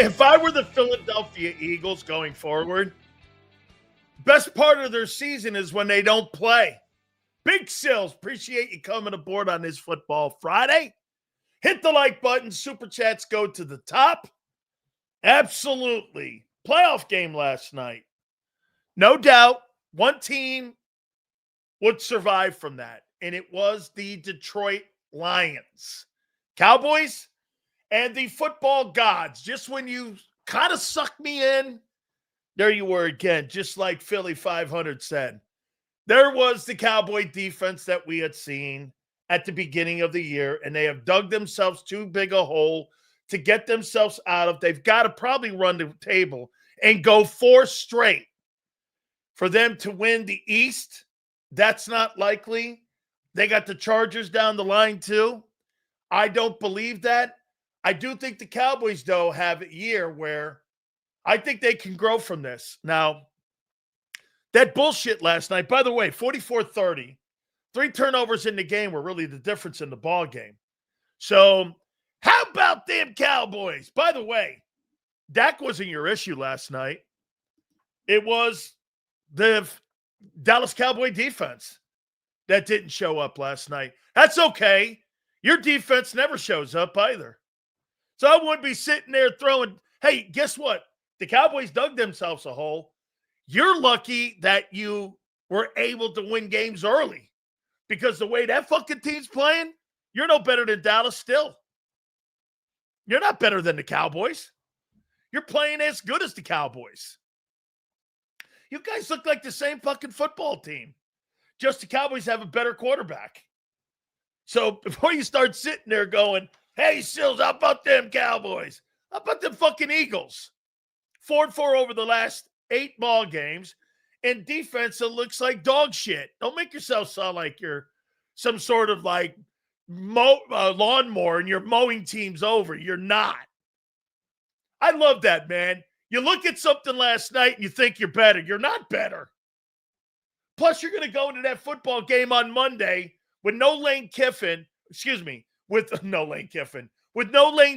Hey, if I were the Philadelphia Eagles going forward, best part of their season is when they don't play. Big Sills, appreciate you coming aboard on this Football Friday. Hit the like button. Super chats go to the top. Absolutely. Playoff game last night. No doubt one team would survive from that, and it was the Detroit Lions. Cowboys and the football gods. Just when you kind of sucked me in, there you were again, just like Philly 500 said. There was the Cowboy defense that we had seen at the beginning of the year, and they have dug themselves too big a hole to get themselves out of. They've got to probably run the table and go 4 straight for them to win the East. That's not likely. They got the Chargers down the line too. I don't believe that. I do think the Cowboys, though, have a year where I think they can grow from this. Now, that bullshit last night, by the way, 44-30, 3 turnovers in the game were really the difference in the ball game. So, how about them Cowboys? By the way, Dak wasn't your issue last night. It was the Dallas Cowboy defense that didn't show up last night. That's okay. Your defense never shows up either. So I wouldn't be sitting there throwing, hey, guess what? The Cowboys dug themselves a hole. You're lucky that you were able to win games early, because the way that fucking team's playing, you're no better than Dallas still. You're not better than the Cowboys. You're playing as good as the Cowboys. You guys look like the same fucking football team. Just the Cowboys have a better quarterback. So before you start sitting there going, hey, Sills, how about them Cowboys? How about them fucking Eagles? 4-4 over the last 8 ball games, and defense that looks like dog shit. Don't make yourself sound like you're some sort of like lawnmower and your mowing team's over. You're not. I love that, man. You look at something last night and you think you're better. You're not better. Plus, you're going to go into that football game on Monday with no Lane Kiffin, with no Lane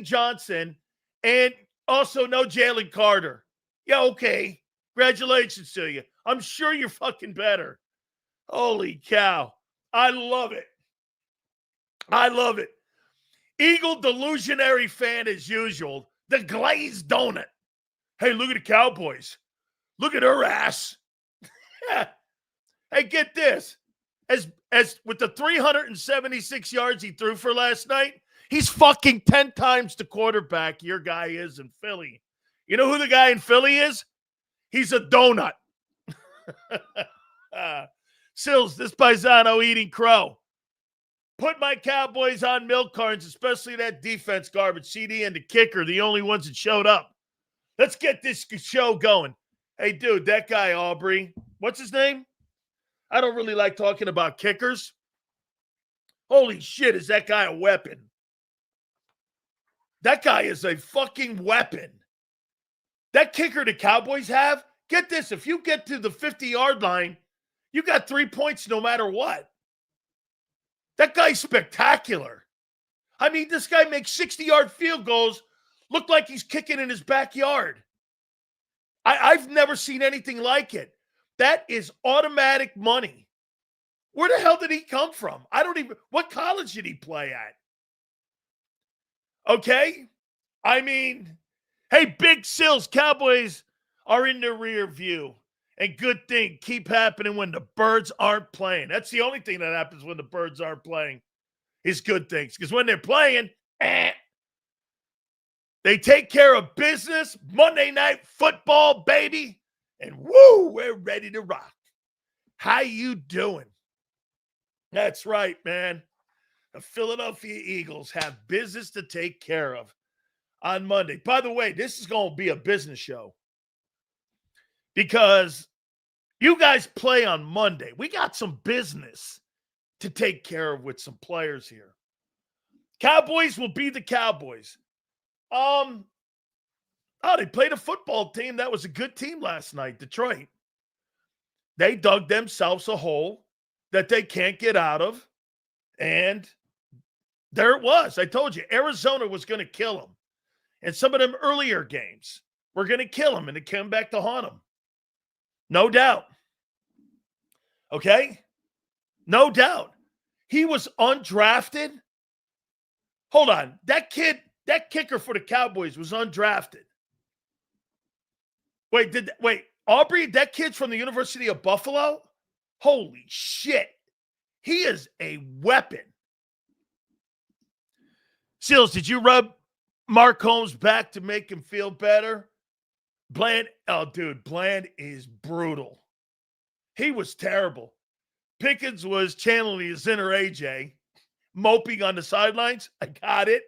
Johnson, and also no Jalen Carter. Yeah, okay. Congratulations to you. I'm sure you're fucking better. Holy cow. I love it. I love it. Eagle delusionary fan as usual. The glazed donut. Hey, look at the Cowboys. Look at her ass. Hey, get this. As with the 376 yards he threw for last night, he's fucking 10 times the quarterback your guy is in Philly. You know who the guy in Philly is? He's a donut. Sills, this paisano eating crow. Put my Cowboys on milk cartons, especially that defense garbage. CD and the kicker, the only ones that showed up. Let's get this show going. Hey, dude, that guy, Aubrey, what's his name? I don't really like talking about kickers. Holy shit, is that guy a weapon? That guy is a fucking weapon. That kicker the Cowboys have, get this, if you get to the 50-yard line, you got 3 points no matter what. That guy's spectacular. I mean, this guy makes 60-yard field goals look like he's kicking in his backyard. I've never seen anything like it. That is automatic money. Where the hell did he come from? What college did he play at? Okay? I mean, hey, Big Sills, Cowboys are in the rear view. And good thing keep happening when the Birds aren't playing. That's the only thing that happens when the Birds aren't playing is good things. Because when they're playing, they take care of business. Monday Night Football, baby. And woo, we're ready to rock. How you doing? That's right, man. The Philadelphia Eagles have business to take care of on Monday. By the way, this is going to be a business show because you guys play on Monday. We got some business to take care of with some players here. Cowboys will be the Cowboys. They played a football team that was a good team last night, Detroit. They dug themselves a hole that they can't get out of, and there it was. I told you, Arizona was going to kill them. and some of them earlier games were going to kill him and it came back to haunt him. No doubt. Okay? No doubt. He was undrafted. Hold on. That kicker for the Cowboys was undrafted. Wait, Aubrey, that kid's from the University of Buffalo? Holy shit. He is a weapon. Seals, did you rub Mark Holmes back to make him feel better? Bland is brutal. He was terrible. Pickens was channeling his inner AJ, moping on the sidelines. I got it.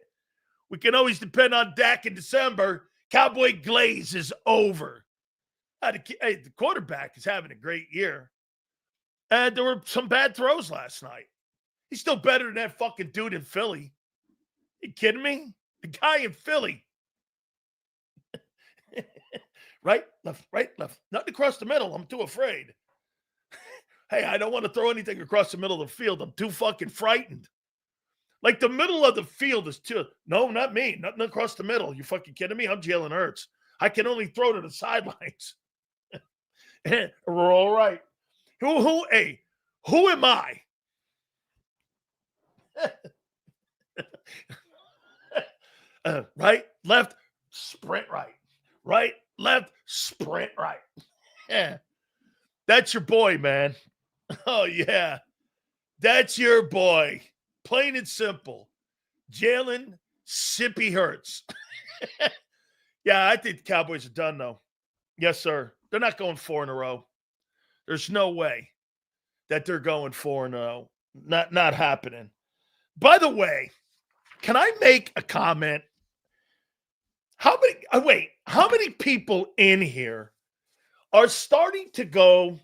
We can always depend on Dak in December. Cowboy glaze is over. Hey, the quarterback is having a great year. And there were some bad throws last night. He's still better than that fucking dude in Philly. You kidding me? The guy in Philly. Right, left. Nothing across the middle. I'm too afraid. Hey, I don't want to throw anything across the middle of the field. I'm too fucking frightened. Like the middle of the field is too. No, not me. Nothing across the middle. You fucking kidding me? I'm Jalen Hurts. I can only throw to the sidelines. We're all right. Who am I? Right, left, sprint right. Right, left, sprint right. Yeah. That's your boy, man. Oh, yeah. That's your boy. Plain and simple. Jalen Sippy Hurts. Yeah, I think the Cowboys are done, though. Yes, sir. They're not going 4 in a row. There's no way that they're going 4 in a row. Not happening. By the way, can I make a comment? How many people in here are starting to go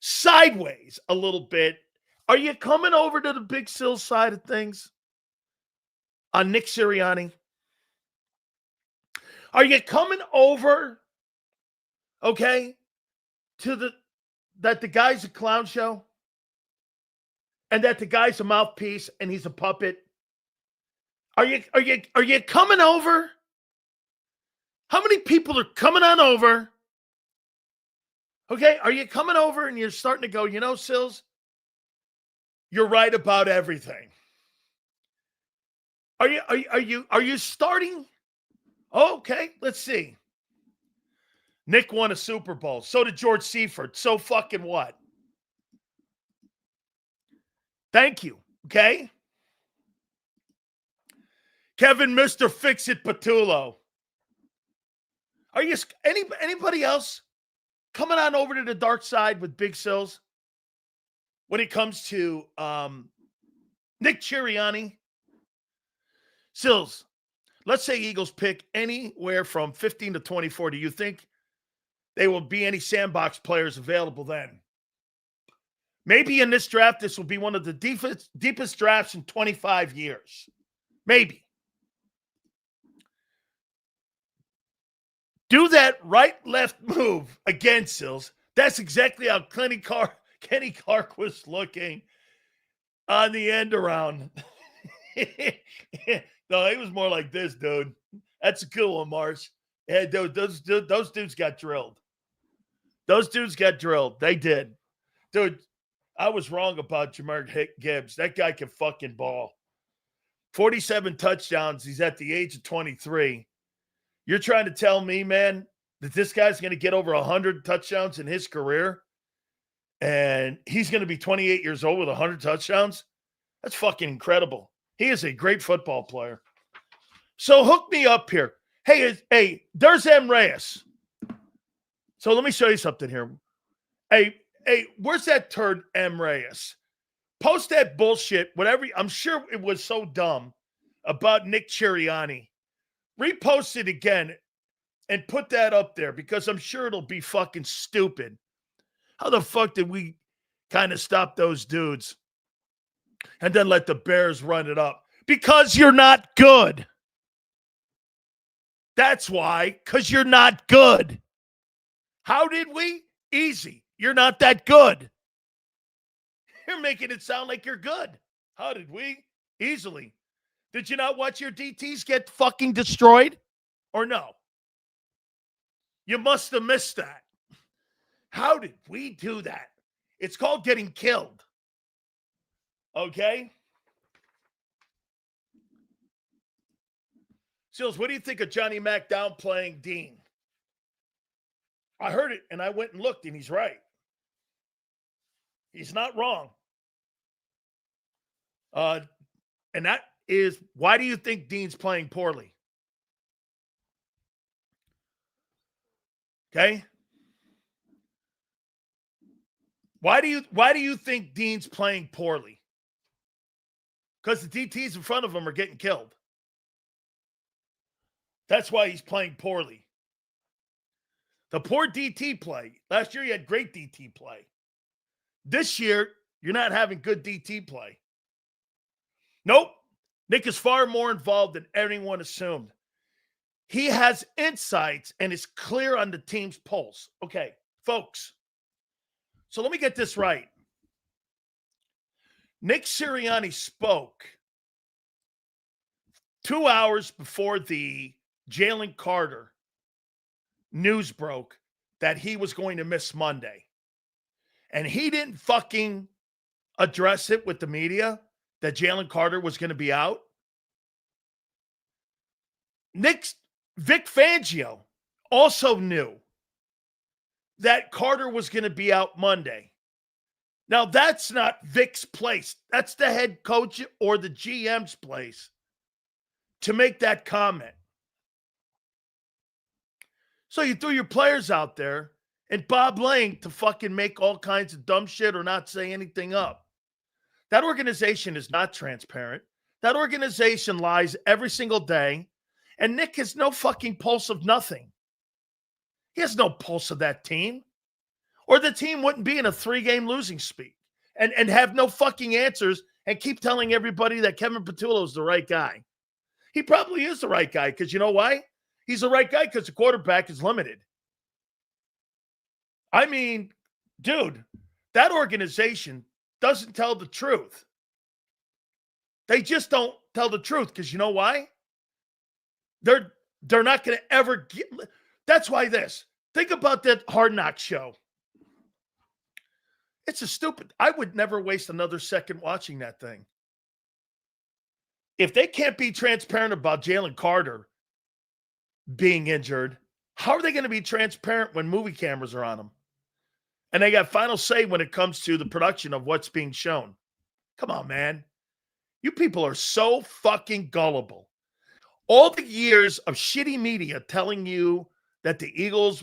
sideways a little bit? Are you coming over to the Big Sill side of things on Nick Sirianni? Are you coming over, okay, to that the guy's a clown show and that the guy's a mouthpiece and he's a puppet? Are you coming over? How many people are coming on over? Okay, are you coming over and you're starting to go, Sills, you're right about everything. Are you starting? Okay, let's see. Nick won a Super Bowl. So did George Seifert. So fucking what? Thank you. Okay. Kevin, Mr. Fix-It Patullo. Are you anybody else coming on over to the dark side with Big Sills when it comes to Nick Sirianni? Sills, let's say Eagles pick anywhere from 15 to 24. Do you think there will be any sandbox players available then? Maybe in this draft, this will be one of the deepest drafts in 25 years. Maybe. Do that right-left move again, Sills. That's exactly how Kenny Clark was looking on the end around. No, he was more like this, dude. That's a cool one, Marsh. Yeah, those dudes got drilled. Those dudes got drilled. They did. Dude, I was wrong about Jahmyr Gibbs. That guy can fucking ball. 47 touchdowns. He's at the age of 23. You're trying to tell me, man, that this guy's going to get over 100 touchdowns in his career and he's going to be 28 years old with 100 touchdowns? That's fucking incredible. He is a great football player. So hook me up here. Hey, there's M. Reyes. So let me show you something here. Hey, where's that turd M. Reyes? Post that bullshit, whatever. I'm sure it was so dumb about Nick Sirianni. Repost it again and put that up there because I'm sure it'll be fucking stupid. How the fuck did we kind of stop those dudes and then let the Bears run it up? Because you're not good. That's why, because you're not good. How did we? Easy. You're not that good. You're making it sound like you're good. How did we? Easily. Did you not watch your DTs get fucking destroyed? Or no? You must have missed that. How did we do that? It's called getting killed. Okay? Seals, what do you think of Johnny Mac downplaying Dean? I heard it, and I went and looked, and he's right. He's not wrong. And that is, why do you think Dean's playing poorly? Okay? Why do you think Dean's playing poorly? Because the DTs in front of him are getting killed. That's why he's playing poorly. The poor DT play. Last year, you had great DT play. This year, you're not having good DT play. Nope. Nick is far more involved than anyone assumed. He has insights and is clear on the team's pulse. Okay, folks. So let me get this right. Nick Sirianni spoke 2 hours before the Jalen Carter news broke that he was going to miss Monday. And he didn't fucking address it with the media that Jalen Carter was going to be out. Vic Fangio also knew that Carter was going to be out Monday. Now, that's not Vic's place. That's the head coach or the GM's place to make that comment. So you threw your players out there and Bob Lang to fucking make all kinds of dumb shit or not say anything up. That organization is not transparent. That organization lies every single day. And Nick has no fucking pulse of nothing. He has no pulse of that team. Or the team wouldn't be in a 3-game losing streak and have no fucking answers and keep telling everybody that Kevin Patullo is the right guy. He probably is the right guy because you know why? He's the right guy because the quarterback is limited. I mean, dude, that organization doesn't tell the truth. They just don't tell the truth because you know why? They're not going to ever get. That's why this. Think about that Hard Knocks show. It's a stupid. I would never waste another second watching that thing. If they can't be transparent about Jalen Carter being injured, how are they going to be transparent when movie cameras are on them? And they got final say when it comes to the production of what's being shown. Come on, man. You people are so fucking gullible. All the years of shitty media telling you that the Eagles,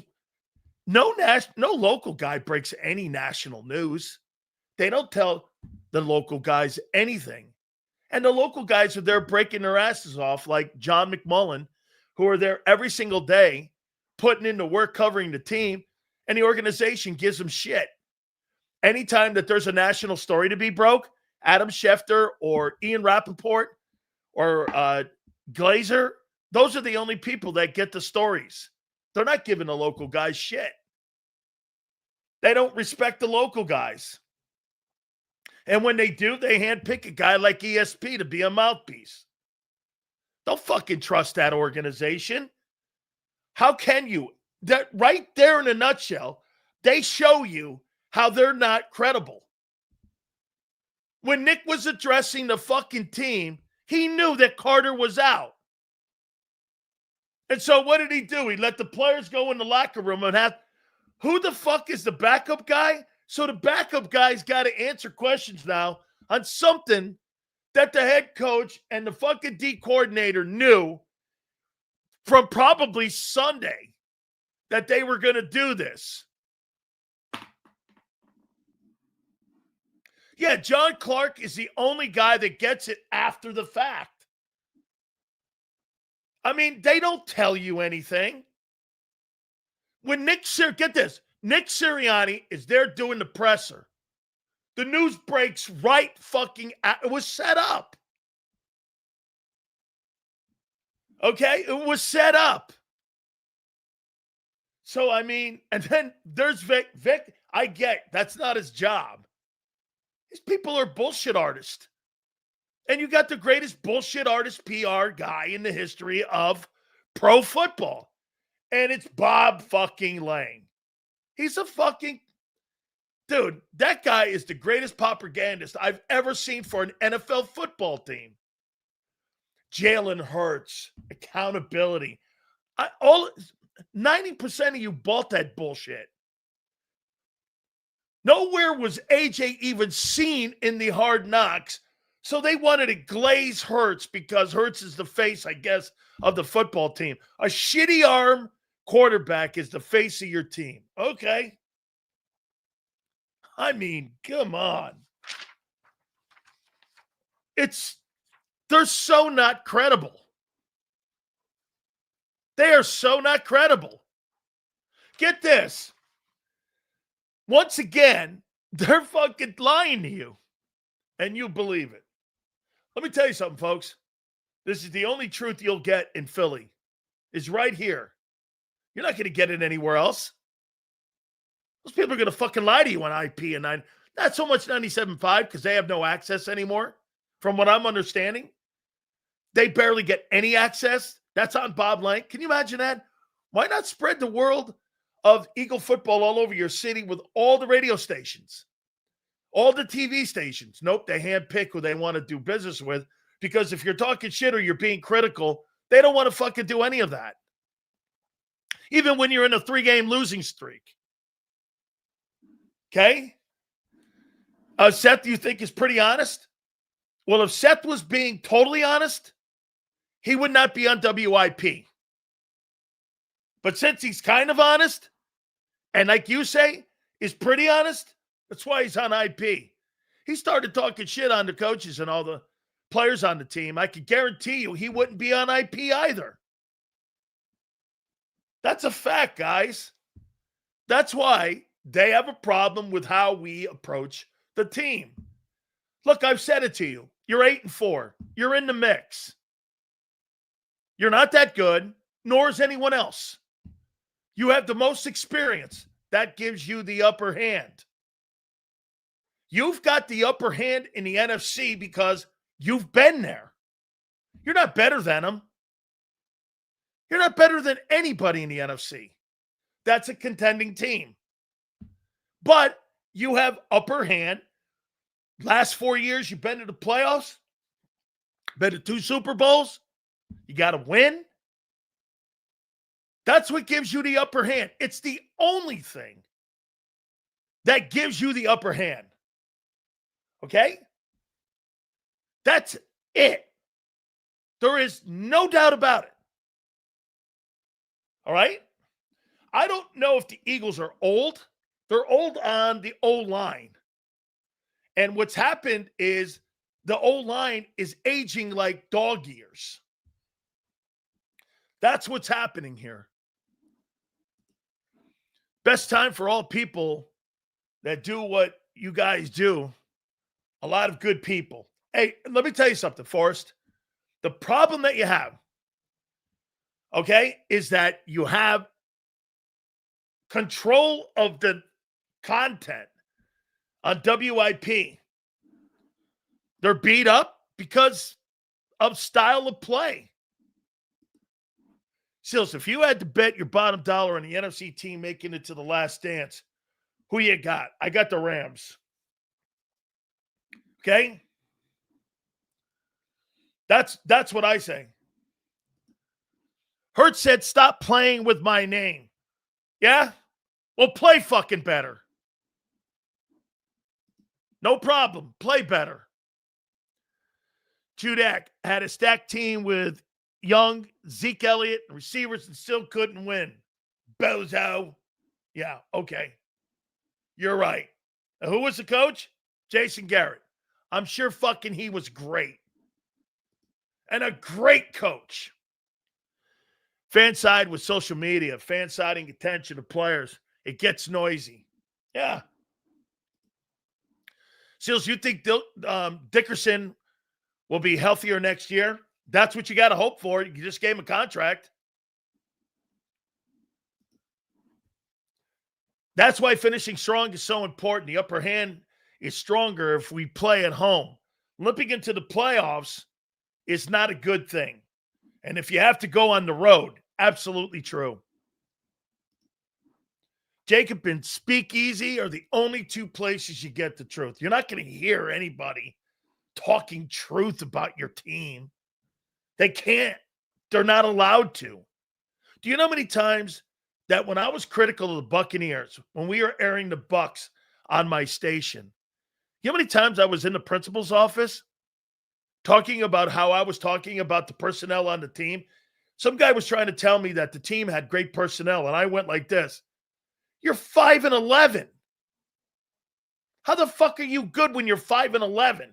no local guy breaks any national news. They don't tell the local guys anything. And the local guys are there breaking their asses off like John McMullen, who are there every single day putting in the work covering the team, and the organization gives them shit. Anytime that there's a national story to be broke, Adam Schefter or Ian Rappaport or Glazer, those are the only people that get the stories. They're not giving the local guys shit. They don't respect the local guys. And when they do, they handpick a guy like ESP to be a mouthpiece. Don't fucking trust that organization. How can you? That right there in a nutshell, they show you how they're not credible. When Nick was addressing the fucking team, he knew that Carter was out. And so what did he do? He let the players go in the locker room and have, who the fuck is the backup guy? So the backup guy's got to answer questions now on something that the head coach and the fucking D coordinator knew from probably Sunday that they were going to do this. Yeah, John Clark is the only guy that gets it after the fact. I mean, they don't tell you anything. When get this, Nick Sirianni is there doing the presser. The news breaks right fucking it was set up. Okay? It was set up. So, I mean, and then there's Vic. Vic, I get, that's not his job. These people are bullshit artists. And you got the greatest bullshit artist PR guy in the history of pro football. And it's Bob fucking Lang. He's a fucking dude. That guy is the greatest propagandist I've ever seen for an NFL football team. Jalen Hurts, accountability. 90% of you bought that bullshit. Nowhere was AJ even seen in the Hard Knocks. So they wanted to glaze Hurts because Hurts is the face, I guess, of the football team. A shitty arm quarterback is the face of your team. Okay. I mean, come on. They're so not credible. They are so not credible. Get this. Once again, they're fucking lying to you. And you believe it. Let me tell you something, folks. This is the only truth you'll get in Philly. Is right here. You're not going to get it anywhere else. Those people are going to fucking lie to you on IP and 9. Not so much 97.5 because they have no access anymore. From what I'm understanding, they barely get any access. That's on Bob Lang. Can you imagine that? Why not spread the world of Eagle football all over your city with all the radio stations, all the TV stations? Nope, they handpick who they want to do business with because if you're talking shit or you're being critical, they don't want to fucking do any of that. Even when you're in a 3-game losing streak. Okay? Seth, you think is pretty honest? Well, if Seth was being totally honest, he would not be on WIP. But since he's kind of honest, and like you say, is pretty honest, that's why he's on IP. He started talking shit on the coaches and all the players on the team. I can guarantee you he wouldn't be on IP either. That's a fact, guys. That's why they have a problem with how we approach the team. Look, I've said it to you. You're 8-4. You're in the mix. You're not that good, nor is anyone else. You have the most experience. That gives you the upper hand. You've got the upper hand in the NFC because you've been there. You're not better than them. You're not better than anybody in the NFC. That's a contending team. But you have upper hand. Last 4 years, you've been to the playoffs, been to 2 Super Bowls. You got to win. That's what gives you the upper hand. It's the only thing that gives you the upper hand. Okay? That's it. There is no doubt about it. All right? I don't know if the Eagles are old. They're old on the O-line. And what's happened is the O-line is aging like dog years. That's what's happening here. Best time for all people that do what you guys do. A lot of good people. Hey, let me tell you something, Forrest. The problem that you have, okay, is that you have control of the content on WIP. They're beat up because of style of play. Sills, if you had to bet your bottom dollar on the NFC team making it to the last dance, who you got? I got the Rams. Okay? That's what I say. Hurts said, stop playing with my name. Yeah? Well, play fucking better. No problem. Play better. Judak had a stacked team with Young, Zeke Elliott, and receivers and still couldn't win. Bozo. Yeah, okay. You're right. Now, who was the coach? Jason Garrett. I'm sure fucking he was great. And a great coach. Fan side with social media, fan siding attention to players. It gets noisy. Yeah. Seals, you think Dickerson will be healthier next year? That's what you got to hope for. You just gave him a contract. That's why finishing strong is so important. The upper hand is stronger if we play at home. limping into the playoffs is not a good thing. And if you have to go on the road, absolutely true. JAKIB and Speakeasy are the only two places you get the truth. You're not going to hear anybody talking truth about your team. They can't. They're not allowed to. Do you know how many times that when I was critical of the Buccaneers, when we were airing the Bucs on my station, you know how many times I was in the principal's office talking about how I was talking about the personnel on the team? Some guy was trying to tell me that the team had great personnel, and I went like this. You're 5-11. How the fuck are you good when you're 5-11?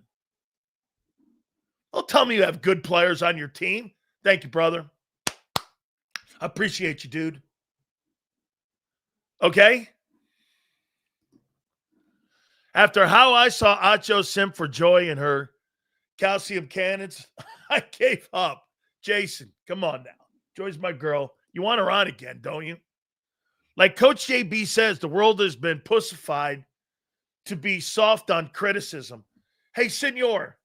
Don't tell me you have good players on your team. Thank you, brother. I appreciate you, dude. Okay? After how I saw Acho simp for Joy and her calcium cannons, I gave up. Jason, come on now. Joy's my girl. You want her on again, don't you? Like Coach JB says, the world has been pussified to be soft on criticism. Hey, senor,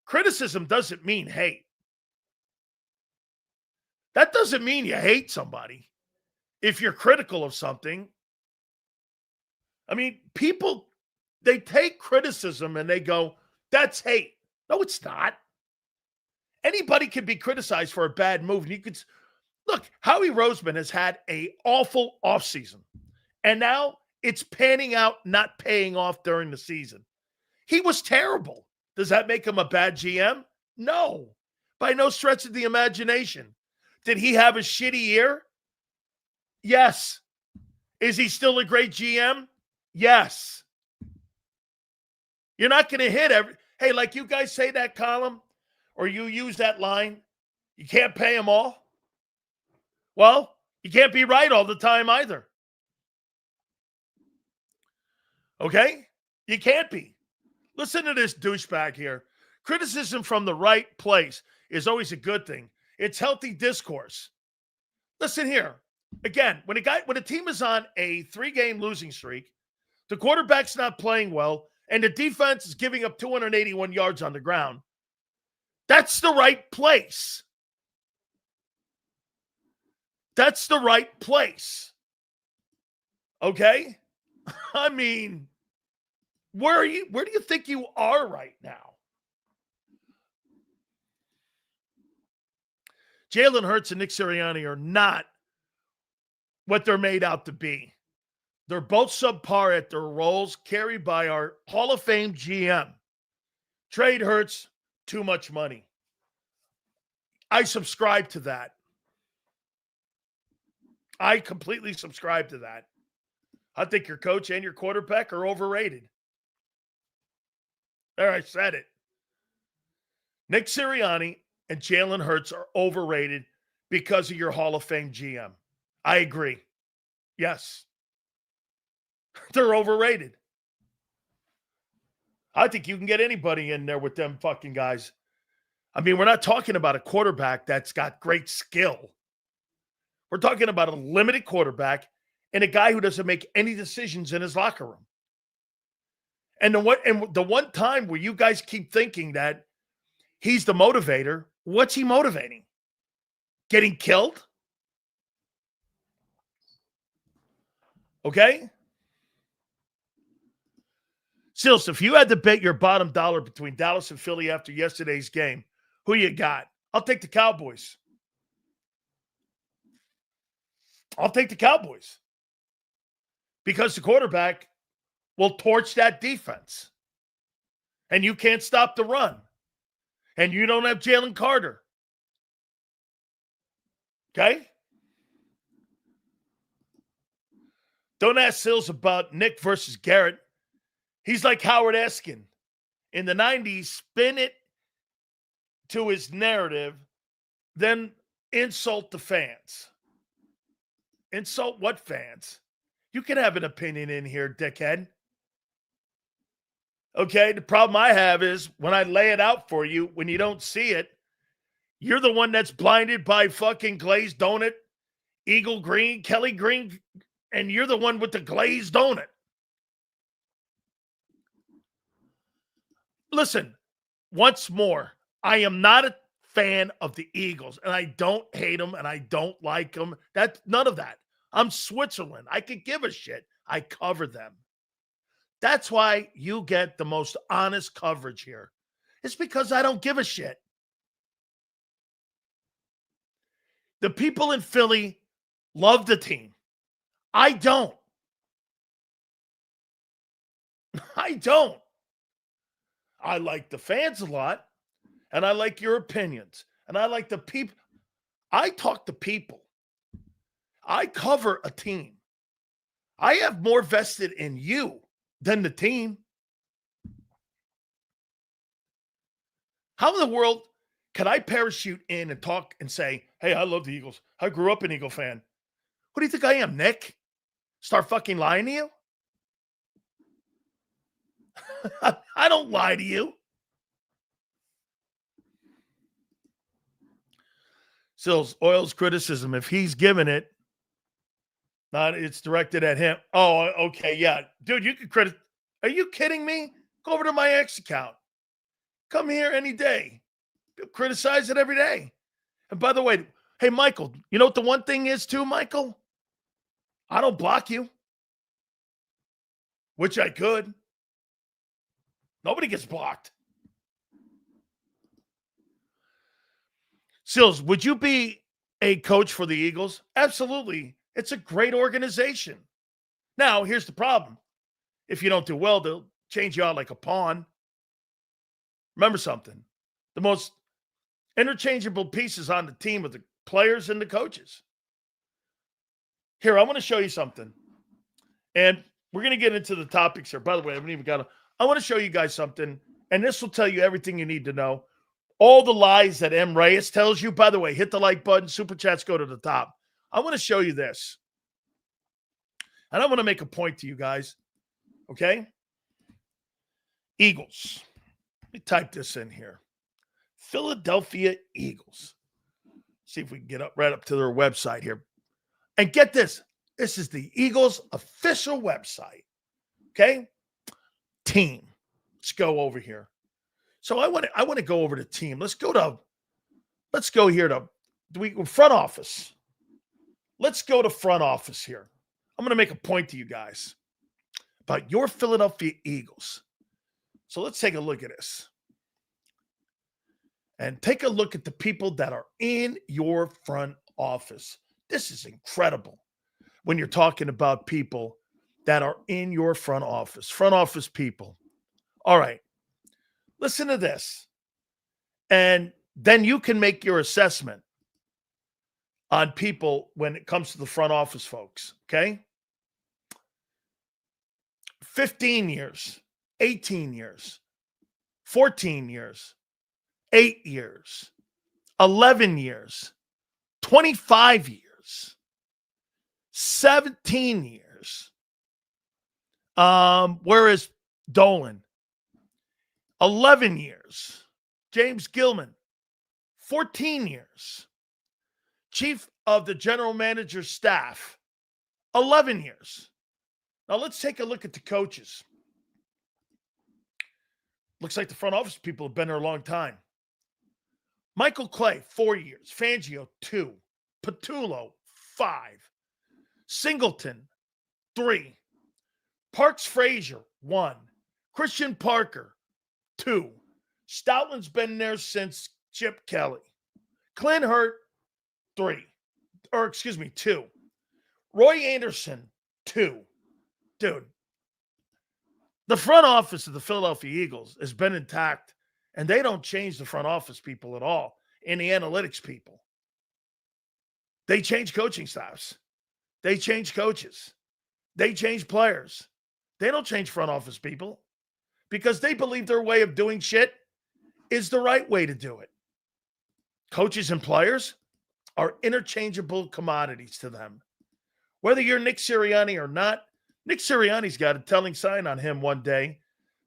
criticism doesn't mean hate. That doesn't mean you hate somebody if you're critical of something. I mean, people, they take criticism and they go, that's hate. No, it's not. Anybody can be criticized for a bad move. And you could look, Howie Roseman has had an awful offseason. And now it's panning out, not paying off during the season. He was terrible. Does that make him a bad GM? No, by no stretch of the imagination. Did he have a shitty year? Yes. Is he still a great GM? Yes. You're not going to hit every. Hey, like you guys say that column or you use that line, you can't pay them all. Well, you can't be right all the time either. Okay? You can't be. Listen to this douchebag here. Criticism from the right place is always a good thing. It's healthy discourse. Listen here. Again, when a team is on a 3-game losing streak, the quarterback's not playing well, and the defense is giving up 281 yards on the ground, that's the right place. That's the right place. Okay? I mean, where do you think you are right now? Jalen Hurts and Nick Sirianni are not what they're made out to be. They're both subpar at their roles, carried by our Hall of Fame GM. Trade Hurts, too much money. I subscribe to that. I completely subscribe to that. I think your coach and your quarterback are overrated. There, I said it. Nick Sirianni and Jalen Hurts are overrated because of your Hall of Fame GM. I agree. Yes. They're overrated. I think you can get anybody in there with them fucking guys. I mean, we're not talking about a quarterback that's got great skill. We're talking about a limited quarterback and a guy who doesn't make any decisions in his locker room. And the one time where you guys keep thinking that he's the motivator, what's he motivating? Getting killed? Okay? Sills, if you had to bet your bottom dollar between Dallas and Philly after yesterday's game, who you got? I'll take the Cowboys. I'll take the Cowboys. Because the quarterback will torch that defense. And you can't stop the run. And you don't have Jalen Carter. Okay? Don't ask Sills about Nick versus Garrett. He's like Howard Eskin. In the 90s, spin it to his narrative, then insult the fans. Insult what fans? You can have an opinion in here, dickhead. Okay, the problem I have is when I lay it out for you, when you don't see it, you're the one that's blinded by fucking glazed donut, Eagle Green, Kelly Green, and you're the one with the glazed donut. Listen, once more, I am not a fan of the Eagles, and I don't hate them, and I don't like them. That's none of that. I'm Switzerland. I could give a shit. I cover them. That's why you get the most honest coverage here. It's because I don't give a shit. The people in Philly love the team. I don't. I don't. I like the fans a lot, and I like your opinions, and I like the people. I talk to people. I cover a team. I have more vested in you than the team. How in the world can I parachute in and talk and say, hey, I love the Eagles. I grew up an Eagle fan. What do you think I am, Nick? Start fucking lying to you? I don't lie to you. Sills, Oil's criticism, if he's given it, it's directed at him. Oh, okay, yeah. Dude, you can credit. Are you kidding me? Go over to my X account. Come here any day. Criticize it every day. And by the way, hey, Michael, you know what the one thing is too, Michael? I don't block you, which I could. Nobody gets blocked. Sills, would you be a coach for the Eagles? Absolutely. It's a great organization. Now, here's the problem. If you don't do well, they'll change you out like a pawn. Remember something. The most interchangeable pieces on the team are the players and the coaches. Here, I want to show you something. And we're going to get into the topics here. By the way, I want to show you guys something, and this will tell you everything you need to know. All the lies that M. Reyes tells you. By the way, hit the like button. Super chats go to the top. I want to show you this. And I want to make a point to you guys. Okay? Eagles. Let me type this in here. Philadelphia Eagles. See if we can get right up to their website here. And get this. This is the Eagles' official website. Okay? Team. Let's go over here. So I want to go over to team. Let's go here to front office. Let's go to front office here. I'm going to make a point to you guys about your Philadelphia Eagles. So let's take a look at this. And take a look at the people that are in your front office. This is incredible when you're talking about people that are in your front office people. All right. Listen to this. And then you can make your assessment on people when it comes to the front office folks, okay? 15 years, 18 years, 14 years, 8 years, 11 years, 25 years, 17 years. Where is Dolan? 11 years. James Gilman, 14 years. Chief of the general manager's staff, 11 years. Now let's take a look at the coaches. Looks like the front office people have been there a long time. Michael Clay, 4 years. Fangio, 2. Patullo, 5. Singleton, 3. Parks Frazier, 1. Christian Parker, 2. Stoutland's been there since Chip Kelly. Clint Hurt, 2. Roy Anderson, 2. Dude, the front office of the Philadelphia Eagles has been intact, and they don't change the front office people at all and the analytics people. They change coaching staffs. They change coaches. They change players. They don't change front office people because they believe their way of doing shit is the right way to do it. Coaches and players are interchangeable commodities to them. Whether you're Nick Sirianni or not, Nick Sirianni's got a telling sign on him one day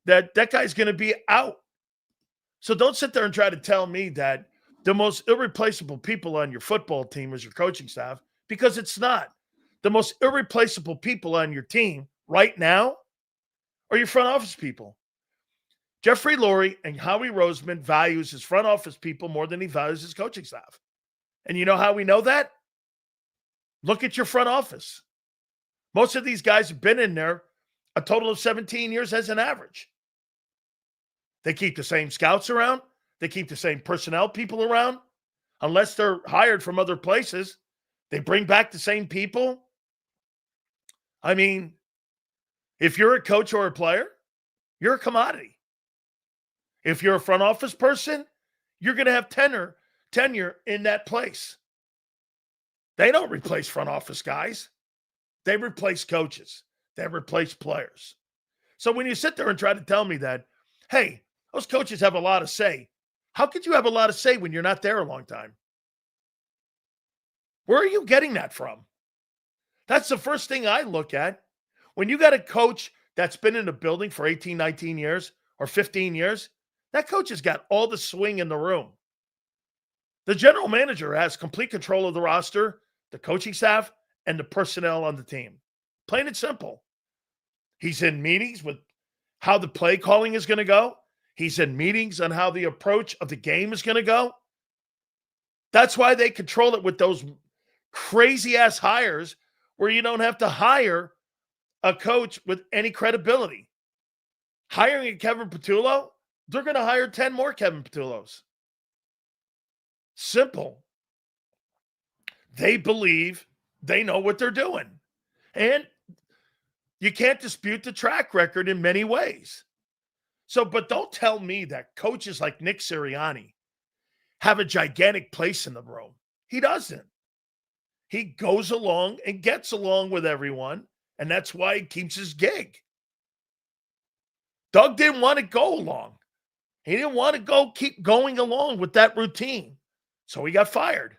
that guy's going to be out. So don't sit there and try to tell me that the most irreplaceable people on your football team is your coaching staff, because it's not. The most irreplaceable people on your team right now are your front office people. Jeffrey Lurie and Howie Roseman values his front office people more than he values his coaching staff. And you know how we know that? Look at your front office. Most of these guys have been in there a total of 17 years as an average. They keep the same scouts around. They keep the same personnel people around. Unless they're hired from other places, they bring back the same people. I mean, if you're a coach or a player, you're a commodity. If you're a front office person, you're going to have tenure in that place. They don't replace front office guys. They replace coaches. They replace players. So when you sit there and try to tell me that, hey, those coaches have a lot of say, how could you have a lot of say when you're not there a long time? Where are you getting that from? That's the first thing I look at. When you got a coach that's been in the building for 18, 19 years or 15 years, that coach has got all the swing in the room. The general manager has complete control of the roster, the coaching staff, and the personnel on the team. Plain and simple. He's in meetings with how the play calling is going to go. He's in meetings on how the approach of the game is going to go. That's why they control it with those crazy-ass hires where you don't have to hire a coach with any credibility. Hiring a Kevin Patullo, they're going to hire 10 more Kevin Patullos. Simple. They believe they know what they're doing. And you can't dispute the track record in many ways. So, but don't tell me that coaches like Nick Sirianni have a gigantic place in the room. He doesn't. He goes along and gets along with everyone, and that's why he keeps his gig. Doug didn't want to go along. He didn't want to keep going along with that routine. So he got fired.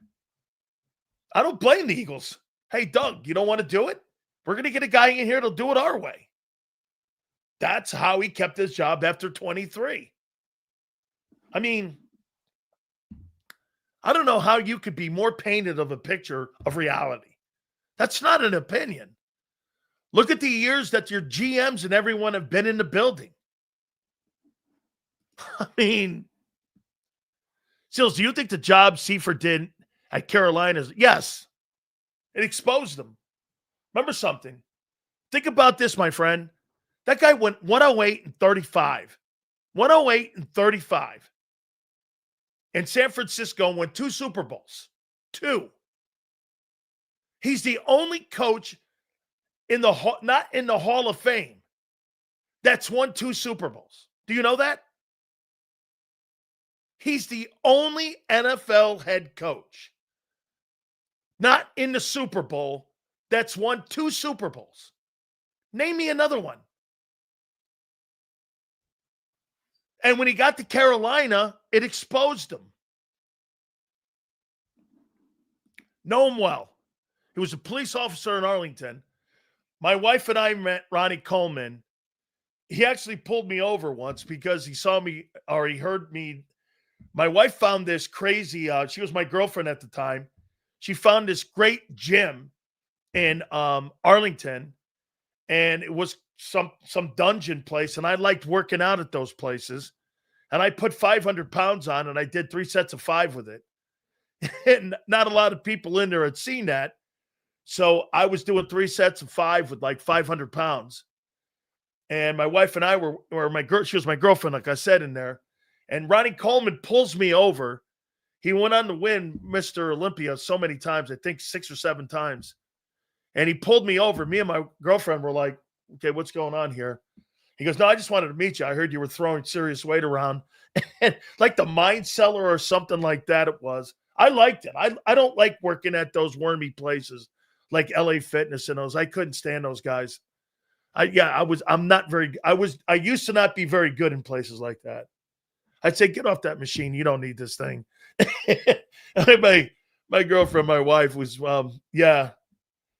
I don't blame the Eagles. Hey, Doug, you don't want to do it? We're going to get a guy in here that'll do it our way. That's how he kept his job after 23. I mean, I don't know how you could be more painted of a picture of reality. That's not an opinion. Look at the years that your GMs and everyone have been in the building. I mean, Sills, do you think the job Seifert did at Carolina is, yes, it exposed them. Remember something. Think about this, my friend. That guy went 108 and 35. 108 and 35. And San Francisco won 2 Super Bowls. 2. He's the only coach in the not in the Hall of Fame that's won 2 Super Bowls. Do you know that? He's the only NFL head coach not in the Super Bowl that's won 2 Super Bowls. Name me another one. And when he got to Carolina, it exposed him. Know him well. He was a police officer in Arlington. My wife and I met Ronnie Coleman. He actually pulled me over once because he saw me or he heard me. My wife found this crazy, she was my girlfriend at the time. She found this great gym in Arlington, and it was some dungeon place, and I liked working out at those places. And I put 500 pounds on, and I did 3 sets of 5 with it. And not a lot of people in there had seen that. So I was doing 3 sets of 5 with like 500 pounds. And my wife and I she was my girlfriend, like I said, in there. And Ronnie Coleman pulls me over. He went on to win Mr. Olympia so many times, I think 6 or 7 times. And he pulled me over. Me and my girlfriend were like, okay, what's going on here? He goes, no, I just wanted to meet you. I heard you were throwing serious weight around. And like the Mind Cellar or something like that it was. I liked it. I don't like working at those wormy places like LA Fitness and those. I couldn't stand those guys. I used to not be very good in places like that. I'd say, get off that machine. You don't need this thing. my girlfriend, my wife was,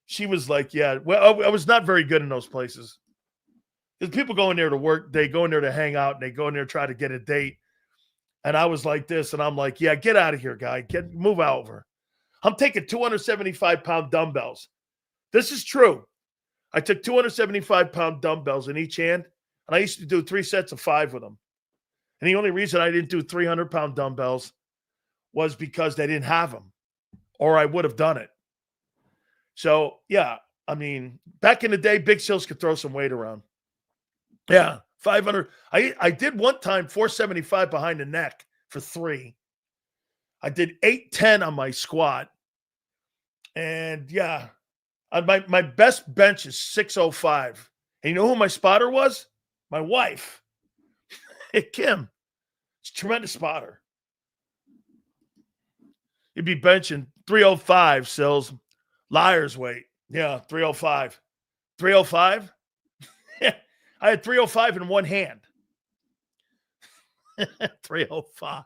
she was like, yeah, well, I was not very good in those places. Because people go in there to work, they go in there to hang out, and they go in there to try to get a date. And I was like this, and I'm like, yeah, get out of here, guy. Move over. I'm taking 275-pound dumbbells. This is true. I took 275-pound dumbbells in each hand, and I used to do 3 sets of 5 with them. And the only reason I didn't do 300-pound dumbbells was because they didn't have them, or I would have done it. So, yeah, I mean, back in the day, Big Sills could throw some weight around. Yeah, 500. I did one time 475 behind the neck for 3. I did 810 on my squat. And, yeah, my best bench is 605. And you know who my spotter was? My wife. Hey, Kim. It's a tremendous spotter. You'd be benching 305, Sills. Liar's weight. Yeah, 305. 305? I had 305 in one hand. 305.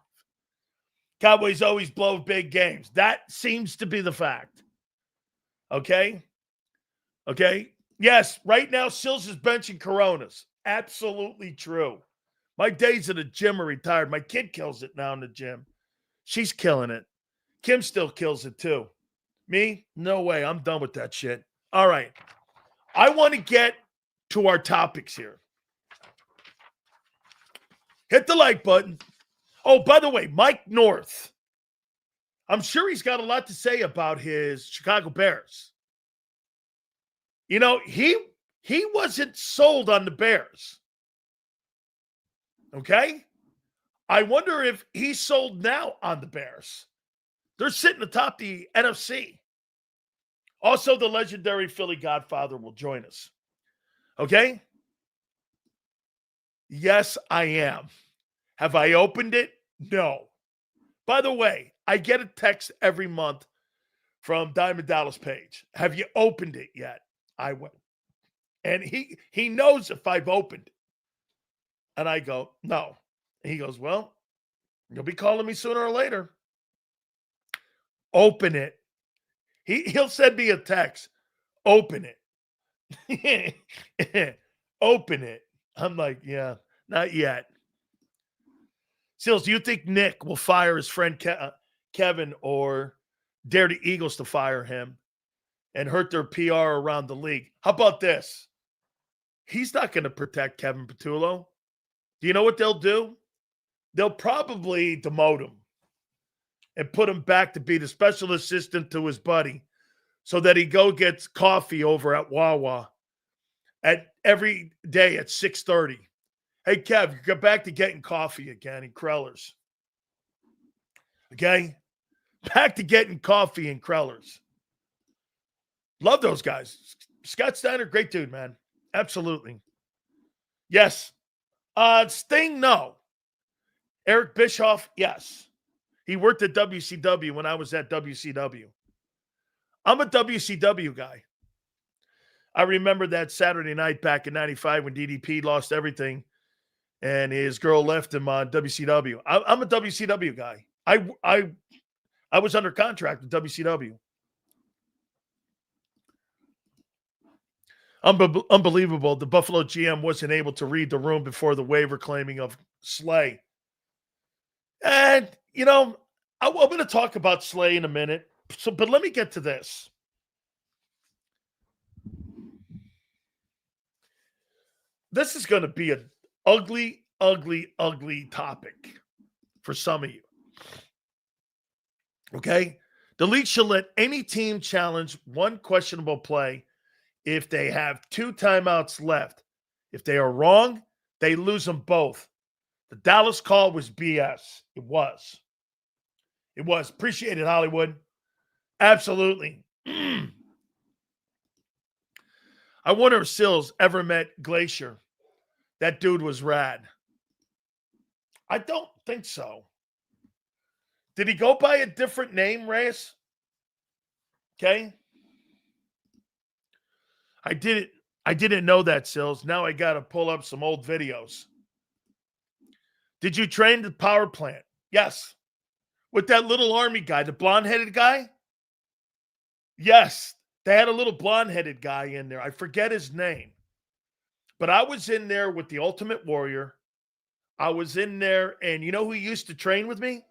Cowboys always blow big games. That seems to be the fact. Okay? Okay? Yes, right now, Sills is benching Coronas. Absolutely true. My days at the gym are retired. My kid kills it now in the gym. She's killing it. Kim still kills it too. Me? No way. I'm done with that shit. All right. I want to get to our topics here. Hit the like button. Oh, by the way, Mike North. I'm sure he's got a lot to say about his Chicago Bears. You know, he wasn't sold on the Bears. Okay? I wonder if he's sold now on the Bears. They're sitting atop the NFC. Also, the legendary Philly Godfather will join us. Okay? Yes, I am. Have I opened it? No. By the way, I get a text every month from Diamond Dallas Page. Have you opened it yet? I will. And he knows if I've opened it. And I go, no. And he goes, well, you'll be calling me sooner or later. Open it. He'll send me a text. Open it. Open it. I'm like, yeah, not yet. Sills, do you think Nick will fire his friend Kevin or dare the Eagles to fire him and hurt their PR around the league? How about this? He's not going to protect Kevin Patullo. Do you know what they'll do? They'll probably demote him and put him back to be the special assistant to his buddy so that he gets coffee over at Wawa every day at 6:30. Hey, Kev, you get back to getting coffee again in Kreller's. Okay? Back to getting coffee in Kreller's. Love those guys. Scott Steiner, great dude, man. Absolutely. Yes. Sting, no. Eric Bischoff, yes. He worked at WCW when I was at WCW. I'm a WCW guy. I remember that Saturday night back in 95 when DDP lost everything and his girl left him on WCW. I'm a WCW guy. I was under contract with WCW. Unbelievable. The Buffalo GM wasn't able to read the room before the waiver claiming of Slay. And, you know, I'm going to talk about Slay in a minute. But let me get to this. This is going to be an ugly, ugly, ugly topic for some of you. Okay? The league should let any team challenge one questionable play if they have 2 timeouts left. If they are wrong, they lose them both. The Dallas call was BS. It was. It was. Appreciate it, Hollywood. Absolutely. I wonder if Sills ever met Glacier. That dude was rad. I don't think so. Did he go by a different name, Reyes? Okay. I didn't know that, Sills. Now I got to pull up some old videos. Did you train the power plant? Yes. With that little army guy, the blonde-headed guy? Yes. They had a little blonde-headed guy in there. I forget his name. But I was in there with the Ultimate Warrior. I was in there, and you know who used to train with me?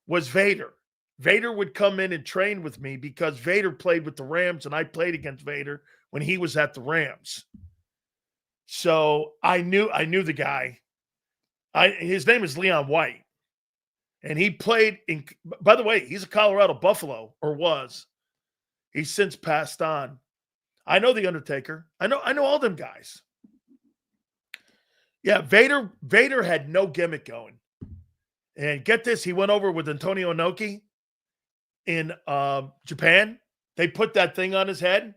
Was Vader. Vader would come in and train with me because Vader played with the Rams, and I played against Vader when he was at the Rams. So I knew the guy. His name is Leon White. And he played in, by the way, he's a Colorado Buffalo, or was. He's since passed on. I know The Undertaker. I know all them guys. Yeah, Vader had no gimmick going. And get this, he went over with Antonio Inoki in Japan. They put that thing on his head.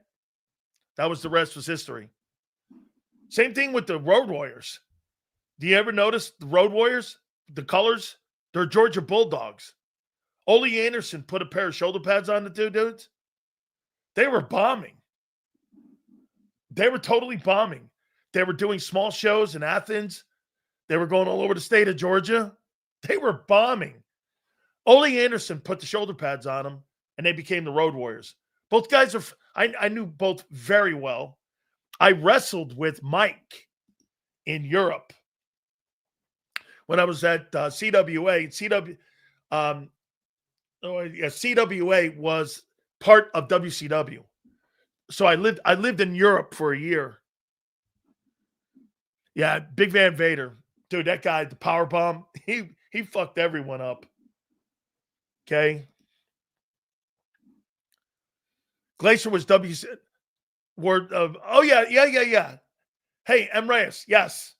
That was the rest was history. Same thing with the Road Warriors. Do you ever notice the Road Warriors, the colors? They're Georgia Bulldogs. Ole Anderson put a pair of shoulder pads on the two dudes. They were bombing. They were totally bombing. They were doing small shows in Athens. They were going all over the state of Georgia. They were bombing. Ole Anderson put the shoulder pads on them, and they became the Road Warriors. Both guys are, I knew both very well. I wrestled with Mike in Europe when I was at CWA. CWA was part of WCW. So I lived in Europe for a year. Yeah, Big Van Vader. Dude, that guy, the power bomb, he fucked everyone up. Okay. Glacier was word of, oh yeah. Hey, M. Reyes, yes.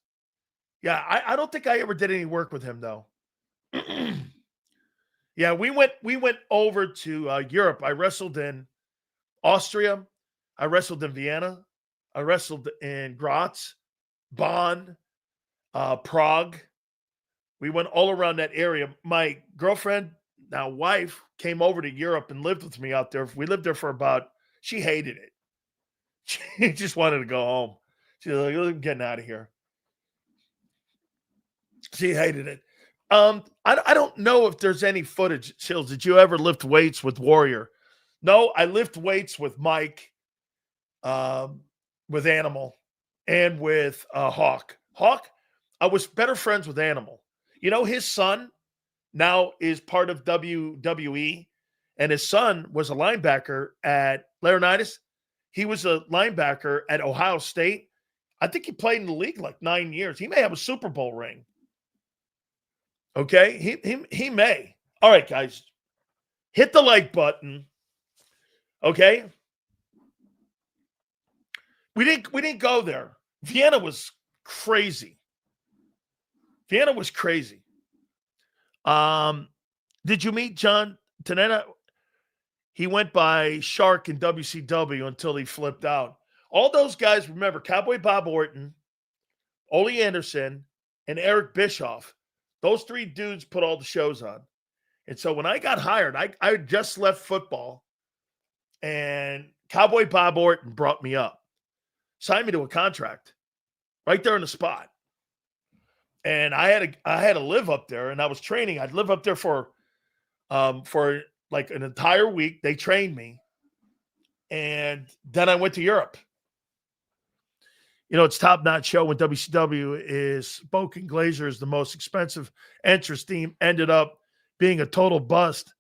Yeah, I don't think I ever did any work with him though. Yeah, we went over to Europe. I wrestled in Austria. I wrestled in Vienna. I wrestled in Graz, Bonn, Prague. We went all around that area. My girlfriend, now wife, came over to Europe and lived with me out there. We lived there for she hated it. She just wanted to go home. She was like, I'm getting out of here. She hated it. I don't know if there's any footage. Sills, did you ever lift weights with Warrior? No, I lift weights with Mike, with Animal, and with Hawk. Hawk, I was better friends with Animal. You know, his son now is part of WWE, and his son was a linebacker at Laurinaitis. He was a linebacker at Ohio State. I think he played in the league like 9 years. He may have a Super Bowl ring. Okay, he may. All right, guys, hit the like button. Okay, we didn't go there. Vienna was crazy. Vienna was crazy. Did you meet John Tenetta? He went by Shark in WCW until he flipped out. All those guys, remember, Cowboy Bob Orton, Ole Anderson, and Eric Bischoff. Those three dudes put all the shows on. And so when I got hired, I just left football, and Cowboy Bob Orton brought me up, signed me to a contract right there on the spot. And I had to live up there, and I was training. I'd live up there for like an entire week. They trained me, and then I went to Europe. You know, it's top-notch show when WCW is Spoken Glazier is the most expensive entrance theme, ended up being a total bust.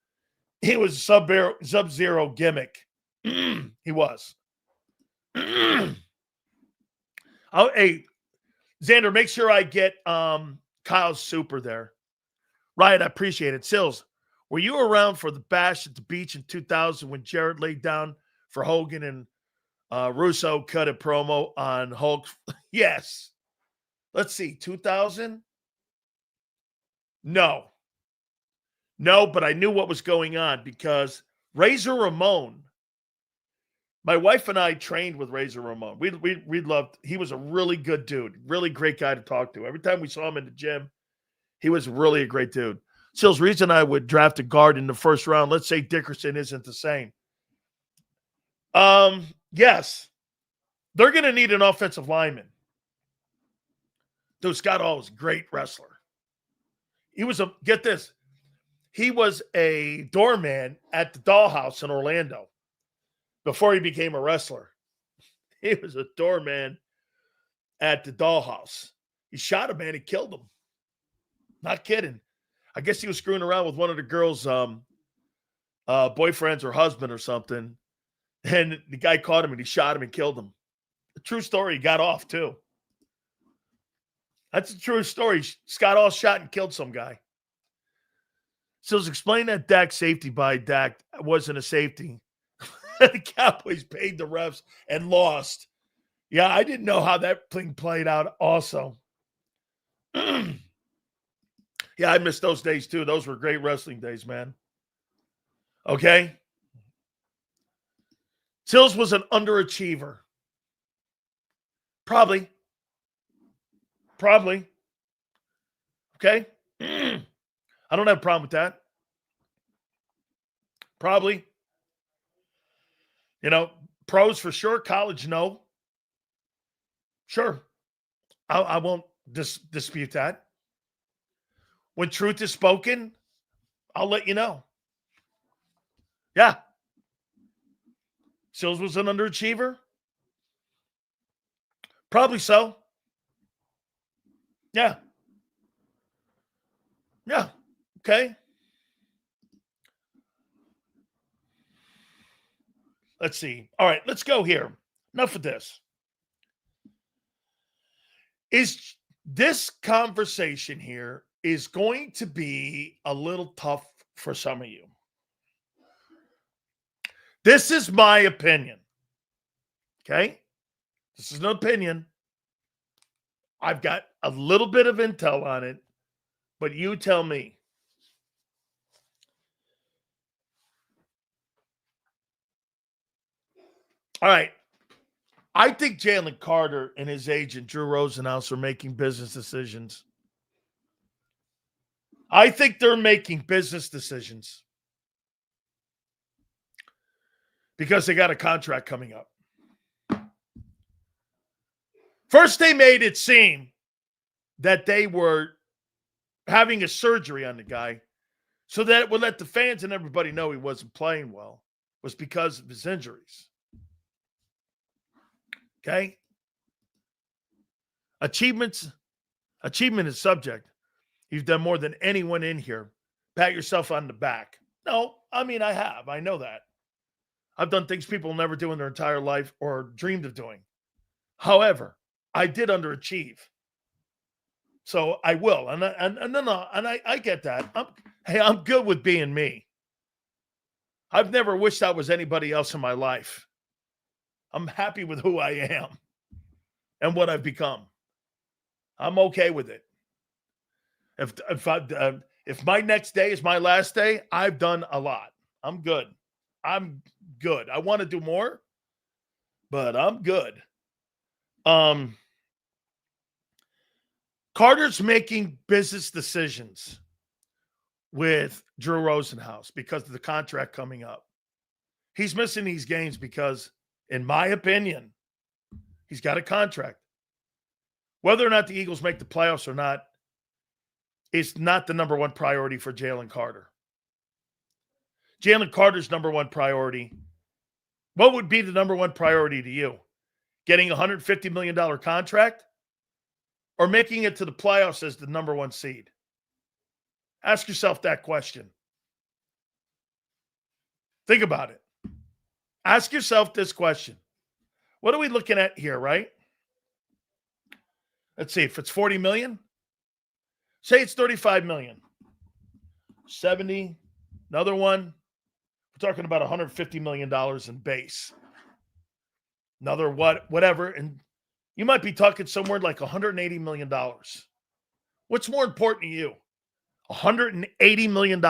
He was a Sub-Zero gimmick. He was. Oh, hey, Xander, make sure I get Kyle's super there. Riot, I appreciate it. Sills, were you around for the bash at the beach in 2000 when Jarrett laid down for Hogan and Russo cut a promo on Hulk? Yes. Let's see, 2000? No, but I knew what was going on because Razor Ramon, my wife and I trained with Razor Ramon. We loved, he was a really good dude, really great guy to talk to. Every time we saw him in the gym, he was really a great dude. Sills, reason I would draft a guard in the first round, let's say Dickerson isn't the same. Yes, they're going to need an offensive lineman. Dude, Scott Hall was a great wrestler. He was get this, he was a doorman at the Dollhouse in Orlando before he became a wrestler. He was a doorman at the Dollhouse. He shot a man, he killed him. Not kidding. I guess he was screwing around with one of the girls' boyfriends or husband or something. And the guy caught him and he shot him and killed him. A true story. He got off too. That's a true story. Scott all shot and killed some guy. So explain that Dak safety by Dak wasn't a safety. The Cowboys paid the refs and lost. Yeah, I didn't know how that thing played out also. Yeah, I missed those days too. Those were great wrestling days, man. Okay? Sills was an underachiever. Probably. Okay? I don't have a problem with that. Probably. Pros for sure. College, no. Sure. I won't dispute that. When truth is spoken, I'll let you know. Yeah. Sills was an underachiever? Probably so. Yeah. Yeah. Okay. Let's see. All right, let's go here. Enough of this. Is this conversation here is going to be a little tough for some of you. This is my opinion. Okay? This is an opinion. I've got a little bit of intel on it, but you tell me. All right. I think Jalen Carter and his agent, Drew Rosenhaus, are making business decisions. I think they're making business decisions because they got a contract coming up. First, they made it seem that they were having a surgery on the guy so that it would let the fans and everybody know he wasn't playing well, was because of his injuries. Okay? Achievement is subject. You've done more than anyone in here. Pat yourself on the back. No, I mean, I have. I know that. I've done things people never do in their entire life or dreamed of doing. However, I did underachieve. So I will. And I get that. I'm good with being me. I've never wished I was anybody else in my life. I'm happy with who I am and what I've become. I'm okay with it. If my next day is my last day, I've done a lot. I'm good. I want to do more, but I'm good. Carter's making business decisions with Drew Rosenhaus because of the contract coming up. He's missing these games because, in my opinion, he's got a contract. Whether or not the Eagles make the playoffs or not, it's not the number one priority for Jalen Carter. Jalen Carter's number one priority. What would be the number one priority to you? Getting a $150 million contract or making it to the playoffs as the number one seed? Ask yourself that question. Think about it. Ask yourself this question. What are we looking at here, right? Let's see. If it's $40 million, say it's $35 million. 70, another one. We're talking about $150 million in base. Another whatever. And you might be talking somewhere like $180 million. What's more important to you? $180 million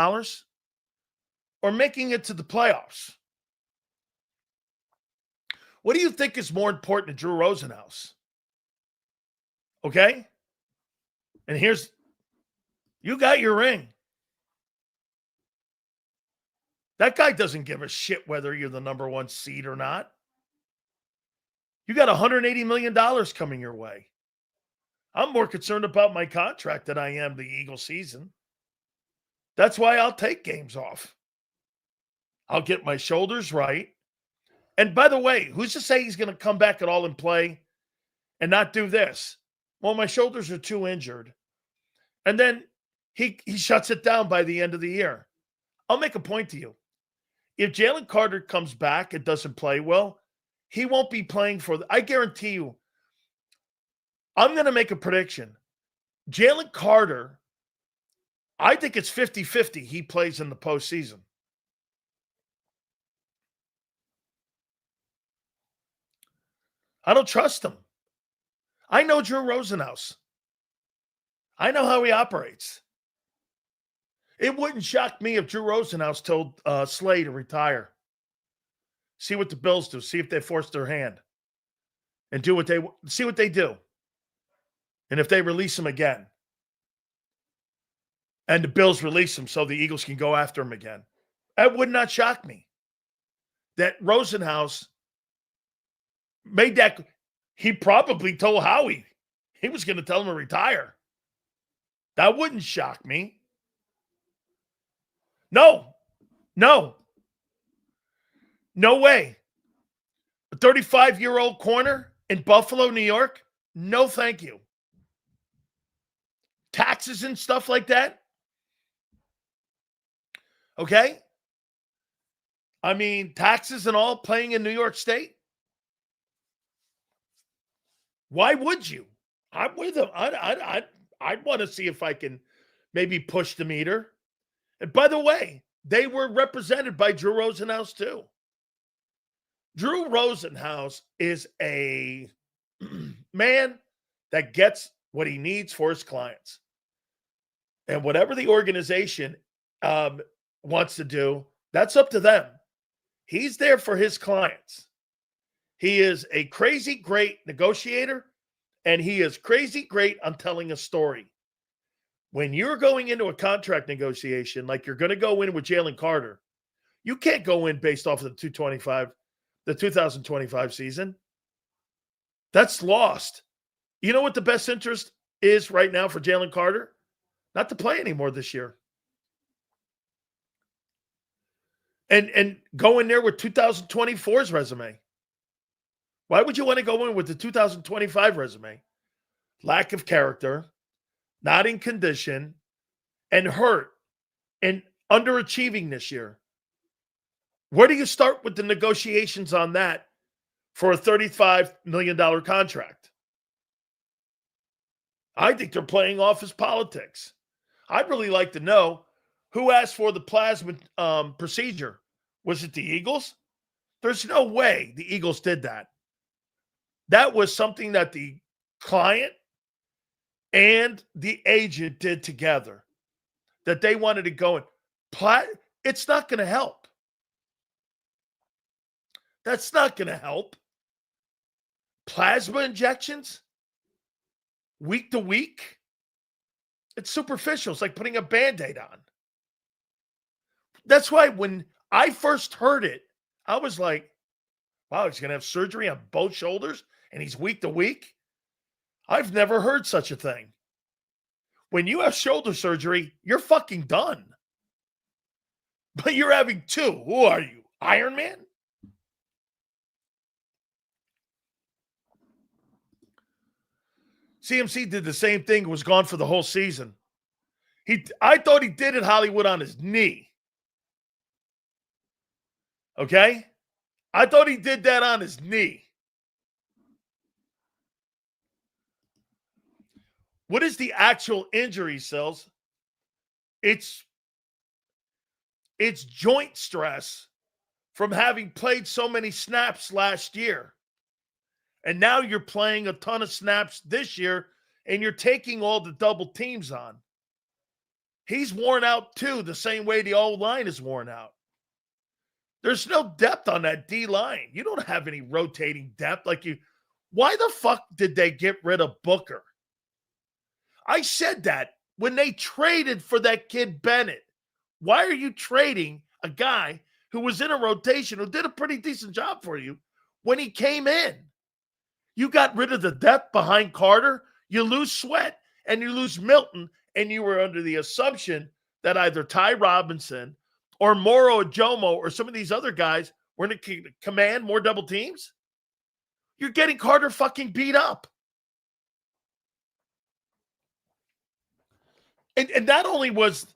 or making it to the playoffs? What do you think is more important to Drew Rosenhaus? Okay? And you got your ring. That guy doesn't give a shit whether you're the number one seed or not. You got $180 million coming your way. I'm more concerned about my contract than I am the Eagle season. That's why I'll take games off. I'll get my shoulders right. And by the way, who's to say he's going to come back at all and play and not do this? Well, my shoulders are too injured. And then he shuts it down by the end of the year. I'll make a point to you. If Jalen Carter comes back and doesn't play well, he won't be playing I guarantee you, I'm going to make a prediction. Jalen Carter, I think it's 50-50 he plays in the postseason. I don't trust him. I know Drew Rosenhaus. I know how he operates. It wouldn't shock me if Drew Rosenhaus told Slay to retire. See what the Bills do. See if they force their hand. And see what they do. And if they release him again. And the Bills release him so the Eagles can go after him again. That would not shock me. That Rosenhaus made that. He probably told Howie he was going to tell him to retire. That wouldn't shock me. No way. A 35-year-old corner in Buffalo, New York? No, thank you. Taxes and stuff like that? Okay? I mean, taxes and all playing in New York State? Why would you? I'm with him. I'd want to see if I can maybe push the meter. And by the way, they were represented by Drew Rosenhaus too. Drew Rosenhaus is a man that gets what he needs for his clients. And whatever the organization wants to do, that's up to them. He's there for his clients. He is a crazy great negotiator, and he is crazy great on telling a story. When you're going into a contract negotiation, like you're going to go in with Jalen Carter, you can't go in based off of the 2025 season. That's lost. You know what the best interest is right now for Jalen Carter? Not to play anymore this year. And go in there with 2024's resume. Why would you want to go in with the 2025 resume? Lack of character, not in condition, and hurt, and underachieving this year. Where do you start with the negotiations on that for a $35 million contract? I think they're playing off his politics. I'd really like to know who asked for the plasma procedure. Was it the Eagles? There's no way the Eagles did that. That was something that the client and the agent did together, that they wanted to go in. It's not going to help. That's not going to help. Plasma injections, week to week, it's superficial. It's like putting a Band-Aid on. That's why when I first heard it, I was like, wow, he's going to have surgery on both shoulders and he's week to week? I've never heard such a thing. When you have shoulder surgery, you're fucking done. But you're having two. Who are you? Iron Man? CMC did the same thing, was gone for the whole season. I thought he did it Hollywood on his knee. Okay? I thought he did that on his knee. What is the actual injury, Sills? It's joint stress from having played so many snaps last year. And now you're playing a ton of snaps this year, and you're taking all the double teams on. He's worn out too, the same way the O-line is worn out. There's no depth on that D-line. You don't have any rotating depth like you. Why the fuck did they get rid of Booker? I said that when they traded for that kid Bennett. Why are you trading a guy who was in a rotation, who did a pretty decent job for you when he came in? You got rid of the depth behind Carter. You lose Sweat and you lose Milton, and you were under the assumption that either Ty Robinson or Moro Ajomo or some of these other guys were going to command more double teams. You're getting Carter fucking beat up. And not only was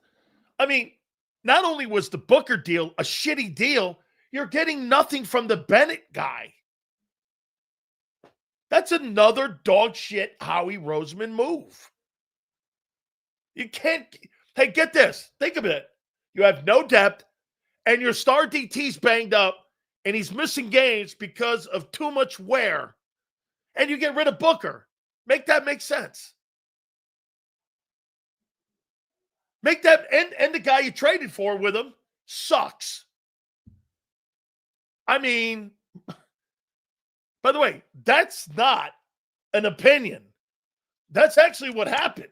the Booker deal a shitty deal, you're getting nothing from the Bennett guy. That's another dog shit Howie Roseman move. You can't. Hey, get this. Think of it. You have no depth, and your star DT's banged up, and he's missing games because of too much wear, and you get rid of Booker. Make that make sense. Make that, and the guy you traded for with him sucks. I mean, by the way, that's not an opinion. That's actually what happened.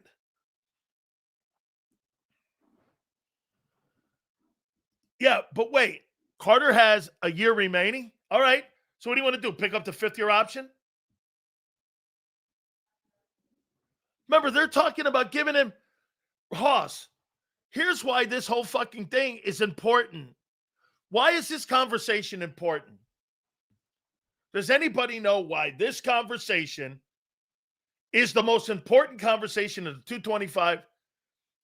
Yeah, but wait. Carter has a year remaining. All right. So what do you want to do? Pick up the fifth-year option? Remember, they're talking about giving him Hoss. Here's why this whole fucking thing is important. Why is this conversation important? Does anybody know why this conversation is the most important conversation of the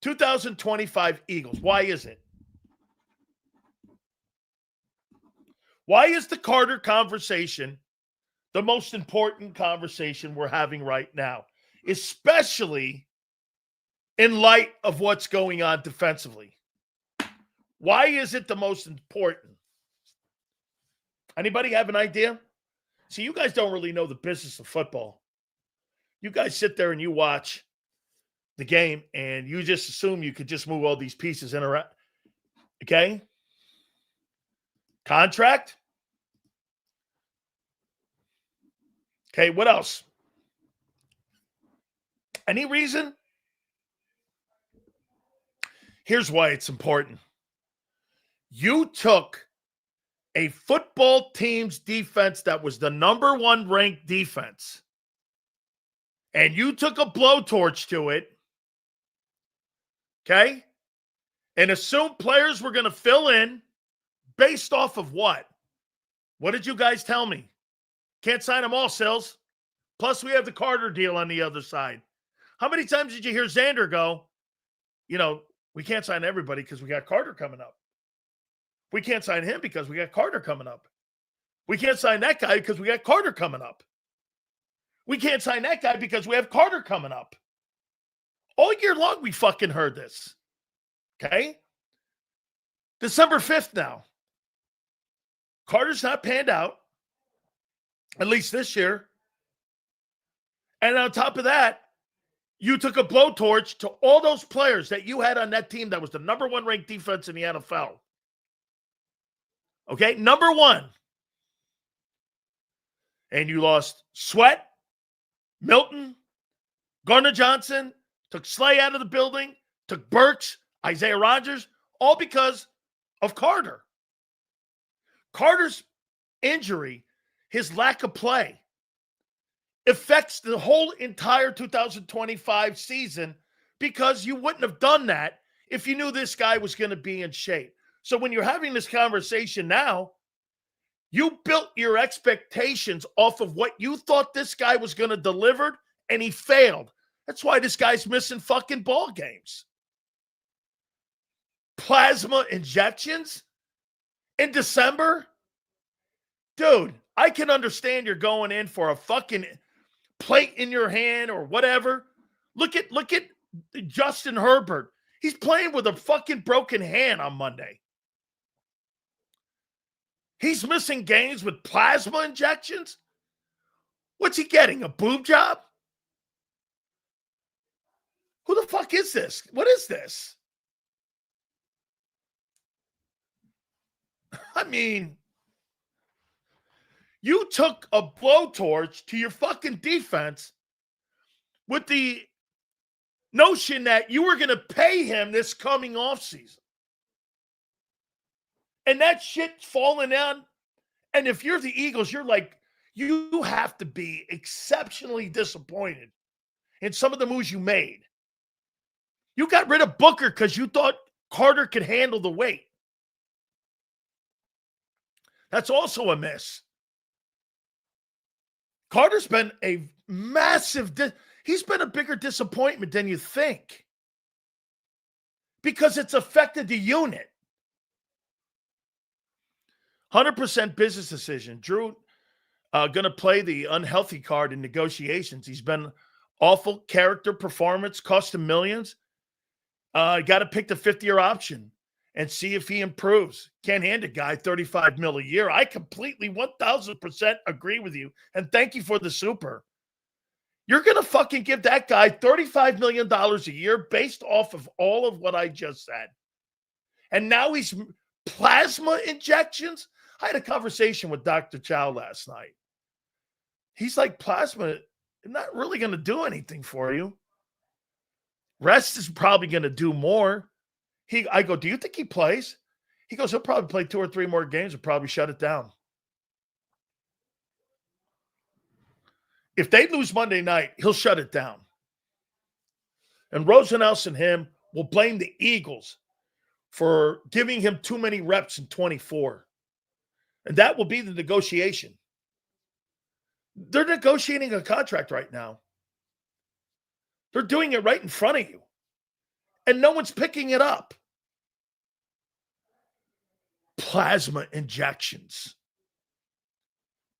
2025 Eagles? Why is it? Why is the Carter conversation the most important conversation we're having right now, especially in light of what's going on defensively? Why is it the most important? Anybody have an idea? See, you guys don't really know the business of football. You guys sit there and you watch the game and you just assume you could just move all these pieces in around. Okay? Contract? Okay, what else? Any reason? Here's why it's important. You took a football team's defense that was the number one ranked defense, and you took a blowtorch to it, okay, and assumed players were going to fill in based off of what? What did you guys tell me? Can't sign them all, Sills. Plus, we have the Carter deal on the other side. How many times did you hear Xander go, we can't sign everybody because we got Carter coming up. We can't sign him because we got Carter coming up. We can't sign that guy because we got Carter coming up. We can't sign that guy because we have Carter coming up. All year long, we fucking heard this. Okay? December 5th now. Carter's not panned out, at least this year. And on top of that, you took a blowtorch to all those players that you had on that team that was the number one ranked defense in the NFL. Okay, number one. And you lost Sweat, Milton, Gardner-Johnson, took Slay out of the building, took Burks, Isaiah Rodgers, all because of Carter. Carter's injury, his lack of play, affects the whole entire 2025 season because you wouldn't have done that if you knew this guy was going to be in shape. So when you're having this conversation now, you built your expectations off of what you thought this guy was going to deliver, and he failed. That's why this guy's missing fucking ball games. Plasma injections in December? Dude, I can understand you're going in for a fucking plate in your hand or whatever. Look at Justin Herbert. He's playing with a fucking broken hand on Monday. He's missing games with plasma injections? What's he getting? A boob job? Who the fuck is this? What is this? I mean, you took a blowtorch to your fucking defense with the notion that you were going to pay him this coming offseason. And that shit's falling down. And if you're the Eagles, you're like, you have to be exceptionally disappointed in some of the moves you made. You got rid of Booker because you thought Carter could handle the weight. That's also a miss. Carter's been a massive, he's been a bigger disappointment than you think because it's affected the unit. 100% business decision. Drew going to play the unhealthy card in negotiations. He's been awful character performance, cost him millions. Got to pick the 5th-year option and see if he improves. Can't hand a guy $35 million a year. I completely 1,000% agree with you. And thank you for the super. You're going to fucking give that guy $35 million a year based off of all of what I just said. And now he's plasma injections. I had a conversation with Dr. Chow last night. He's like, plasma is not really going to do anything for you. Rest is probably going to do more. I go, do you think he plays? He goes, he'll probably play 2 or 3 more games and probably shut it down. If they lose Monday night, he'll shut it down. And Rosenhaus and him will blame the Eagles for giving him too many reps in 24. And that will be the negotiation. They're negotiating a contract right now. They're doing it right in front of you. And no one's picking it up. Plasma injections.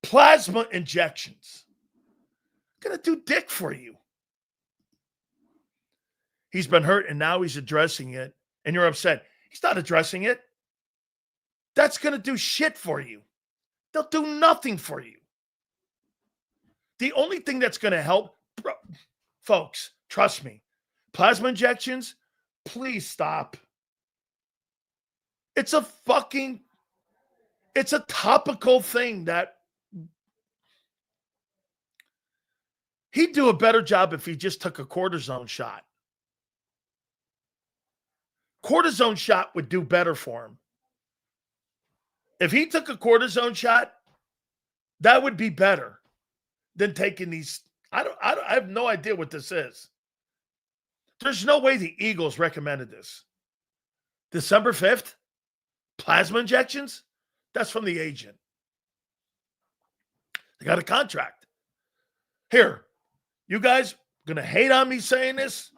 Plasma injections. Gonna do dick for you. He's been hurt and now he's addressing it. And you're upset. He's not addressing it. That's gonna do shit for you. They'll do nothing for you. The only thing that's gonna help, folks, trust me, plasma injections, please stop. It's a topical thing that he'd do a better job if he just took a cortisone shot. Cortisone shot would do better for him. If he took a cortisone shot, that would be better than taking these. I have no idea what this is. There's no way the Eagles recommended this. December 5th, plasma injections? That's from the agent. They got a contract. Here, you guys going to hate on me saying this?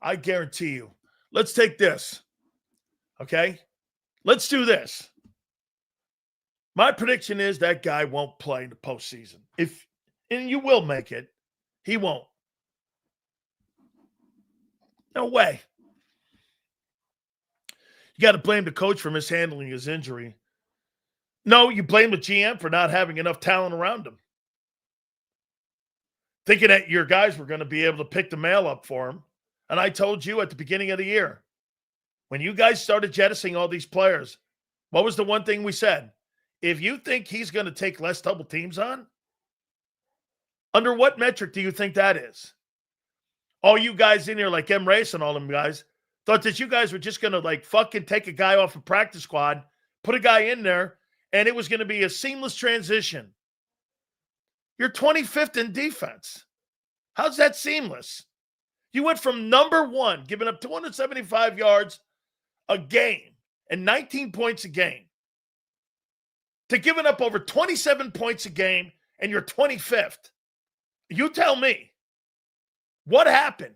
I guarantee you. Let's take this. Okay? Let's do this. My prediction is that guy won't play in the postseason. And you will make it. He won't. No way. You got to blame the coach for mishandling his injury. No, you blame the GM for not having enough talent around him. Thinking that your guys were going to be able to pick the mail up for him. And I told you at the beginning of the year, when you guys started jettisoning all these players, what was the one thing we said? If you think he's going to take less double teams on, under what metric do you think that is? All you guys in here like M. Race and all them guys thought that you guys were just going to like fucking take a guy off a practice squad, put a guy in there, and it was going to be a seamless transition. You're 25th in defense. How's that seamless? You went from number 1, giving up 275 yards a game and 19 points a game, to giving up over 27 points a game, and you're 25th. You tell me, what happened?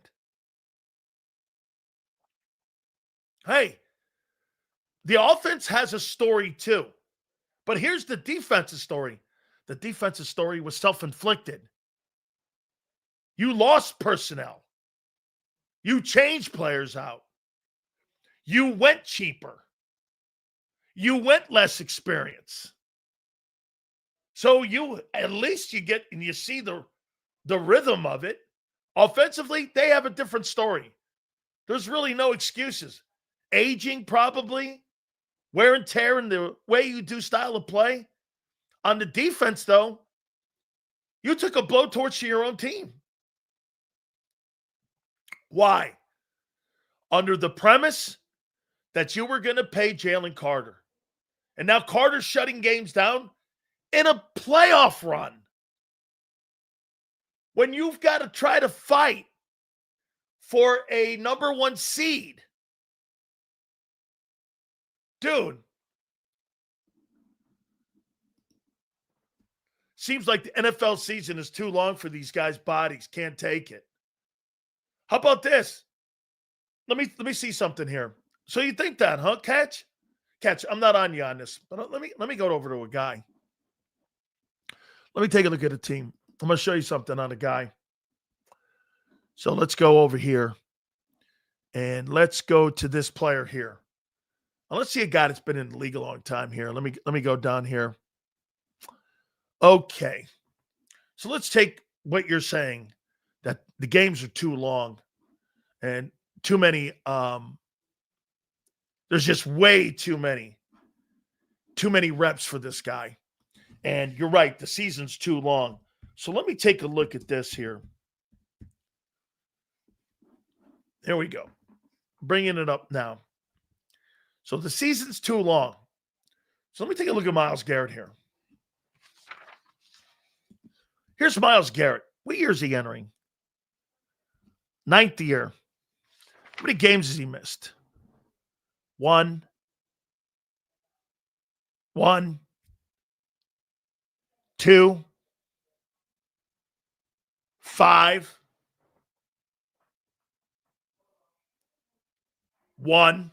Hey, the offense has a story too. But here's the defensive story. The defensive story was self-inflicted. You lost personnel. You changed players out. You went cheaper. You went less experience. So at least you get and you see the rhythm of it. Offensively, they have a different story. There's really no excuses. Aging, probably. Wear and tear in the way you do style of play. On the defense, though, you took a blowtorch to your own team. Why? Under the premise that you were going to pay Jalen Carter. And now Carter's shutting games down in a playoff run. When you've got to try to fight for a number 1 seed. Dude. Seems like the NFL season is too long for these guys' bodies. Can't take it. How about this? Let me see something here. So you think that, huh, Catch? Catch, I'm not on you on this, but let me go over to a guy. Let me take a look at a team. I'm going to show you something on a guy. So let's go over here. And let's go to this player here. Now, let's see a guy that's been in the league a long time here. Let me go down here. Okay. So let's take what you're saying, that the games are too long and too many. There's just way too many reps for this guy. And you're right, the season's too long. So let me take a look at this here. There we go. Bringing it up now. So the season's too long. So let me take a look at Myles Garrett here. Here's Myles Garrett. What year is he entering? 9th year. How many games has he missed? 1, 2, 5, 1.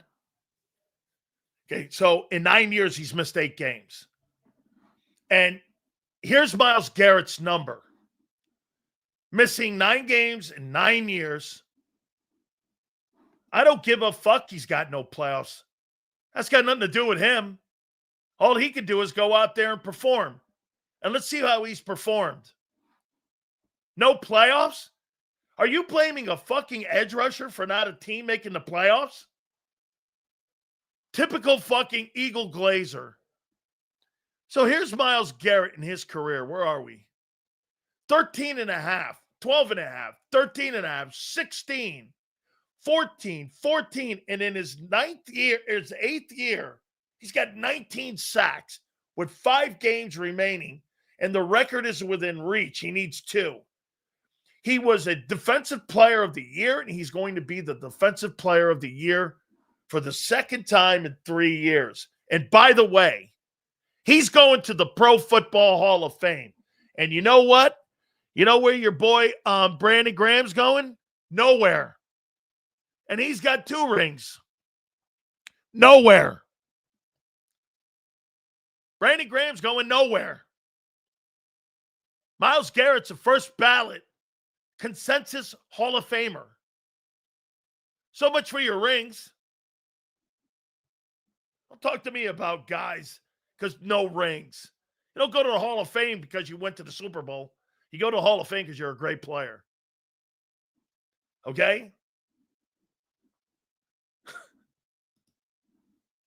Okay, so in 9 years, he's missed 8 games. And here's Myles Garrett's number. Missing 9 games in 9 years. I don't give a fuck he's got no playoffs. That's got nothing to do with him. All he can do is go out there and perform. And let's see how he's performed. No playoffs? Are you blaming a fucking edge rusher for not a team making the playoffs? Typical fucking Eagle Glazer. So here's Myles Garrett in his career. Where are we? 13 and a half, 12 and a half, 13 and a half, 16, 14, 14. And in his 8th year, he's got 19 sacks with 5 games remaining. And the record is within reach. He needs 2. He was a defensive player of the year, and he's going to be the defensive player of the year for the second time in 3 years. And by the way, he's going to the Pro Football Hall of Fame. And you know what? You know where your boy Brandon Graham's going? Nowhere. And he's got 2 rings. Nowhere. Brandon Graham's going nowhere. Myles Garrett's a first ballot consensus Hall of Famer. So much for your rings. Don't talk to me about guys because no rings. You don't go to the Hall of Fame because you went to the Super Bowl. You go to the Hall of Fame because you're a great player. Okay?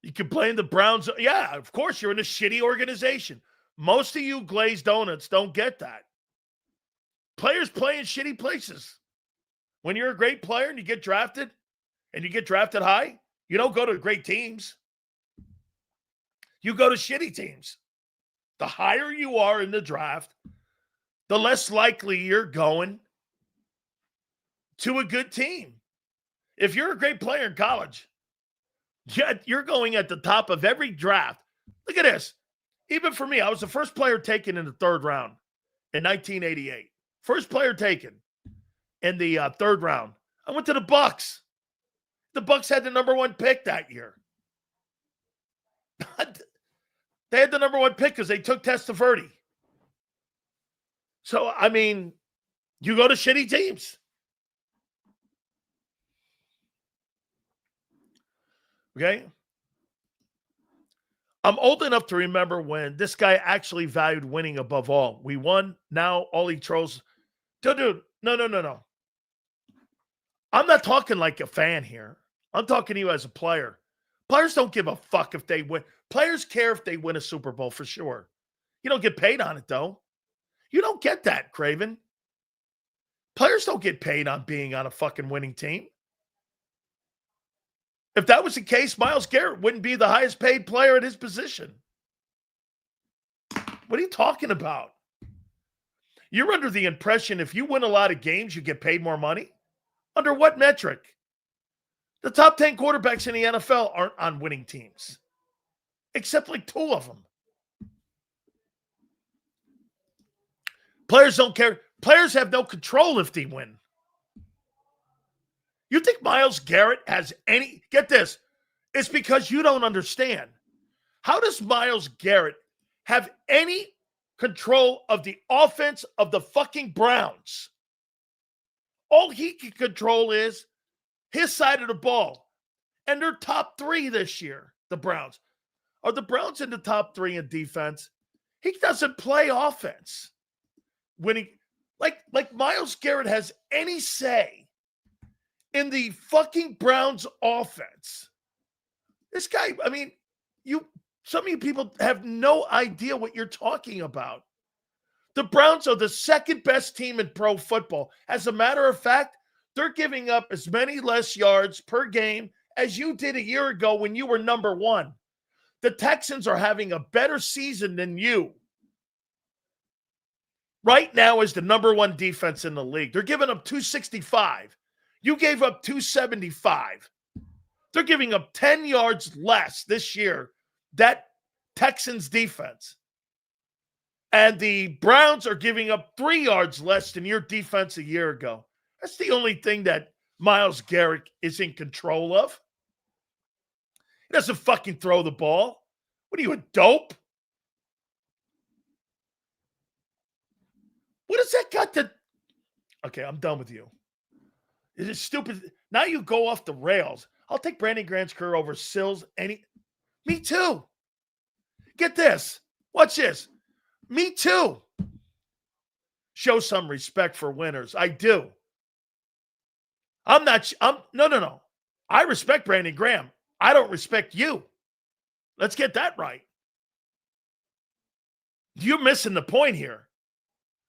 You can blame the Browns. Yeah, of course, you're in a shitty organization. Most of you glazed donuts don't get that. Players play in shitty places. When you're a great player and you get drafted high, you don't go to great teams. You go to shitty teams. The higher you are in the draft, the less likely you're going to a good team. If you're a great player in college, you're going at the top of every draft. Look at this. Even for me, I was the first player taken in the 3rd round in 1988. First player taken in the 3rd round. I went to the Bucks. The Bucks had the number 1 pick that year. They had the number 1 pick because they took Testaverde. So, I mean, you go to shitty teams. Okay? I'm old enough to remember when this guy actually valued winning above all. We won. Now all he trolls. Dude, no. I'm not talking like a fan here. I'm talking to you as a player. Players don't give a fuck if they win. Players care if they win a Super Bowl for sure. You don't get paid on it, though. You don't get that, Craven. Players don't get paid on being on a fucking winning team. If that was the case, Myles Garrett wouldn't be the highest paid player at his position. What are you talking about? You're under the impression if you win a lot of games, you get paid more money? Under what metric? The top 10 quarterbacks in the NFL aren't on winning teams, except like 2 of them. Players don't care. Players have no control if they win. You think Myles Garrett has any, get this, it's because you don't understand. How does Myles Garrett have any control of the offense of the fucking Browns? All he can control is his side of the ball. And they're top 3 this year, the Browns. Are the Browns in the top 3 in defense? He doesn't play offense. When he like Myles Garrett has any say in the fucking Browns offense. This guy, I mean, some of you people have no idea what you're talking about. The Browns are the second best team in pro football. As a matter of fact, they're giving up as many less yards per game as you did a year ago when you were number 1. The Texans are having a better season than you. Right now is the number 1 defense in the league. They're giving up 265. You gave up 275. They're giving up 10 yards less this year, that Texans defense. And the Browns are giving up 3 yards less than your defense a year ago. That's the only thing that Myles Garrett is in control of. He doesn't fucking throw the ball. What are you, a dope? What has that got to... Okay, I'm done with you. It is stupid. Now you go off the rails. I'll take Brandon Graham's career over Sills. Me too. Get this. Watch this. Me too. Show some respect for winners. I do. No. I respect Brandon Graham. I don't respect you. Let's get that right. You're missing the point here.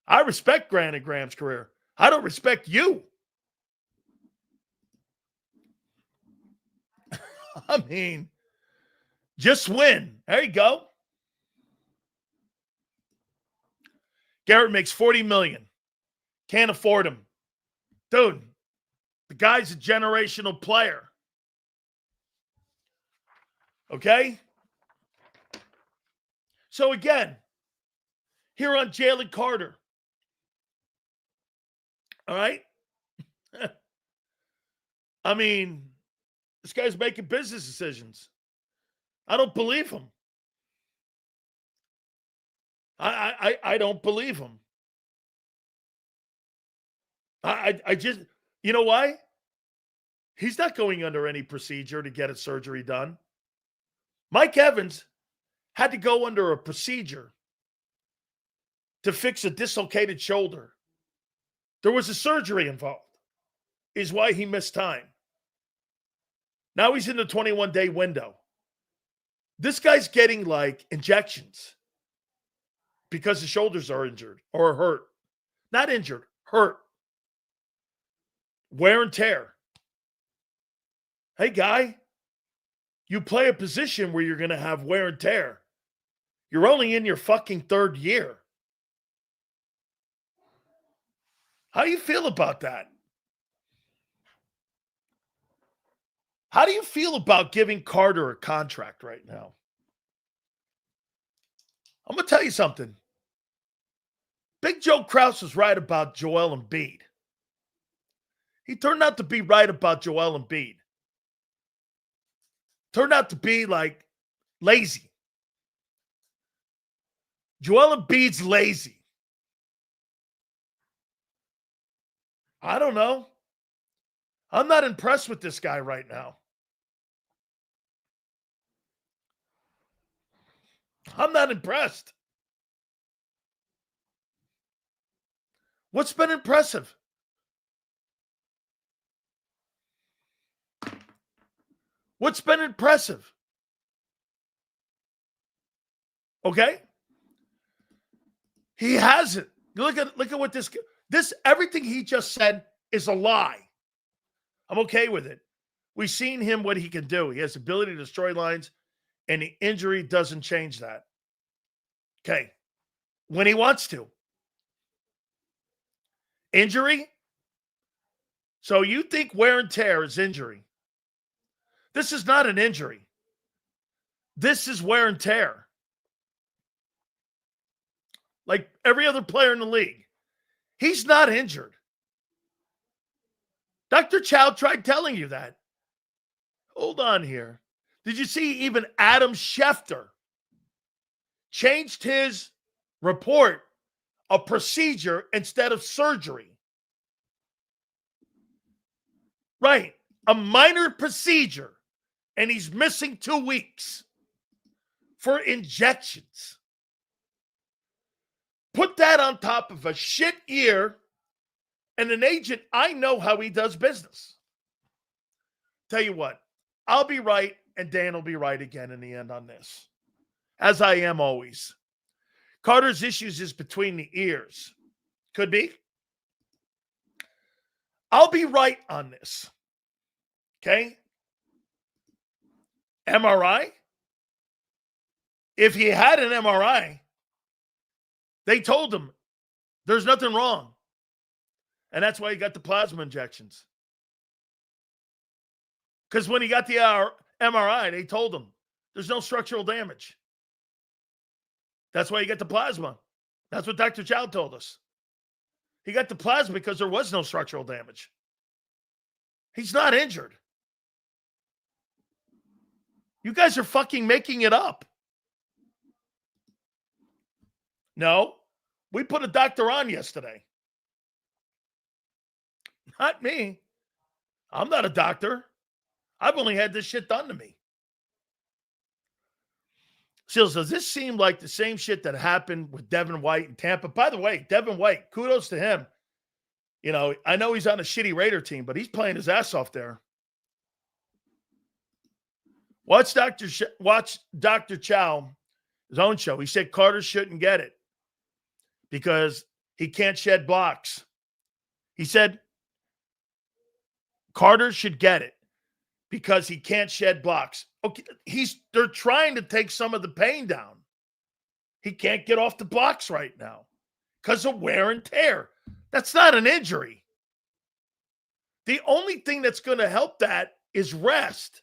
I respect Brandon Graham's career. I don't respect you. I mean, just win. There you go. Garrett makes $40 million. Can't afford him. Dude, the guy's a generational player. Okay? So again, here on Jalen Carter. All right? I mean, this guy's making business decisions. I don't believe him. I don't believe him. I just, you know why? He's not going under any procedure to get a surgery done. Mike Evans had to go under a procedure to fix a dislocated shoulder. There was a surgery involved, is why he missed time. Now he's in the 21-day window. This guy's getting like injections because his shoulders are injured or hurt. Not injured, hurt. Wear and tear. Hey, guy, you play a position where you're going to have wear and tear. You're only in your fucking 3rd year. How do you feel about that? How do you feel about giving Carter a contract right now? I'm going to tell you something. Big Joe Krause was right about Joel Embiid. He turned out to be right about Joel Embiid. Turned out to be like lazy. Joel Embiid's lazy. I don't know. I'm not impressed with this guy right now. I'm not impressed. What's been impressive? What's been impressive? Okay? He hasn't. Look at what this everything he just said is a lie. I'm okay with it. We've seen him, what he can do. He has the ability to destroy lines, and the injury doesn't change that. Okay. When he wants to. Injury? So you think wear and tear is injury. This is not an injury. This is wear and tear. Like every other player in the league. He's not injured. Dr. Chow tried telling you that. Hold on here. Did you see even Adam Schefter changed his report of procedure instead of surgery? Right. a minor procedure, and he's missing 2 weeks for injections. Put that on top of a shit year and an agent. I know how he does business. Tell you what, I'll be right and Dan will be right again in the end on this, as I am always. Carter's issues is between the ears. Could be. I'll be right on this. Okay? MRI? If he had an MRI, they told him there's nothing wrong. And that's why he got the plasma injections. Because when he got the MRI, they told him there's no structural damage. That's why he got the plasma. That's what Dr. Chow told us. He got the plasma because there was no structural damage. He's not injured. You guys are fucking making it up. No, we put a doctor on yesterday. Not me. I'm not a doctor. I've only had this shit done to me. Seals, does this seem like the same shit that happened with Devin White in Tampa? By the way, Devin White, kudos to him. You know, I know he's on a shitty Raider team, but he's playing his ass off there. Watch Dr. Chow, his own show. He said Carter shouldn't get it because he can't shed blocks. He said Carter should get it because he can't shed blocks. Okay, they're trying to take some of the pain down. He can't get off the blocks right now because of wear and tear. That's not an injury. The only thing that's going to help that is rest.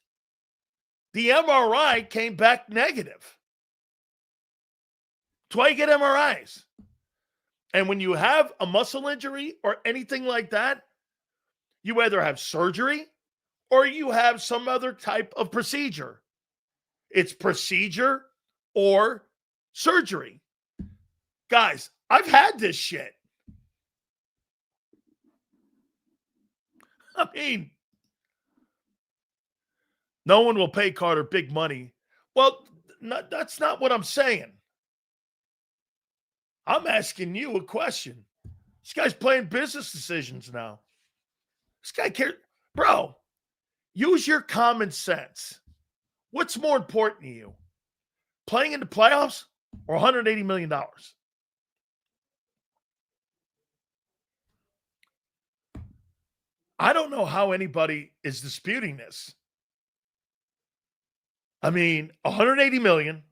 The MRI came back negative. That's why you get MRIs. And when you have a muscle injury or anything like that, you either have surgery or you have some other type of procedure. It's procedure or surgery. Guys, I've had this shit. I mean, no one will pay Carter big money. Well, that's not what I'm saying. I'm asking you a question. This guy's playing business decisions now. This guy cares. Bro, use your common sense. What's more important to you? Playing in the playoffs or $180 million? I don't know how anybody is disputing this. I mean, $180 million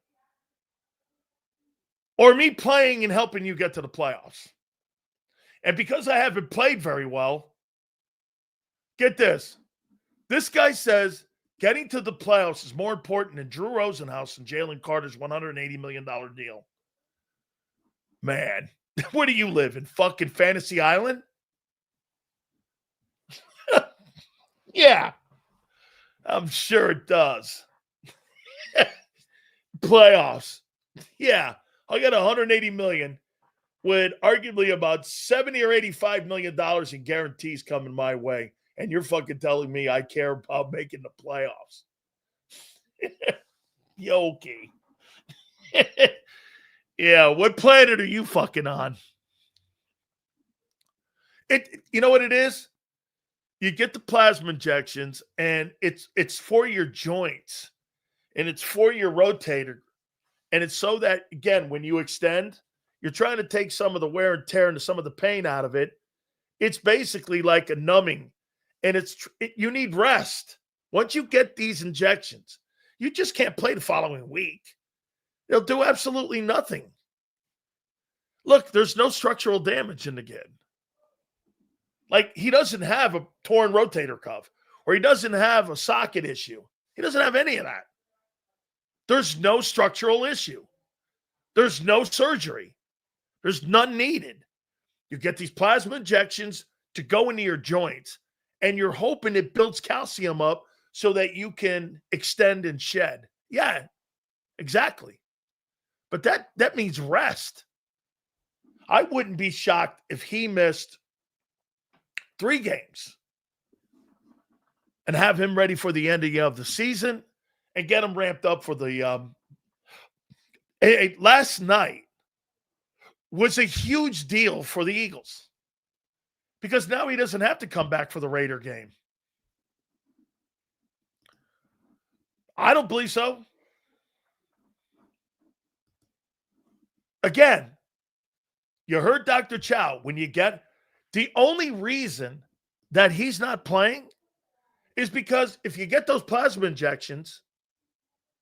or me playing and helping you get to the playoffs. And because I haven't played very well, get this. This guy says getting to the playoffs is more important than Drew Rosenhaus and Jalen Carter's $180 million deal. Man, where do you live? In fucking Fantasy Island? Yeah, I'm sure it does. Playoffs. Yeah, I got $180 million with arguably about $70 or $85 million in guarantees coming my way. And you're fucking telling me I care about making the playoffs. Yoki. Yeah, what planet are you fucking on? You know what it is? You get the plasma injections, and it's for your joints, and it's for your rotator. And it's so that, again, when you extend, you're trying to take some of the wear and tear and some of the pain out of it. It's basically like a numbing. And you need rest. Once you get these injections, you just can't play the following week. They'll do absolutely nothing. Look, there's no structural damage in the kid. Like, he doesn't have a torn rotator cuff, or he doesn't have a socket issue. He doesn't have any of that. There's no structural issue. There's no surgery. There's none needed. You get these plasma injections to go into your joints, and you're hoping it builds calcium up so that you can extend and shed. Yeah, exactly. But that means rest. I wouldn't be shocked if he missed 3 games. and have him ready for the end of the season and get him ramped up for the last night was a huge deal for the Eagles because now he doesn't have to come back for the Raider game. I don't believe so. Again, you heard Dr. Chow. When you get the only reason that he's not playing is because if you get those plasma injections,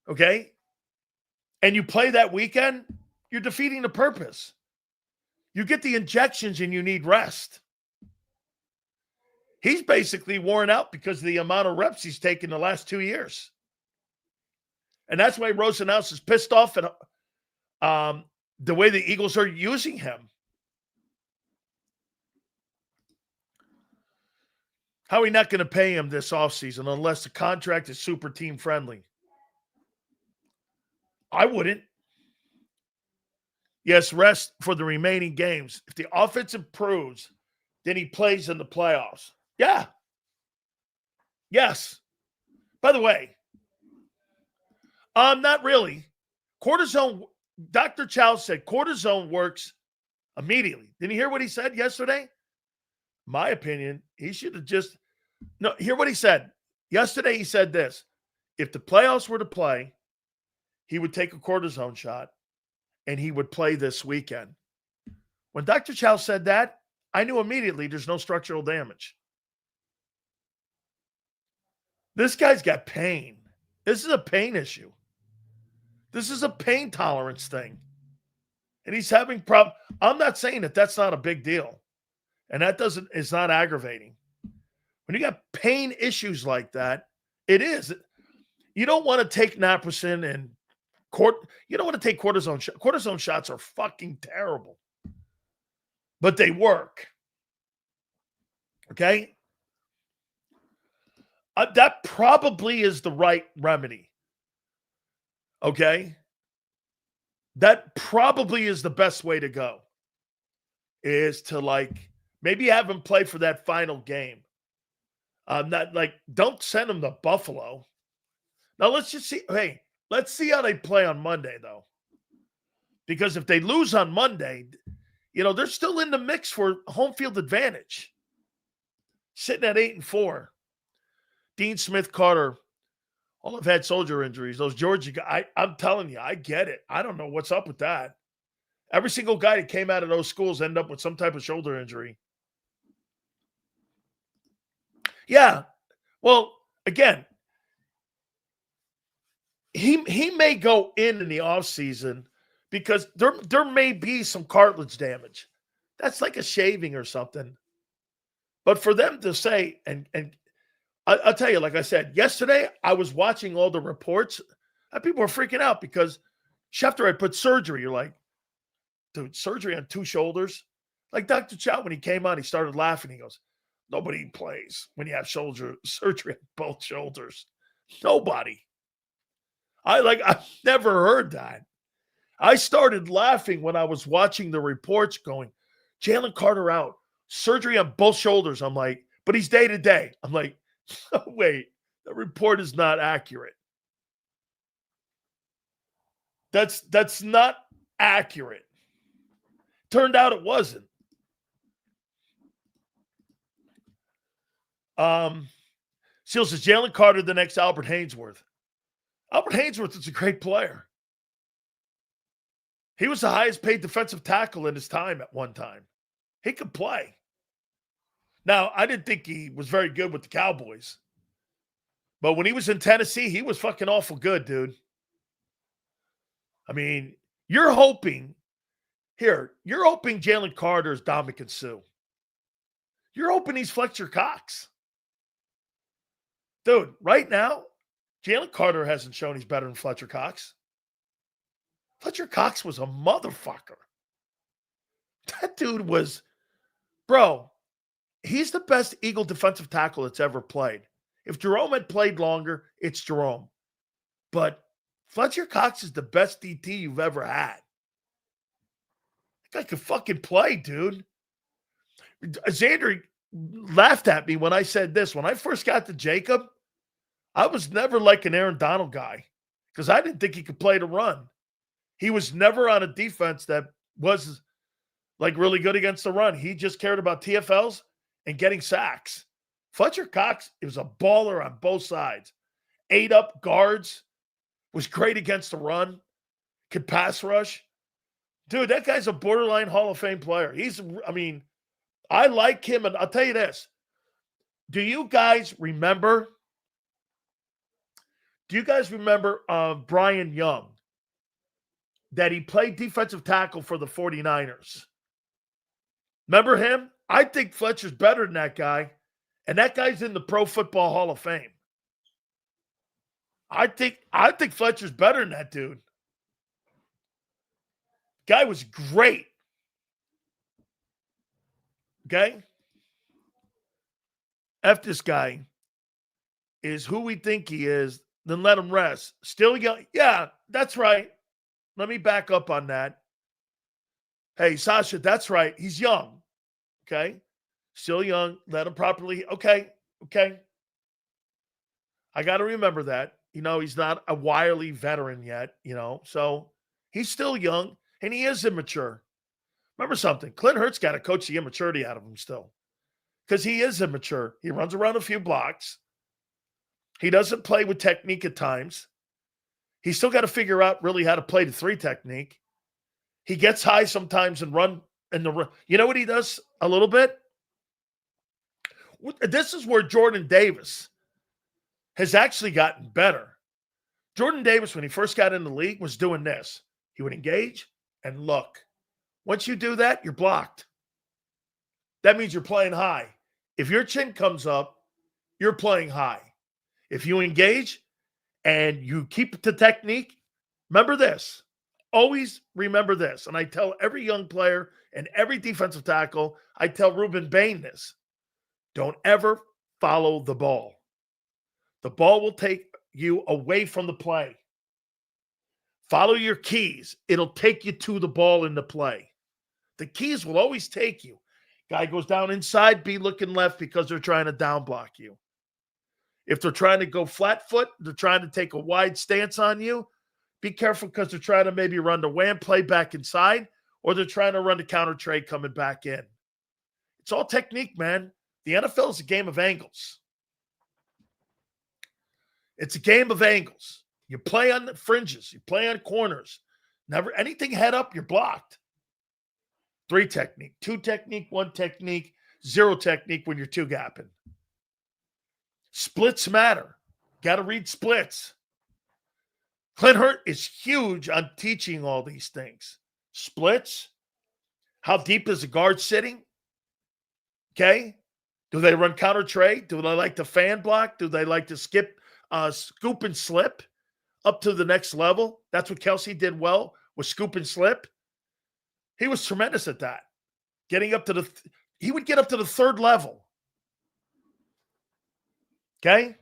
okay, and you play that weekend, you're defeating the purpose. You get the injections and you need rest. He's basically worn out because of the amount of reps he's taken the last 2 years. And that's why Rosenhaus is pissed off at the way the Eagles are using him. How are we not going to pay him this offseason unless the contract is super team friendly? I wouldn't. Yes, rest for the remaining games. If the offense improves, then he plays in the playoffs. Yeah. Yes. By the way, not really. Cortisone, Dr. Chow said cortisone works immediately. Didn't you hear what he said yesterday? My opinion, he should have just – hear what he said. Yesterday he said this. If the playoffs were to play, he would take a cortisone shot and he would play this weekend. When Dr. Chow said that, I knew immediately there's no structural damage. This guy's got pain. This is a pain issue. This is a pain tolerance thing. And he's having problems. I'm not saying that that's not a big deal. And that it's not aggravating. When you got pain issues like that, it is. You don't want to take naproxen and you don't want to take cortisone shots. Cortisone shots are fucking terrible. But they work. Okay? That probably is the right remedy. Okay? That probably is the best way to go. Is to maybe have him play for that final game. Don't send him to Buffalo. Now let's just see. Hey, let's see how they play on Monday, though. Because if they lose on Monday, they're still in the mix for home field advantage. Sitting at 8-4. Dean Smith Carter, all have had soldier injuries. Those Georgia guys, I'm telling you, I get it. I don't know what's up with that. Every single guy that came out of those schools ended up with some type of shoulder injury. Yeah. Well, again, he may go in the offseason because there may be some cartilage damage. That's like a shaving or something. But for them to say, and I'll tell you, like I said, yesterday I was watching all the reports and people were freaking out because Schefter had put surgery. You're like, dude, surgery on 2 shoulders? Like Dr. Chow, when he came on, he started laughing. He goes, nobody plays when you have surgery on both shoulders. Nobody. I've never heard that. I started laughing when I was watching the reports going, Jalen Carter out, surgery on both shoulders. I'm like, but he's day to day. I'm like, oh, wait, the report is not accurate. That's not accurate. Turned out it wasn't. Seal says Jalen Carter the next Albert Haynesworth. Albert Haynesworth is a great player. He was the highest paid defensive tackle in his time at one time. He could play. Now, I didn't think he was very good with the Cowboys. But when he was in Tennessee, he was fucking awful good, dude. I mean, you're hoping Jalen Carter is Dominican Sue. You're hoping he's Fletcher Cox. Dude, right now, Jalen Carter hasn't shown he's better than Fletcher Cox. Fletcher Cox was a motherfucker. That dude was, bro, he's the best Eagle defensive tackle that's ever played. If Jerome had played longer, it's Jerome. But Fletcher Cox is the best DT you've ever had. That guy could fucking play, dude. Xander, laughed at me when I said this. When I first got to JAKIB, I was never like an Aaron Donald guy because I didn't think he could play the run. He was never on a defense that was like really good against the run. He just cared about TFLs and getting sacks. Fletcher Cox was a baller on both sides. Ate up guards, was great against the run, could pass rush. Dude, that guy's a borderline Hall of Fame player. I like him, and I'll tell you this. Do you guys remember Brian Young? That he played defensive tackle for the 49ers. Remember him? I think Fletcher's better than that guy, and that guy's in the Pro Football Hall of Fame. I think Fletcher's better than that dude. Guy was great. Okay? F this guy is who we think he is, then let him rest. Still young. Yeah, that's right. Let me back up on that. Hey, Sasha, that's right. He's young. Okay? Still young. Let him properly. Okay. I got to remember that. He's not a wily veteran yet, So he's still young, and he is immature. Remember something. Clint Hurtt's got to coach the immaturity out of him still because he is immature. He runs around a few blocks. He doesn't play with technique at times. He's still got to figure out really how to play the 3 technique. He gets high sometimes and run in the run. You know what he does a little bit? This is where Jordan Davis has actually gotten better. Jordan Davis, when he first got in the league, was doing this. He would engage and look. Once you do that, you're blocked. That means you're playing high. If your chin comes up, you're playing high. If you engage and you keep the technique, remember this. Always remember this. And I tell every young player and every defensive tackle, I tell Ruben Bain this. Don't ever follow the ball. The ball will take you away from the play. Follow your keys. It'll take you to the ball in the play. The keys will always take you. Guy goes down inside, be looking left because they're trying to down block you. If they're trying to go flat foot, they're trying to take a wide stance on you, be careful because they're trying to maybe run the wham play back inside, or they're trying to run the counter trade coming back in. It's all technique, man. The NFL is a game of angles. It's a game of angles. You play on the fringes. You play on corners. Never anything head up, you're blocked. 3 technique, 2 technique, 1 technique, 0 technique when you're 2 gapping. Splits matter. Got to read splits. Clint Hurtt is huge on teaching all these things. Splits. How deep is the guard sitting? Okay. Do they run counter trade? Do they like to fan block? Do they like to scoop and slip up to the next level? That's what Kelsey did well, was scoop and slip. He was tremendous at that. Getting up to he would get up to the 3rd level. Okay?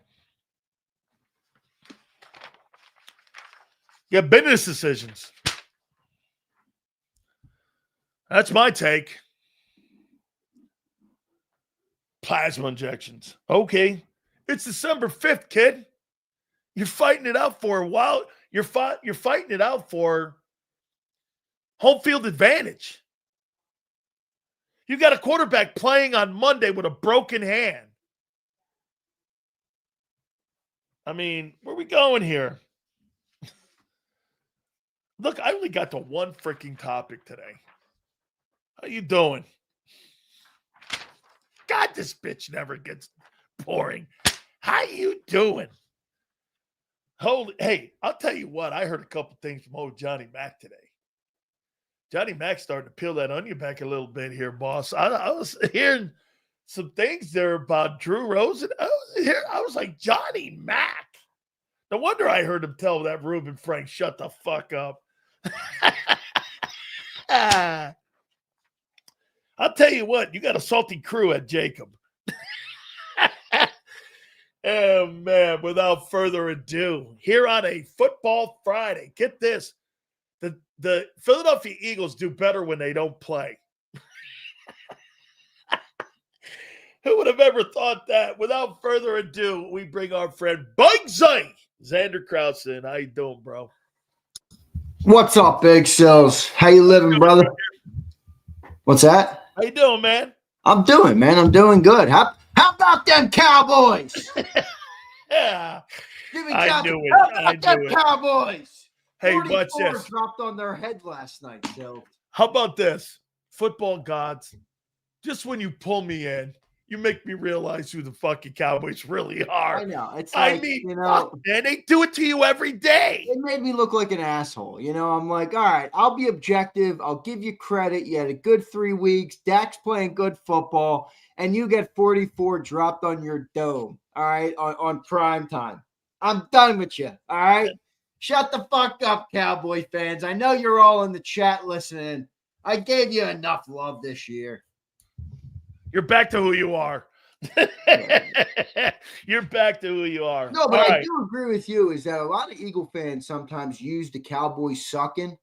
Yeah, business decisions. That's my take. Plasma injections. Okay. It's December 5th, kid. You're fighting it out for a while. You're fighting it out for home field advantage. You got a quarterback playing on Monday with a broken hand. I mean, where are we going here? Look, I only got to one freaking topic today. How you doing? God, this bitch never gets boring. How you doing? Hey, I'll tell you what. I heard a couple things from old Johnny Mac today. Johnny Mac's starting to peel that onion back a little bit here, boss. I was hearing some things there about Drew Rosen. I was like, Johnny Mac. No wonder I heard him tell that Reuben Frank, shut the fuck up. I'll tell you what, you got a salty crew at JAKIB. Oh, man, without further ado, here on a Football Friday, get this. The Philadelphia Eagles do better when they don't play. Who would have ever thought that? Without further ado, we bring our friend Bugsy, Xander Krause in. How you doing, bro? What's up, Big Sills? How you living, brother? What's that? How you doing, man? I'm doing, man. I'm doing good. How about them Cowboys? Yeah. Give me I How knew about it. them Cowboys? Hey, watch 44 this. dropped on their head last night, so. How about this? Football gods, just when you pull me in, you make me realize who the fucking Cowboys really are. I know. It's like, fuck, man, they do it to you every day. It made me look like an asshole. I'm like, all right, I'll be objective. I'll give you credit. You had a good 3 weeks. Dak's playing good football, and you get 44 dropped on your dome, all right, on prime time. I'm done with you, all right? Shut the fuck up, Cowboy fans. I know you're all in the chat listening. I gave you enough love this year. You're back to who you are. You're back to who you are. No, but I do agree with you is that a lot of Eagle fans sometimes use the Cowboys sucking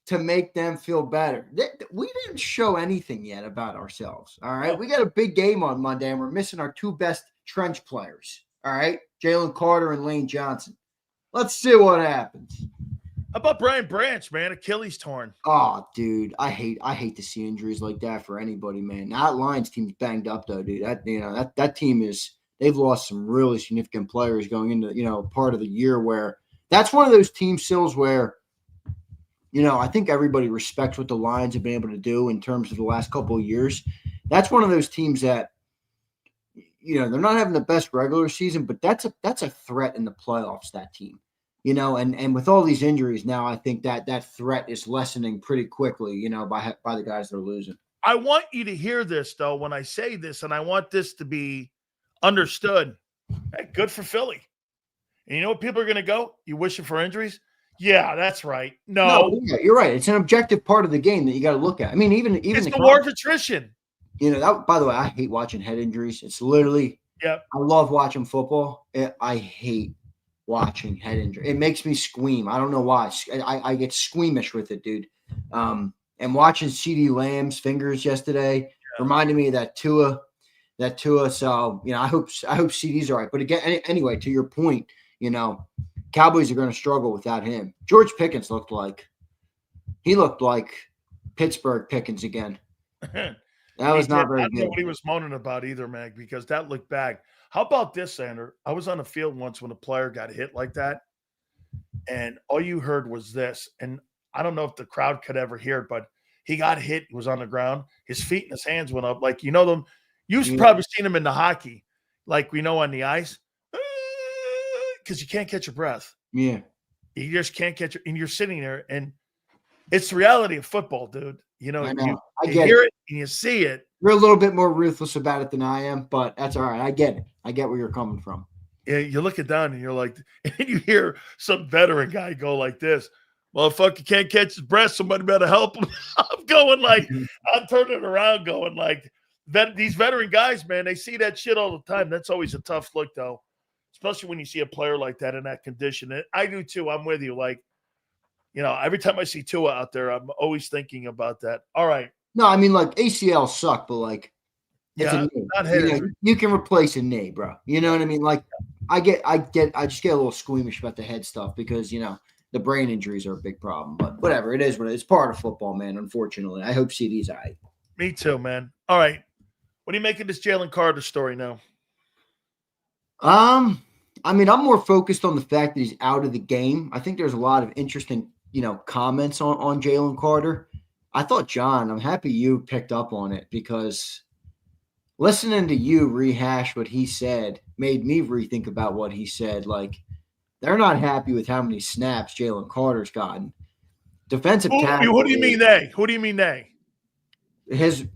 to make them feel better. We didn't show anything yet about ourselves, all right? We got a big game on Monday, and we're missing our 2 best trench players, all right? Jalen Carter and Lane Johnson. Let's see what happens. How about Brian Branch, man? Achilles torn. Oh, dude, I hate to see injuries like that for anybody, man. That Lions team's banged up though, dude. That team they've lost some really significant players going into part of the year where that's one of those team Sills where I think everybody respects what the Lions have been able to do in terms of the last couple of years. That's one of those teams that they're not having the best regular season, but that's a threat in the playoffs. That team. And with all these injuries now, I think that threat is lessening pretty quickly, by the guys that are losing. I want you to hear this, though, when I say this, and I want this to be understood. Hey, good for Philly. And you know what people are going to go? You wishing for injuries? Yeah, that's right. No yeah, you're right. It's an objective part of the game that you got to look at. I mean, even it's the war of attrition. That, by the way, I hate watching head injuries. It's literally, I love watching football. I hate watching head injury. It makes me scream. I don't know why. I get squeamish with it, dude. And watching CD Lamb's fingers yesterday reminded me of that Tua. So, I hope CD's all right. But again, anyway, to your point, Cowboys are going to struggle without him. George Pickens looked like Pittsburgh Pickens again. That was not very good. I don't know what he was moaning about either, Mag, because that looked bad. How about this, Sander? I was on the field once when a player got hit like that, and all you heard was this. And I don't know if the crowd could ever hear it, but he got hit. He was on the ground. His feet and his hands went up. Like, them. You've probably seen him in the hockey, like we know on the ice, because you can't catch your breath. Yeah. You just can't catch it. And you're sitting there, and it's the reality of football, dude. I know. You hear it and you see it. You're a little bit more ruthless about it than I am, but that's all right. I get it. I get where you're coming from. Yeah, you look it down and you're like, and you hear some veteran guy go like this. Motherfucker can't catch his breath. Somebody better help him. I'm going like, I'm turning around going like, these veteran guys, man, they see that shit all the time. That's always a tough look, though, especially when you see a player like that in that condition. And I do too. I'm with you. Like, every time I see Tua out there, I'm always thinking about that. All right. No, I mean, like, ACL suck, but like, it's a knee. Not you can replace a knee, bro. You know what I mean? Like, I just get a little squeamish about the head stuff because, the brain injuries are a big problem. But whatever, it is what it is. It's part of football, man, unfortunately. I hope CD's all right. Me too, man. All right. What are you making this Jalen Carter story now? I mean, I'm more focused on the fact that he's out of the game. I think there's a lot of interesting, comments on Jalen Carter. I thought, John, I'm happy you picked up on it because listening to you rehash what he said made me rethink about what he said. Like, they're not happy with how many snaps Jalen Carter's gotten. Defensive tackle. What do you mean they? Who do you mean they? His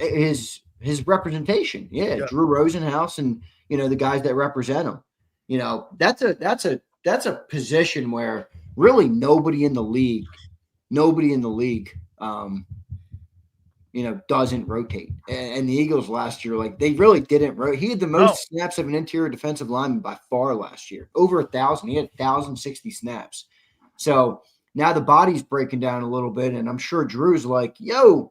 representation. Yeah, Drew Rosenhaus and the guys that represent him. That's a position where really nobody in the league doesn't rotate. And the Eagles last year, like, they really didn't rotate. He had the most snaps of an interior defensive lineman by far last year, over 1,000. He had 1,060 snaps. So now the body's breaking down a little bit, and I'm sure Drew's like, I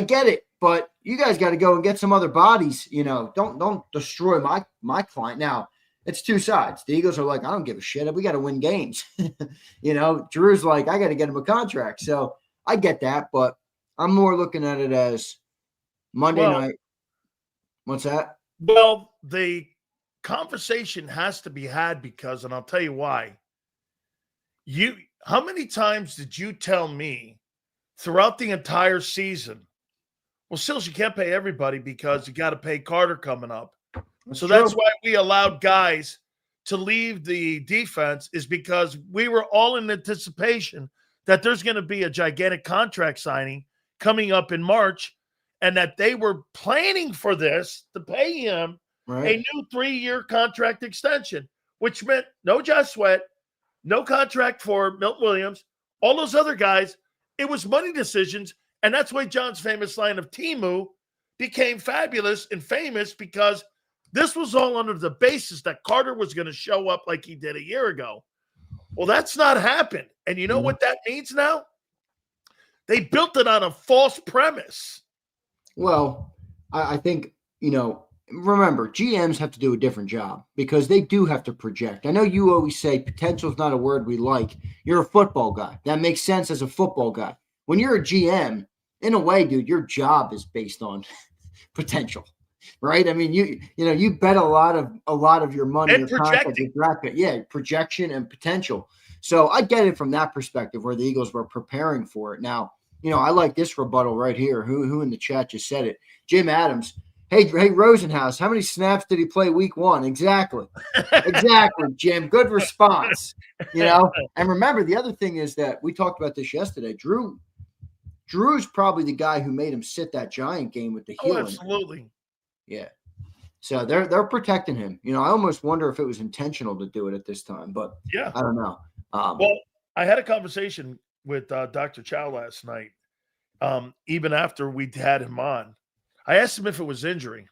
get it, but you guys got to go and get some other bodies. Don't destroy my client. Now, it's two sides. The Eagles are like, I don't give a shit. We got to win games. Drew's like, I got to get him a contract. So I get that, but I'm more looking at it as Monday night. What's that? Well, the conversation has to be had because, and I'll tell you why. How many times did you tell me throughout the entire season, well, Sills, you can't pay everybody because you got to pay Carter coming up. That's why we allowed guys to leave the defense, is because we were all in anticipation that there's going to be a gigantic contract signing coming up in March, and that they were planning for this to pay him a new 3-year contract extension, which meant no Josh Sweat, no contract for Milton Williams, all those other guys. It was money decisions, and that's why John's famous line of Timu became fabulous and famous, because this was all under the basis that Carter was going to show up like he did a year ago. Well, that's not happened. And you know what that means now? They built it on a false premise. Well, I think, remember, GMs have to do a different job because they do have to project. I know you always say potential is not a word we like. You're a football guy. That makes sense as a football guy. When you're a GM, in a way, dude, your job is based on potential, right? I mean, you bet a lot of your money, and your contract, your draft pick. Yeah, projection and potential. So I get it from that perspective where the Eagles were preparing for it. Now, I like this rebuttal right here. Who in the chat just said it? Jim Adams. Hey, Rosenhaus, how many snaps did he play week 1? Exactly, Jim. Good response. And remember, the other thing is that we talked about this yesterday. Drew's probably the guy who made him sit that Giant game with the heel. Oh, absolutely. Yeah. So they're protecting him. I almost wonder if it was intentional to do it at this time, but yeah, I don't know. Well, I had a conversation with Dr. Chow last night, even after we had him on. I asked him if it was injury.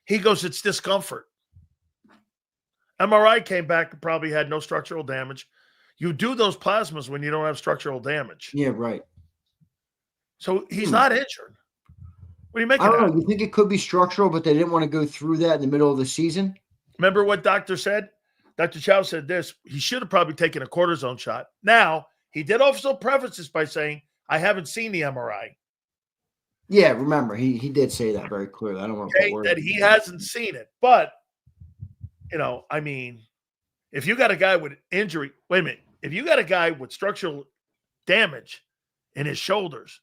He goes, it's discomfort. MRI came back and probably had no structural damage. You do those plasmas when you don't have structural damage. Yeah, right. So he's not injured. What do you make I of don't that? know. You think it could be structural, but they didn't want to go through that in the middle of the season? Remember what Doctor said? Dr. Chow said this. He should have probably taken a cortisone shot. Now, he did also preface this by saying, I haven't seen the MRI. Yeah, remember, he did say that very clearly. I don't want to that he hasn't seen it. But, I mean, if you got a guy with injury, wait a minute. If you got a guy with structural damage in his shoulders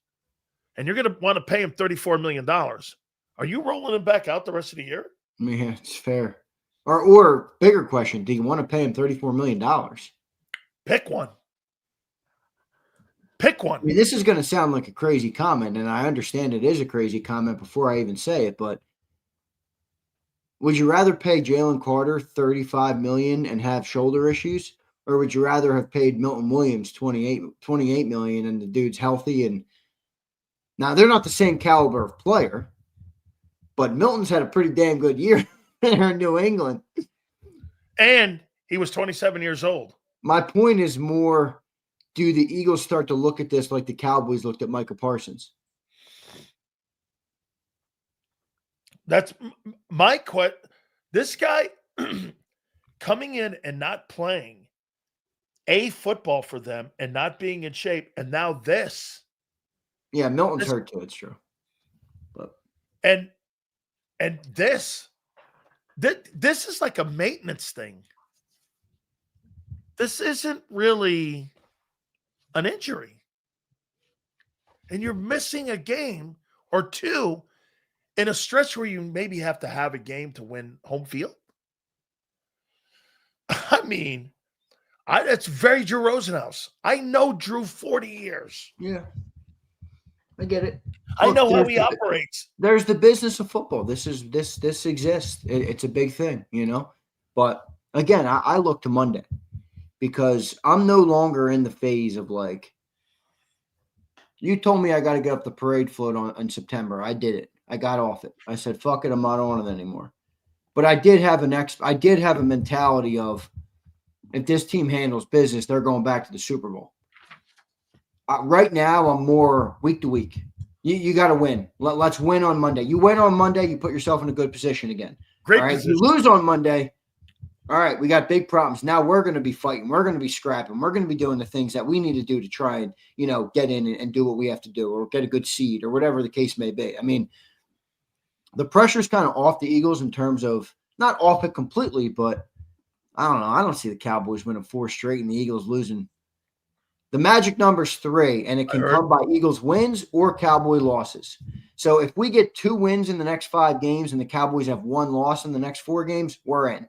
and you're going to want to pay him $34 million, are you rolling him back out the rest of the year? Yeah, it's fair. Or bigger question, do you want to pay him $34 million? Pick one. I mean, this is going to sound like a crazy comment, and I understand it is a crazy comment before I even say it, but would you rather pay Jalen Carter $35 million and have shoulder issues, or would you rather have paid Milton Williams $28 million and the dude's healthy? And now they're not the same caliber of player, but Milton's had a pretty damn good year in New England. And he was 27 years old. My point is more, do the Eagles start to look at this like the Cowboys looked at Micah Parsons? That's my question. This guy coming in and not playing a football for them and not being in shape, and now this. Yeah, Milton's hurt too. It's true. But and this is like a maintenance thing. This isn't really an injury. And you're missing a game or two in a stretch where you maybe have to have a game to win home field. I mean, that's very Drew Rosenhaus. I know Drew 40 years. Yeah, I get it. I know how he operates. There's the business of football. This exists. It's a big thing, But again, I look to Monday because I'm no longer in the phase of like, you told me I got to get up the parade float in September. I did it. I got off it. I said, fuck it, I'm not on it anymore. But I did have a mentality of, if this team handles business, they're going back to the Super Bowl. Right now, I'm more week to week. You got to win. Let's win on Monday. You win on Monday, you put yourself in a good position again. Great all right? position. You lose on Monday, all right, we got big problems. Now we're going to be fighting. We're going to be scrapping. We're going to be doing the things that we need to do to try and, get in and do what we have to do or get a good seed or whatever the case may be. I mean, the pressure's kind of off the Eagles in terms of not off it completely, but I don't know. I don't see the Cowboys winning 4 straight and the Eagles losing. The magic number's 3, and it can come by Eagles wins or Cowboy losses. So if we get 2 wins in the next 5 games and the Cowboys have 1 loss in the next 4 games, we're in.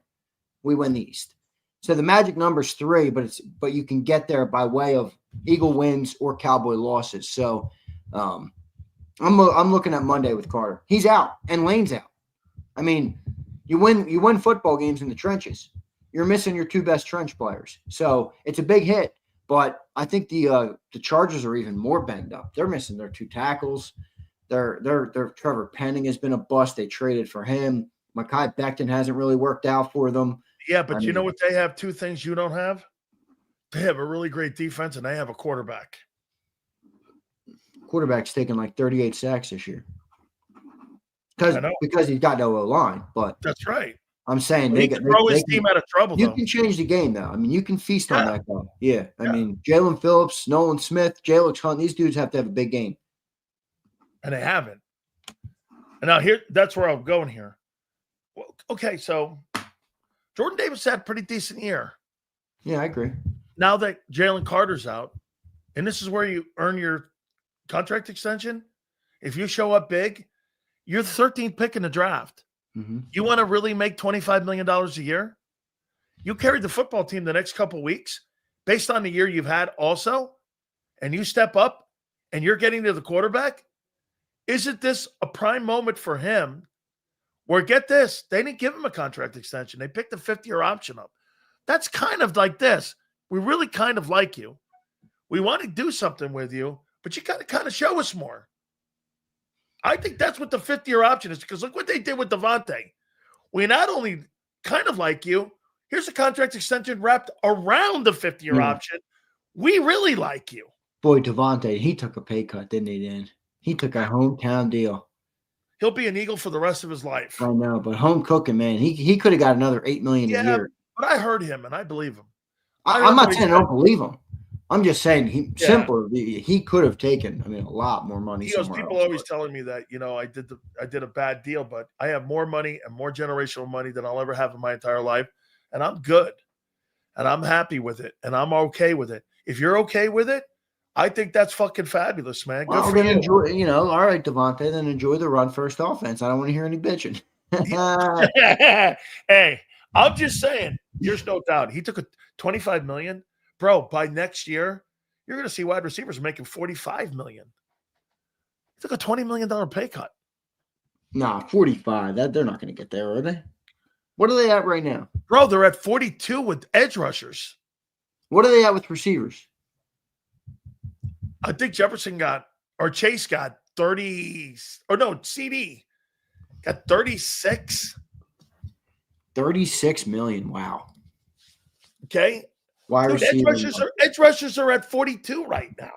We win the East. So the magic number's 3, but you can get there by way of Eagle wins or Cowboy losses. So I'm looking at Monday with Carter. He's out and Lane's out. I mean, you win football games in the trenches. You're missing your 2 best trench players. So it's a big hit. But I think the Chargers are even more banged up. They're missing their 2 tackles. Their Trevor Penning has been a bust. They traded for him. Mekhi Becton hasn't really worked out for them. Yeah, but you know what? They have 2 things you don't have. They have a really great defense, and they have a quarterback. Quarterback's taking like 38 sacks this year because he's got no O-line. But that's right. I'm saying they can throw his team out of trouble. You can change the game, though. I mean, you can feast on that guy. Yeah. I mean, Jalen Phillips, Nolan Smith, Jalen Hunt, these dudes have to have a big game. And they haven't. And now that's where I'm going here. Well, okay, so Jordan Davis had a pretty decent year. Yeah, I agree. Now that Jalen Carter's out, and this is where you earn your contract extension, if you show up big, you're the 13th pick in the draft. Mm-hmm. You want to really make $25 million a year? You carry the football team the next couple weeks based on the year you've had also, and you step up and you're getting to the quarterback. Isn't this a prime moment for him where, get this, they didn't give him a contract extension. They picked a 5th-year option up. That's kind of like this. We really kind of like you. We want to do something with you, but you got to kind of show us more. I think that's what the 5th-year option is, because look what they did with Devontae. We not only kind of like you, here's a contract extension wrapped around the 5th-year option. We really like you. Boy, Devontae, he took a pay cut, didn't he, Dan? He took a hometown deal. He'll be an Eagle for the rest of his life. I know, but home cooking, man. He could have got another $8 million a year. But I heard him, and I believe him. I'm not saying I don't believe him. I'm just saying he could have taken, a lot more money. People always telling me that, I did a bad deal, but I have more money and more generational money than I'll ever have in my entire life. And I'm good. And I'm happy with it. And I'm okay with it. If you're okay with it, I think that's fucking fabulous, man. Good for you. Enjoy, all right, Devontae, then enjoy the run first offense. I don't want to hear any bitching. Hey, I'm just saying, there's no doubt. He took a $25 million. Bro, by next year, you're going to see wide receivers making $45 million. He took a $20 million pay cut. Nah, 45. They're not going to get there, are they? What are they at right now? Bro, they're at 42 with edge rushers. What are they at with receivers? I think Chase got 30, CD got 36. 36 million. Wow. Okay. Wide receiver. Edge rushers are at 42 right now.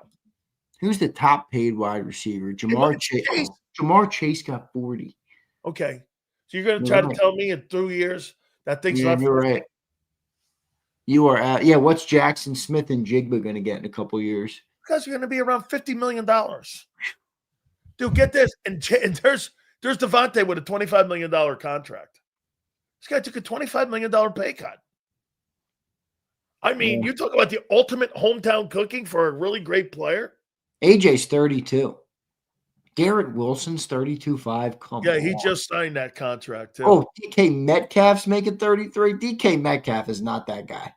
Who's the top paid wide receiver? Jamar Chase. Jamar Chase got 40. Okay. So you're going to try to tell me in 2 years that thing's not 40? You're right. You are at, what's Jackson Smith and Jigba going to get in a couple years? Because you're going to be around $50 million. Dude, get this. And there's Devontae with a $25 million contract. This guy took a $25 million pay cut. I mean, you talk about the ultimate hometown cooking for a really great player. AJ's 32. Garrett Wilson's 32.5. Come on. He just signed that contract, too. Oh, DK Metcalf's making 33. DK Metcalf is not that guy.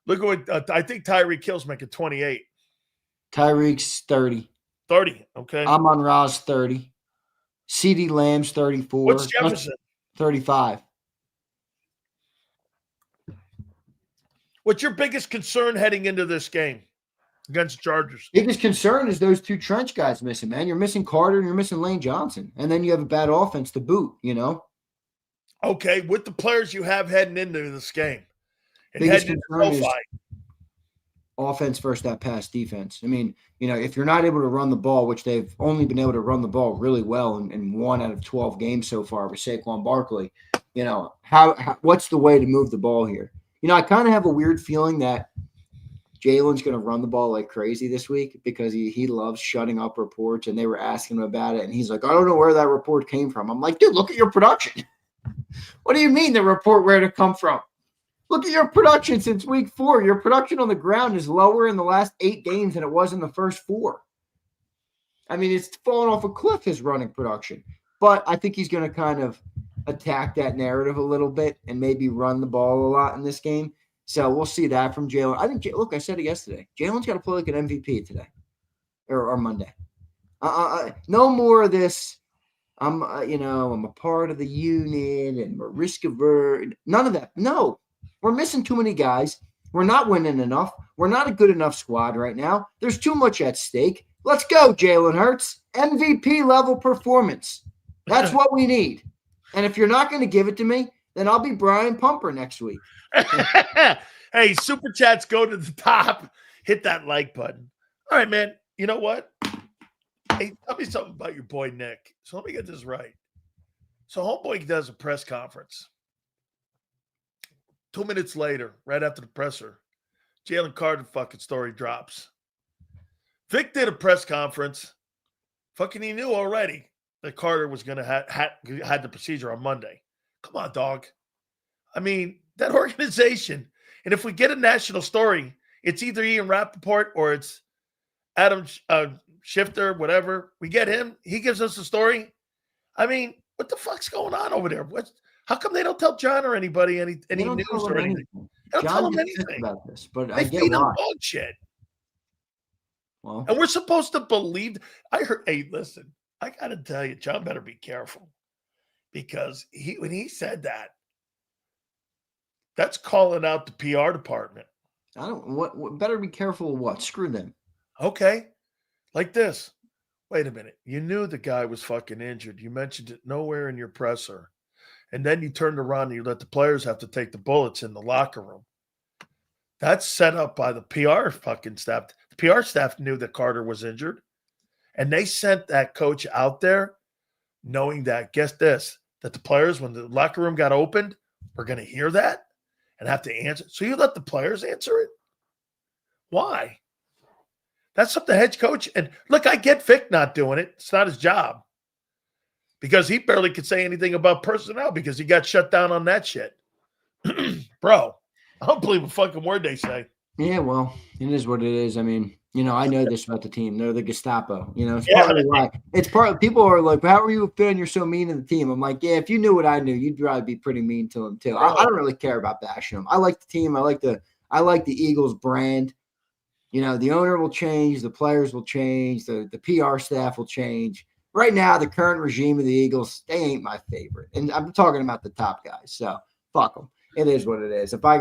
Look at what I think Tyreek Hill's making 28. Tyreek's 30. 30, okay. Amon-Ra's 30. CeeDee Lamb's 34. What's Jefferson? 35. What's your biggest concern heading into this game against the Chargers? Biggest concern is those 2 trench guys missing, man. You're missing Carter and you're missing Lane Johnson. And then you have a bad offense to boot, Okay, with the players you have heading into this game. And biggest heading concern into SoFi. offense versus that pass defense. I mean, if you're not able to run the ball, which they've only been able to run the ball really well in 1 out of 12 games so far with Saquon Barkley, how what's the way to move the ball here? I kind of have a weird feeling that Jalen's going to run the ball like crazy this week because he loves shutting up reports, and they were asking him about it, and he's like, I don't know where that report came from. I'm like, dude, look at your production. What do you mean the report where to come from? Look at your production since week 4. Your production on the ground is lower in the last 8 games than it was in the first 4. I mean, it's fallen off a cliff, his running production. But I think he's going to kind of attack that narrative a little bit and maybe run the ball a lot in this game. So we'll see that from Jalen. I think, look, I said it yesterday. Jalen's got to play like an MVP today or Monday. No more of this. I'm a part of the unit and we're risk averse. None of that. No. We're missing too many guys. We're not winning enough. We're not a good enough squad right now. There's too much at stake. Let's go, Jalen Hurts. MVP level performance. That's what we need. And if you're not going to give it to me, then I'll be Brian Pumper next week. Hey, super chats go to the top. Hit that like button. All right, man. You know what? Hey, tell me something about your boy Nick. So let me get this right. So homeboy does a press conference. 2 minutes later, right after the presser, Jalen Carter fucking story drops. Vic did a press conference. Fucking he knew already that Carter was going to had the procedure on Monday. Come on, dog. I mean, that organization, and if we get a national story, it's either Ian Rappaport or it's Adam Schefter, whatever. We get him. He gives us a story. I mean, what the fuck's going on over there? How come they don't tell John or anybody any news or anything? They don't tell him anything about this, but they I get feed him why. dog shit. Well, and we're supposed to believe. I heard. Hey, listen, I got to tell you, John better be careful because when he said that, that's calling out the PR department. What better be careful of what? Screw them. Okay, like this. Wait a minute. You knew the guy was fucking injured. You mentioned it nowhere in your presser. And then you turned around and you let the players have to take the bullets in the locker room. That's set up by the PR fucking staff. The PR staff knew that Carter was injured. And they sent that coach out there knowing that, guess this, that the players, when the locker room got opened, were going to hear that and have to answer. So you let the players answer it? Why? That's up to the head coach. And look, I get Vic not doing it. It's not his job. Because he barely could say anything about personnel because he got shut down on that shit. Bro, I don't believe a fucking word they say. Yeah, well, it is what it is. I mean, I know this about the team. They're the Gestapo. It's partly why. It's part. People are like, how are you feeling? You're so mean to the team. I'm like, yeah, if you knew what I knew, you'd probably be pretty mean to them too. I don't really care about bashing them. I like the team. I like the Eagles brand. The owner will change, the players will change, the PR staff will change. Right now, the current regime of the Eagles, they ain't my favorite. And I'm talking about the top guys. So fuck them. It is what it is. If I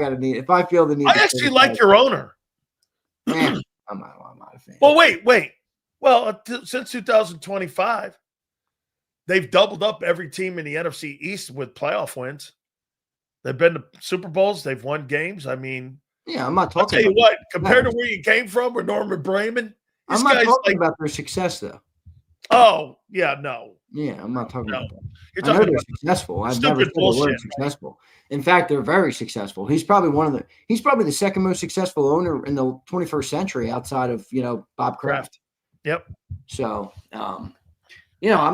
feel the need, I actually like your owner. I'm not a fan. Well, wait. Well, since 2025, they've doubled up every team in the NFC East with playoff wins. They've been to Super Bowls. They've won games. I mean, yeah, I'm not talking. I'll tell you what. Compared to where you came from, with Norman Bremen, I'm not talking about their success though. Oh, yeah, no. Yeah, I'm not talking about that. You're talking about successful. I've never said the word successful. In fact, they're very successful. He's probably the second most successful owner in the 21st century outside of, Bob Kraft. Yep. So, I'm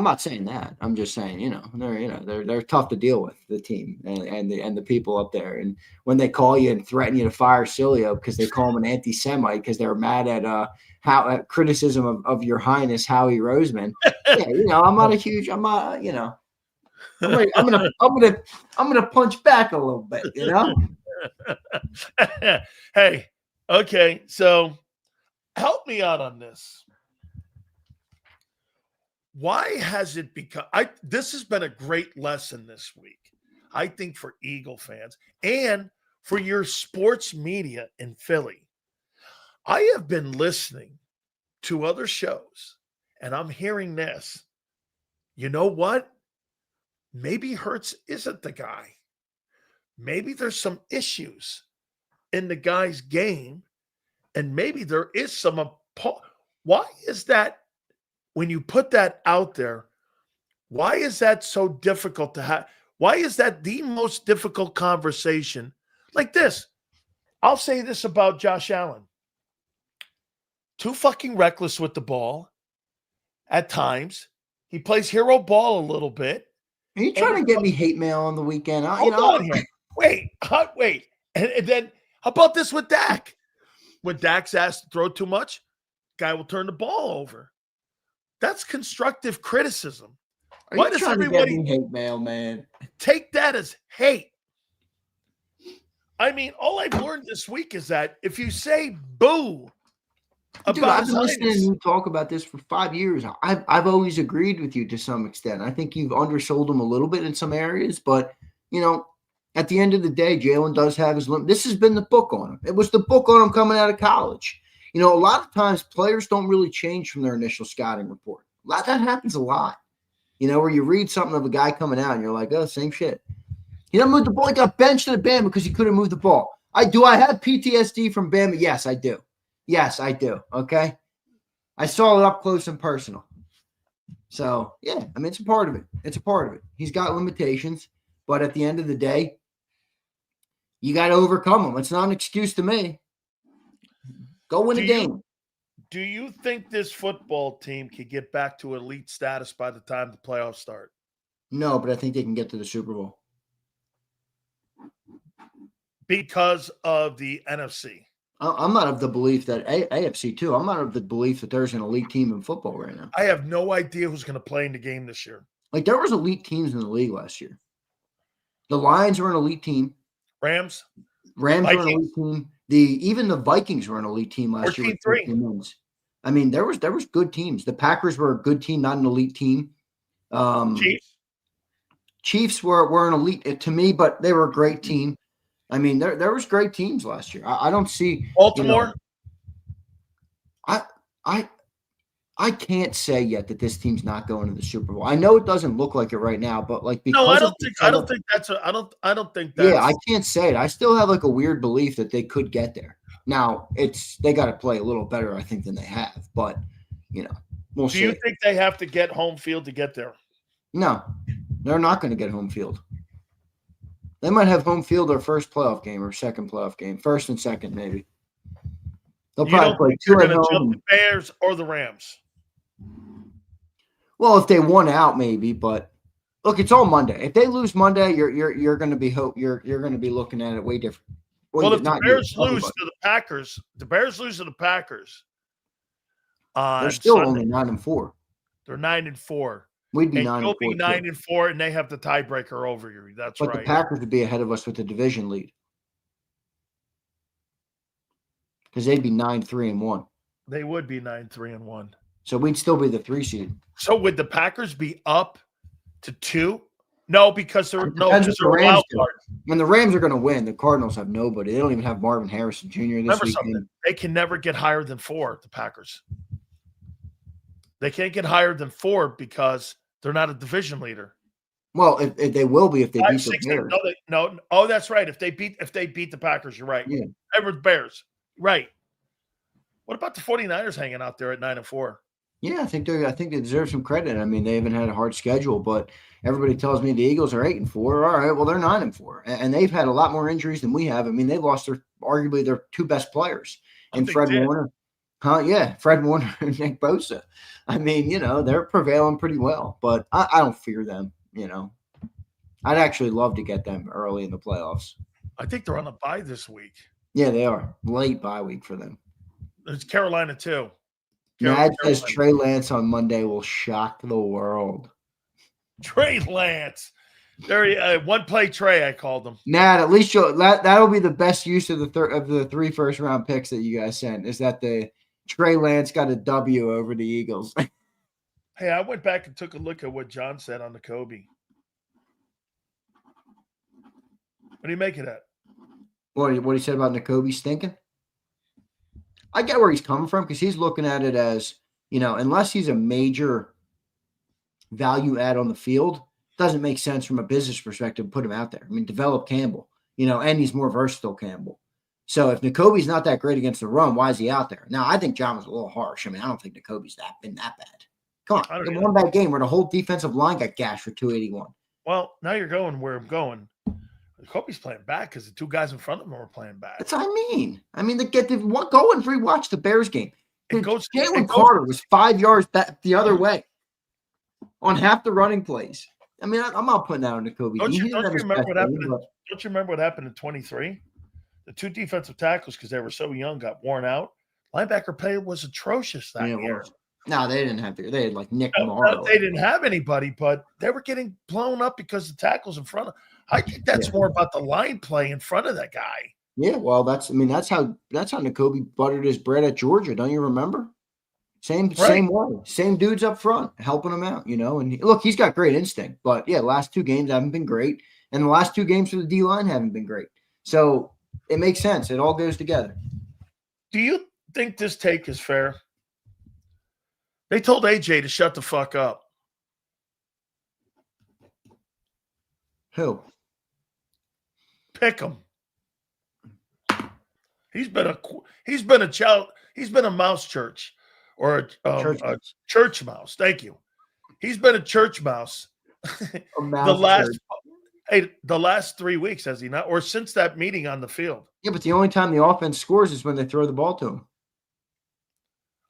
not saying that. I'm just saying, they're tough to deal with, the team and the people up there. And when they call you and threaten you to fire Sileo because they call him an anti-Semite because they're mad at criticism of your highness Howie Roseman. Yeah, I'm gonna punch back a little bit, Hey, okay, so help me out on this. Why has it become this has been a great lesson this week, I think, for Eagle fans and for your sports media in Philly. I have been listening to other shows, and I'm hearing this. You know what? Maybe Hurts isn't the guy. Maybe there's some issues in the guy's game, And maybe there is some. Why is that when you put that out there? Why is that so difficult to have? Why is that the most difficult conversation? Like this, I'll say this about Josh Allen. Too fucking reckless with the ball at times. He plays hero ball a little bit. Are you trying to get me hate mail on the weekend? Hold on here. Wait. And then how about this with Dak? When Dak's asked to throw too much, guy will turn the ball over. That's constructive criticism. Why does everybody hate mail, man? Take that as hate. I mean, all I've learned this week is that if you say boo Dude, I've been listening to you talk about this for 5 years. I've always agreed with you to some extent. I think you've undersold him a little bit in some areas, but at the end of the day, Jalen does have his limit. This has been the book on him. It was the book on him coming out of college. A lot of times players don't really change from their initial scouting report. That happens a lot. Where you read something of a guy coming out and you're like, oh, same shit. He didn't move the ball. He got benched at Bama because he couldn't move the ball. I have PTSD from Bama? Yes, I do. Okay. I saw it up close and personal. So, yeah, I mean, it's a part of it. He's got limitations, but at the end of the day, you got to overcome them. It's not an excuse to me. Go win a game. Do you think this football team can get back to elite status by the time the playoffs start? No, but I think they can get to the Super Bowl. Because of the NFC. I'm not of the belief that AFC too. I'm not of the belief that there's an elite team in football right now. I have no idea who's going to play in the game this year. Like there was elite teams in the league last year. The Lions were an elite team. Rams were an elite team. Even the Vikings were an elite team last year. 14-3. I mean, there was good teams. The Packers were a good team, not an elite team. Chiefs were an elite to me, but they were a great team. I mean, there was great teams last year. I don't see Baltimore. I can't say yet that this team's not going to the Super Bowl. I know it doesn't look like it right now, but like because I don't think that's. Yeah, I can't say it. I still have like a weird belief that they could get there. Now they got to play a little better, I think, than they have. But we'll see. Do you think they have to get home field to get there? No, they're not going to get home field. They might have home field their first playoff game or second playoff game, first and second maybe. They'll probably play two at home. Jump the Bears or the Rams. Well, if they won out, maybe. But look, it's all Monday. If they lose Monday, you're going to be you're going to be looking at it way different. Well, if the Bears lose to the Packers, they're still Sunday, only 9-4. They're 9-4. We'd be and 9-4. You'll be 9-4, and they have the tiebreaker over you. That's right. But the Packers would be ahead of us with the division lead because they'd be 9-3-1. They would be 9-3-1. So we'd still be the 3 seed. So would the Packers be up to 2? No, because they're wild card. And the Rams are going to win. The Cardinals have nobody. They don't even have Marvin Harrison Jr. Remember something. They can never get higher than 4, the Packers. They can't get higher than 4 because they're not a division leader. Well, if they will be if they beat the Bears. No. Oh, that's right. If they beat the Packers, you're right. Yeah. Edward Bears. Right. What about the 49ers hanging out there at 9-4? Yeah, I think they deserve some credit. I mean, they haven't had a hard schedule, but everybody tells me the Eagles are 8-4. All right, well, they're 9-4. And they've had a lot more injuries than we have. I mean, they lost arguably their 2 best players in Fred Warner. Fred Warner and Nick Bosa. I mean, they're prevailing pretty well, but I don't fear them, I'd actually love to get them early in the playoffs. I think they're on a bye this week. Yeah, they are. Late bye week for them. It's Carolina, too. Mad says Trey Lance on Monday will shock the world. Trey Lance. There, one-play Trey, I called him. Nat, at least that'll be the best use of the 3 first-round picks that you guys sent, is that the Trey Lance got a W over the Eagles. Hey, I went back and took a look at what John said on the Kobe. What do you make of that? What he said about Nakobe stinking? I get where he's coming from because he's looking at it as, unless he's a major value add on the field, it doesn't make sense from a business perspective to put him out there. I mean, develop Campbell, and he's more versatile, Campbell. So if N'Kobe's not that great against the run, why is he out there? Now, I think John was a little harsh. I mean, I don't think N'Kobe's been that bad. Come on. It won that game where the whole defensive line got gashed for 281. Well, now you're going where I'm going. Kobe's playing bad because the two guys in front of him are playing bad. That's what I mean. I mean, go and rewatch the Bears game. Jalen Carter was 5 yards back the other way on half the running plays. I mean, I'm not putting that on Kobe. Don't you remember what happened in 23? The two defensive tackles, because they were so young, got worn out. Linebacker play was atrocious that year. No, they didn't have to. They had like Nick Morrow. They didn't have anybody, but they were getting blown up because the tackles in front of. I think that's more about the line play in front of that guy. Yeah, well, that's how N'Kobe buttered his bread at Georgia. Don't you remember? Same way. Same dudes up front helping him out, And look, he's got great instinct, but yeah, last two games haven't been great, and the last two games for the D line haven't been great. So it makes sense. It all goes together. Do you think this take is fair? They told AJ to shut the fuck up. Who? Pick him. He's been a mouse church or a church mouse. Thank you. He's been a church mouse. The last 3 weeks, has he not? Or since that meeting on the field? Yeah, but the only time the offense scores is when they throw the ball to him.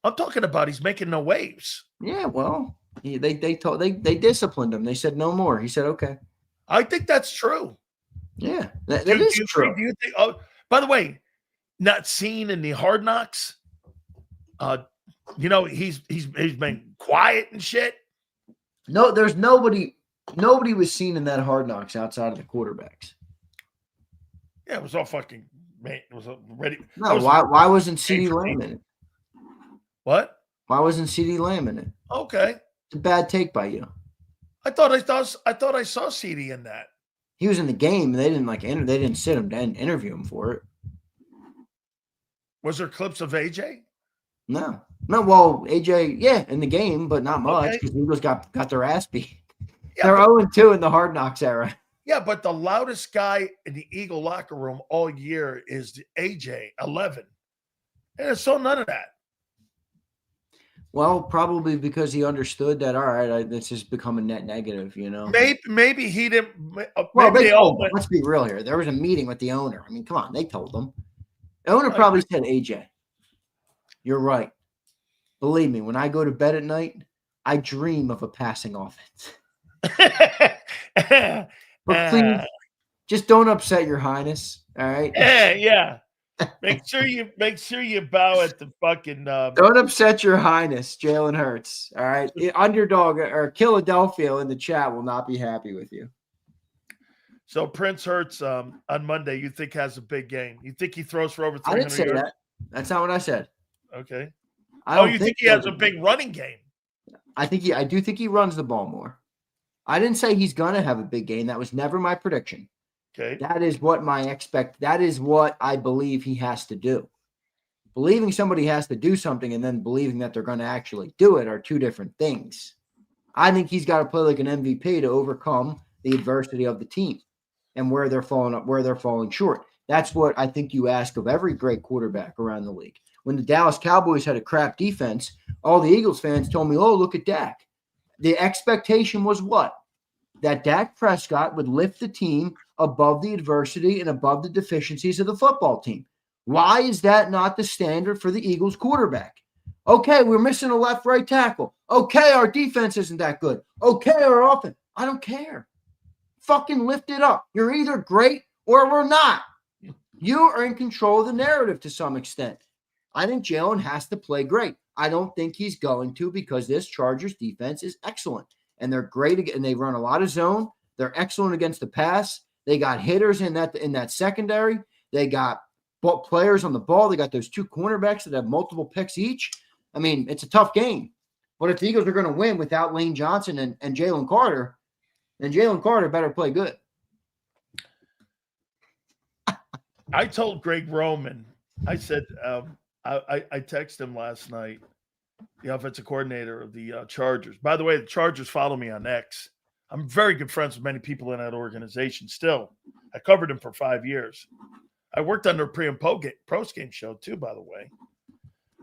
I'm talking about he's making no waves. Yeah, well, they disciplined him. They said no more. He said okay. I think that's true. Yeah, that is true. Do you think? Oh, by the way, not seen in the Hard Knocks. He's been quiet and shit. No, there's nobody was seen in that Hard Knocks outside of the quarterbacks. Yeah, it was all fucking man. It was ready. No, why wasn't CeeDee Lamb in it? What? Why wasn't CeeDee Lamb in it? Okay, it's a bad take by you. I thought I saw CeeDee in that. He was in the game, and they didn't sit him and interview him for it. Was there clips of AJ? No. Well, AJ, yeah, in the game, but not much because the Eagles got their ass beat. Yeah, they're 0-2 in the Hard Knocks era. Yeah, but the loudest guy in the Eagle locker room all year is the AJ 11, and it's so none of that. Well, probably because he understood that. All right, this is becoming net negative. Maybe he didn't. Well, let's be real here. There was a meeting with the owner. I mean, come on, they told them. The owner probably said, "AJ, you're right. Believe me, when I go to bed at night, I dream of a passing offense. But please, just don't upset your highness. All right? Yeah. Make sure you bow at the fucking. Don't upset your highness, Jalen Hurts. All right, underdog or Philadelphia in the chat will not be happy with you. So Prince Hurts on Monday, you think has a big game? You think he throws for over 300 I didn't say yards? that. That's not what I said. Okay. You think he has a big running game? I do think he runs the ball more. I didn't say he's gonna have a big game. That was never my prediction. Okay. That is what I believe he has to do. Believing somebody has to do something and then believing that they're going to actually do it are two different things. I think he's got to play like an MVP to overcome the adversity of the team and where they're falling short. That's what I think you ask of every great quarterback around the league. When the Dallas Cowboys had a crap defense, all the Eagles fans told me, "Oh, look at Dak." The expectation was what? That Dak Prescott would lift the team above the adversity and above the deficiencies of the football team. Why is that not the standard for the Eagles quarterback? Okay, we're missing a left-right tackle. Okay, our defense isn't that good. Okay, our offense. I don't care. Fucking lift it up. You're either great or we're not. You are in control of the narrative to some extent. I think Jalen has to play great. I don't think he's going to because this Chargers defense is excellent. And they're great, and they run a lot of zone. They're excellent against the pass. They got hitters in that secondary. They got players on the ball. They got those two cornerbacks that have multiple picks each. I mean, it's a tough game. But if the Eagles are going to win without Lane Johnson and Jalen Carter, then Jalen Carter better play good. I told Greg Roman, I said, I texted him last night, the offensive coordinator of the Chargers. By the way, the Chargers follow me on X. I'm very good friends with many people in that organization still. I covered him for 5 years. I worked on their pre and post game show too, by the way.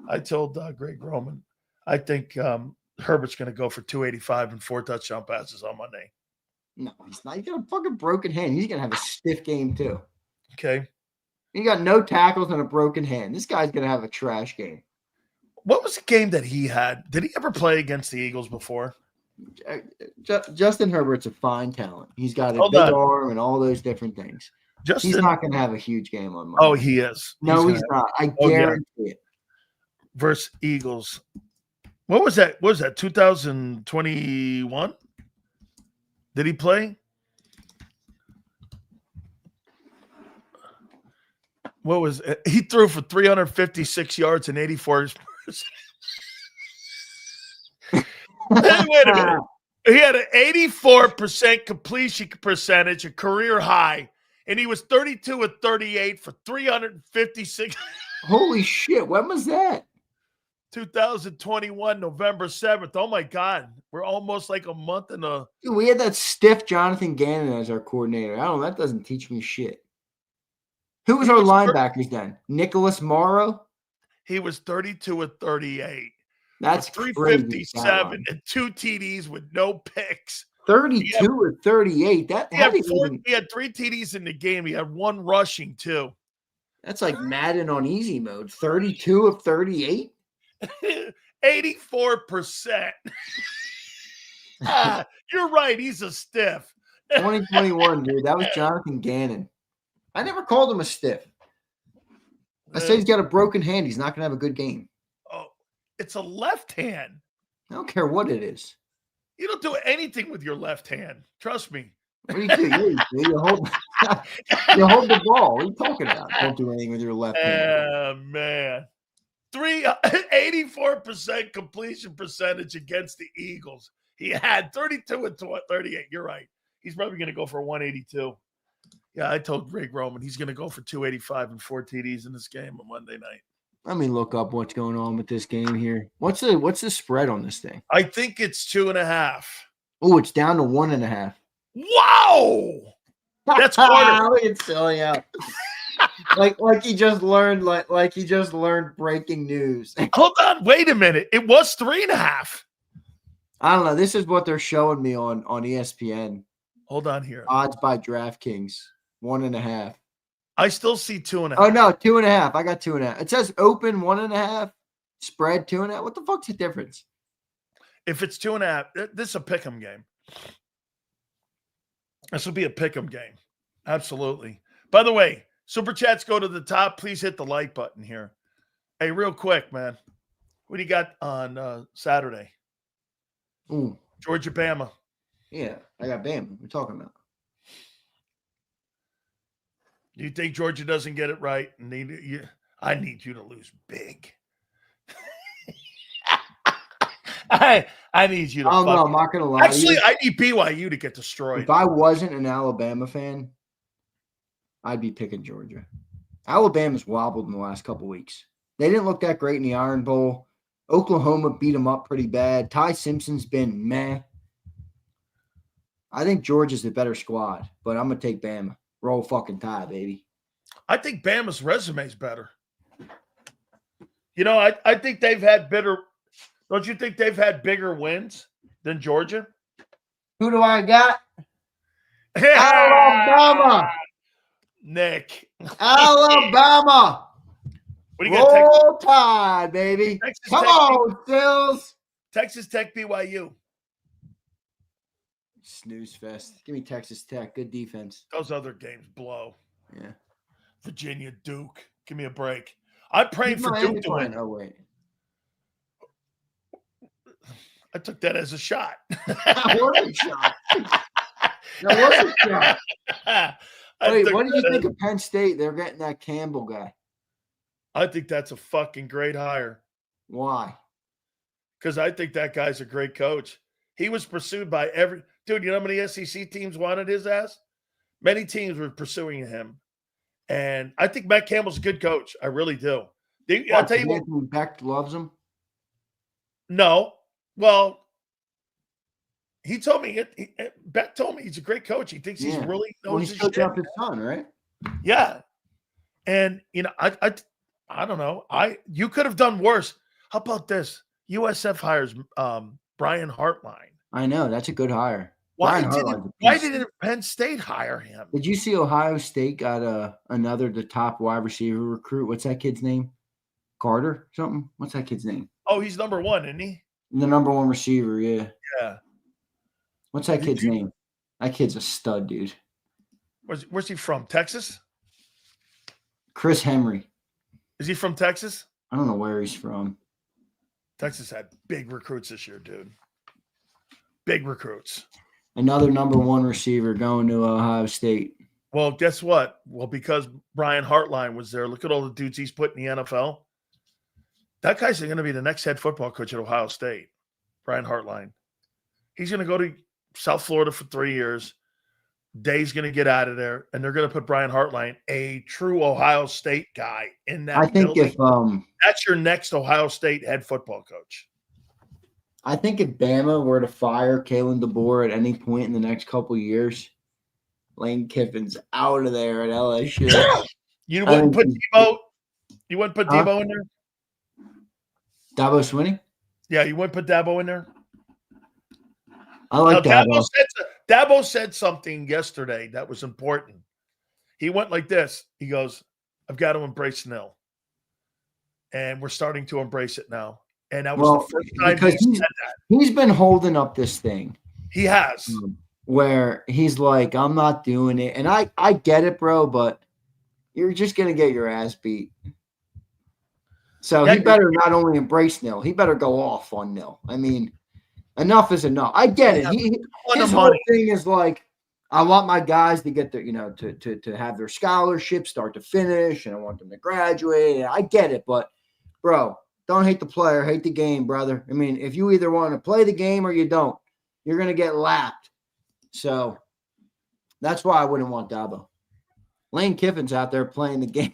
I told Greg Roman, I think Herbert's going to go for 285 and 4 touchdown passes on Monday. No, he's not. He's got a fucking broken hand. He's going to have a stiff game too. Okay. He got no tackles and a broken hand. This guy's going to have a trash game. What was the game that he had? Did he ever play against the Eagles before? Justin Herbert's a fine talent. He's got a big arm and all those different things. He's not going to have a huge game on Monday. Oh, he is. No, he's not. I guarantee it. Versus Eagles. What was that? What was that? 2021? Did he play? What was it? He threw for 356 yards and 84. Wait a minute. He had an 84% completion percentage, a career high, and he was 32 of 38 for 356. Holy shit. When was that? 2021, November 7th. Oh, my God. We're almost like a month and a... Dude, we had that stiff Jonathan Gannon as our coordinator. I don't know. That doesn't teach me shit. Who was our linebackers then? Nicholas Morrow? He was 32 of 38. That's 357 and 2 TDs with no picks. 32 or 38. He had 3 TDs in the game. He had 1 rushing, too. That's like Madden on easy mode. 32 of 38? 84%. You're right. He's a stiff. 2021, dude. That was Jonathan Gannon. I never called him a stiff. I said he's got a broken hand. He's not going to have a good game. Oh, it's a left hand. I don't care what it is. You don't do anything with your left hand. Trust me. What do you do? You hold the ball. What are you talking about? Don't do anything with your left hand. Man. 84% completion percentage against the Eagles. He had 32 and 38. You're right. He's probably going to go for 182. Yeah, I told Greg Roman he's going to go for 285 and 4 TDs in this game on Monday night. Let me look up what's going on with this game here. What's the spread on this thing? I think it's 2.5. Oh, it's down to 1.5. Wow, that's quarter. Look at Sileo. like he just learned like he just learned breaking news. Hold on, wait a minute. It was 3.5. I don't know. This is what they're showing me on ESPN. Hold on here. Odds by DraftKings 1.5. I still see 2.5. Oh no, 2.5. I got 2.5. It says open 1.5, spread 2.5. What the fuck's the difference? If it's 2.5, this is a pick'em game. This will be a pick'em game. Absolutely. By the way, Super Chats go to the top. Please hit the like button here. Hey, real quick, man. What do you got on Saturday? Ooh. Georgia, Bama. Yeah, I got Bama. What are we talking about? Do you think Georgia doesn't get it right? I need you to lose big. I need you to. Oh no, I'm not gonna lie. Actually, I need BYU to get destroyed. If I wasn't an Alabama fan, I'd be picking Georgia. Alabama's wobbled in the last couple weeks. They didn't look that great in the Iron Bowl. Oklahoma beat them up pretty bad. Ty Simpson's been meh. I think Georgia's the better squad, but I'm gonna take Bama. Roll fucking Tide, baby. I think Bama's resume is better. You know, I think they've had better. Don't you think they've had bigger wins than Georgia? Who do I got? Alabama. Nick. Alabama. What do you got? Roll Tide, baby. Come on, Sills. Texas Tech, BYU. Snooze fest. Give me Texas Tech. Good defense. Those other games blow. Yeah. Virginia, Duke. Give me a break. I'm praying for Duke to win. Oh, wait. I took that as a shot. That was a shot. That was a shot. Wait, what did you think of Penn State? They're getting that Campbell guy. I think that's a fucking great hire. Why? Because I think that guy's a great coach. He was pursued by every – dude, you know how many SEC teams wanted his ass? Many teams were pursuing him. And I think Matt Campbell's a good coach. I really do. I'll tell you what. Anthony Beck loves him? No. Well, he told me Beck told me he's a great coach. He thinks he's really knows he's coaching up his son, right? Yeah. And I don't know. You could have done worse. How about this? USF hires Brian Hartline. I know that's a good hire. Why didn't Penn State hire him? Did you see Ohio State got the top wide receiver recruit? What's that kid's name? Carter something? What's that kid's name? Oh, he's number 1, isn't he? The number 1 receiver, yeah. Yeah. What's that kid's name? That kid's a stud, dude. Where's he from? Texas? Chris Henry. Is he from Texas? I don't know where he's from. Texas had big recruits this year, dude. Big recruits. Another number 1 receiver going to Ohio State. Well, guess what? Well, because Brian Hartline was there, look at all the dudes he's put in the NFL. That guy's going to be the next head football coach at Ohio State, Brian Hartline. He's going to go to South Florida for 3 years. Day's going to get out of there, and they're going to put Brian Hartline, a true Ohio State guy, in that. I think building. if that's your next Ohio State head football coach. I think if Bama were to fire Kalen DeBoer at any point in the next couple of years, Lane Kiffin's out of there at LSU. You wouldn't put Debo. You wouldn't put Debo in there. Dabo Swinney? Yeah, you wouldn't put Dabo in there. I like Dabo. Dabo said something yesterday that was important. He went like this. He goes, "I've got to embrace nil," and we're starting to embrace it now. And that was the first time he said that. He's been holding up this thing. He has. Where he's like, I'm not doing it. And I get it, bro, but you're just going to get your ass beat. So he better not only embrace nil, he better go off on nil. I mean, enough is enough. I get it. His whole thing is like, I want my guys to get their, to have their scholarship start to finish, and I want them to graduate. And I get it, but bro, don't hate the player, hate the game, brother. I mean, if you either want to play the game or you don't, you're going to get lapped. So that's why I wouldn't want Dabo. Lane Kiffin's out there playing the game.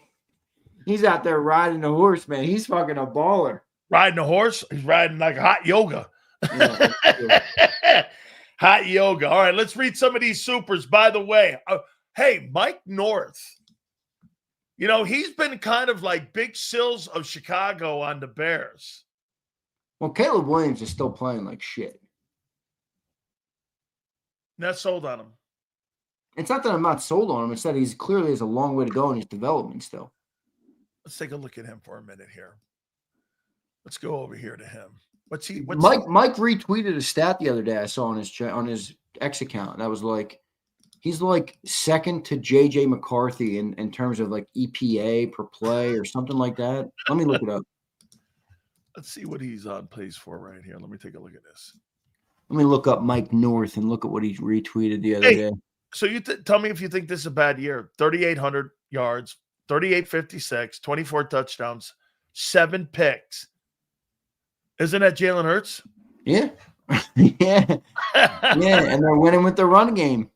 He's out there riding the horse, man. He's fucking a baller. Riding a horse? He's riding like hot yoga. Yeah, hot yoga. All right, let's read some of these supers. By the way, hey, Mike North. He's been kind of like Big Sills of Chicago on the Bears. Well, Caleb Williams is still playing like shit. Not sold on him. It's not that I'm not sold on him. It's that he's clearly has a long way to go in his development still. Let's take a look at him for a minute here. Let's go over here to him. Mike retweeted a stat the other day I saw on his X account. That was like, he's like second to JJ McCarthy in terms of like EPA per play or something like that. Let me look it up. Let's see what he's on pace for right here. Let me take a look at this. Let me look up Mike North and look at what he retweeted the other day. So you tell me if you think this is a bad year. 3,800 yards, 38.56, 24 touchdowns, 7 picks. Isn't that Jalen Hurts? Yeah. Yeah. Yeah, and they're winning with the run game.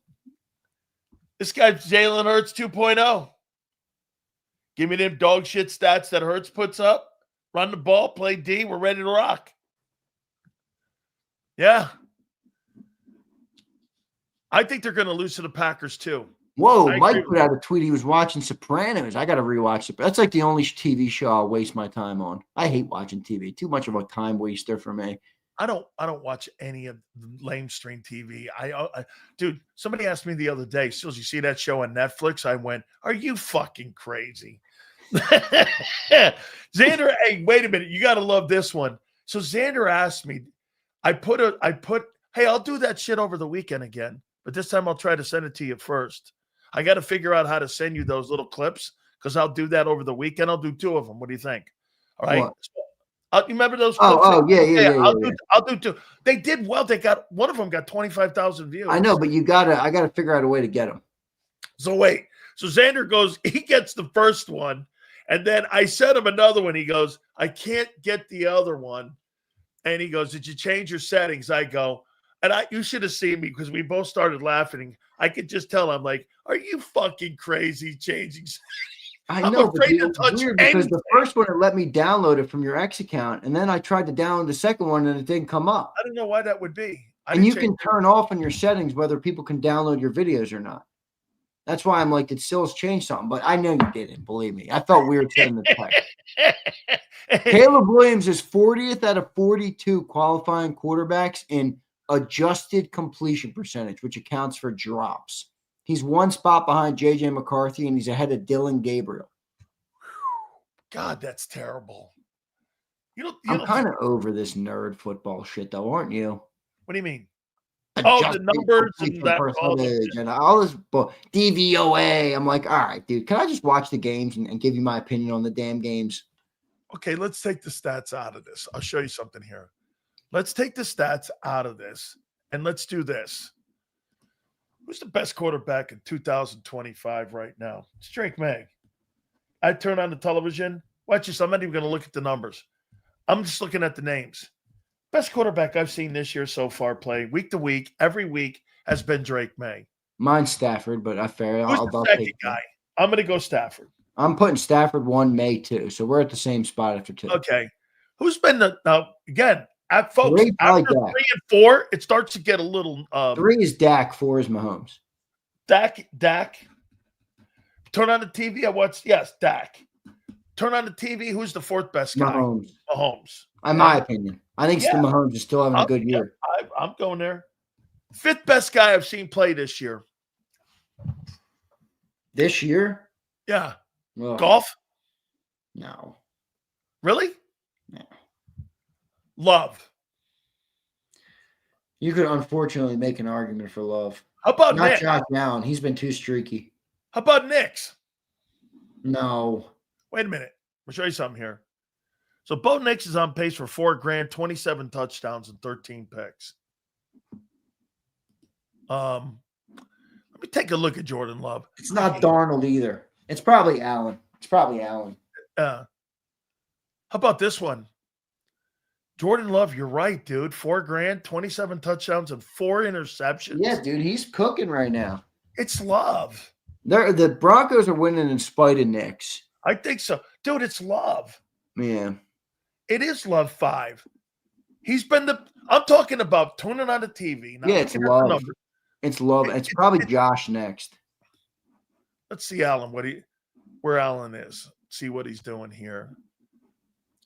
This guy's Jalen Hurts 2.0. Give me them dog shit stats that Hurts puts up. Run the ball, play D. We're ready to rock. Yeah. I think they're going to lose to the Packers too. Whoa, Mike put out a tweet. He was watching Sopranos. I got to rewatch it. That's like the only TV show I'll waste my time on. I hate watching TV. Too much of a time waster for me. I don't watch any of lamestream TV. Dude, somebody asked me the other day, Sills, you see that show on Netflix? I went, are you fucking crazy? Xander, hey, wait a minute. You got to love this one. So Xander asked me, hey, I'll do that shit over the weekend again, but this time I'll try to send it to you first. I got to figure out how to send you those little clips because I'll do that over the weekend. I'll do 2 of them. What do you think? All right. You remember those clips? Yeah. I'll do 2. They did well. One of them got 25,000 views. I know, but I gotta figure out a way to get them. So wait. So Xander goes, he gets the first one, and then I sent him another one. He goes, I can't get the other one. And he goes, did you change your settings? I go, and you should have seen me because we both started laughing. I could just tell. I'm like, are you fucking crazy changing settings? I'm afraid to touch weird because the first one, it let me download it from your X account. And then I tried to download the second one and it didn't come up. I don't know why that would be. And you can turn off in your settings whether people can download your videos or not. That's why I'm like, did Sills change something? But I know you didn't. Believe me, I felt weird saying the text. Caleb Williams is 40th out of 42 qualifying quarterbacks in adjusted completion percentage, which accounts for drops. He's one spot behind J.J. McCarthy, and he's ahead of Dylan Gabriel. God, that's terrible. I'm kind of over this nerd football shit, though, aren't you? What do you mean? Adjusted the numbers and that percentage and all this DVOA. I'm like, all right, dude, can I just watch the games and give you my opinion on the damn games? Okay, let's take the stats out of this. I'll show you something here. Let's take the stats out of this, and let's do this. Who's the best quarterback in 2025 right now? It's Drake May. I turn on the television. Watch this. I'm not even going to look at the numbers. I'm just looking at the names. Best quarterback I've seen this year so far play week to week, every week, has been Drake May. Mine's Stafford, but I'll the second guy? I'm going to go Stafford. I'm putting Stafford 1, May 2. So we're at the same spot after 2. Okay. Who's been now, again, folks, after 3 and 4, it starts to get a little 3 is Dak, 4 is Mahomes. Dak. Turn on the TV. Dak. Turn on the TV. Who's the 4th best guy? Mahomes. In my opinion. I think still Mahomes is still having a good year. I'm going there. 5th best guy I've seen play this year. This year? Yeah. Well, Golf? No. Really? No. Love. You could unfortunately make an argument for Love. How about Not Nick? Josh Allen. He's been too streaky. How about Nix? No. Wait a minute. I'll show you something here. So Bo Nix is on pace for $4,000, 27 touchdowns, and 13 picks. Let me take a look at Jordan Love. It's not Darnold either. It's probably Allen. How about this one? Jordan Love, you're right, dude. $4,000, 27 touchdowns, and 4 interceptions. Yeah, dude, he's cooking right now. It's Love. The Broncos are winning in spite of Nix. I think so. Dude, it's Love. Yeah. It is Love 5. He's been I'm talking about tuning on the TV. Yeah, it's Love. It's Love. It's probably Josh next. Let's see Allen, where Allen is. See what he's doing here.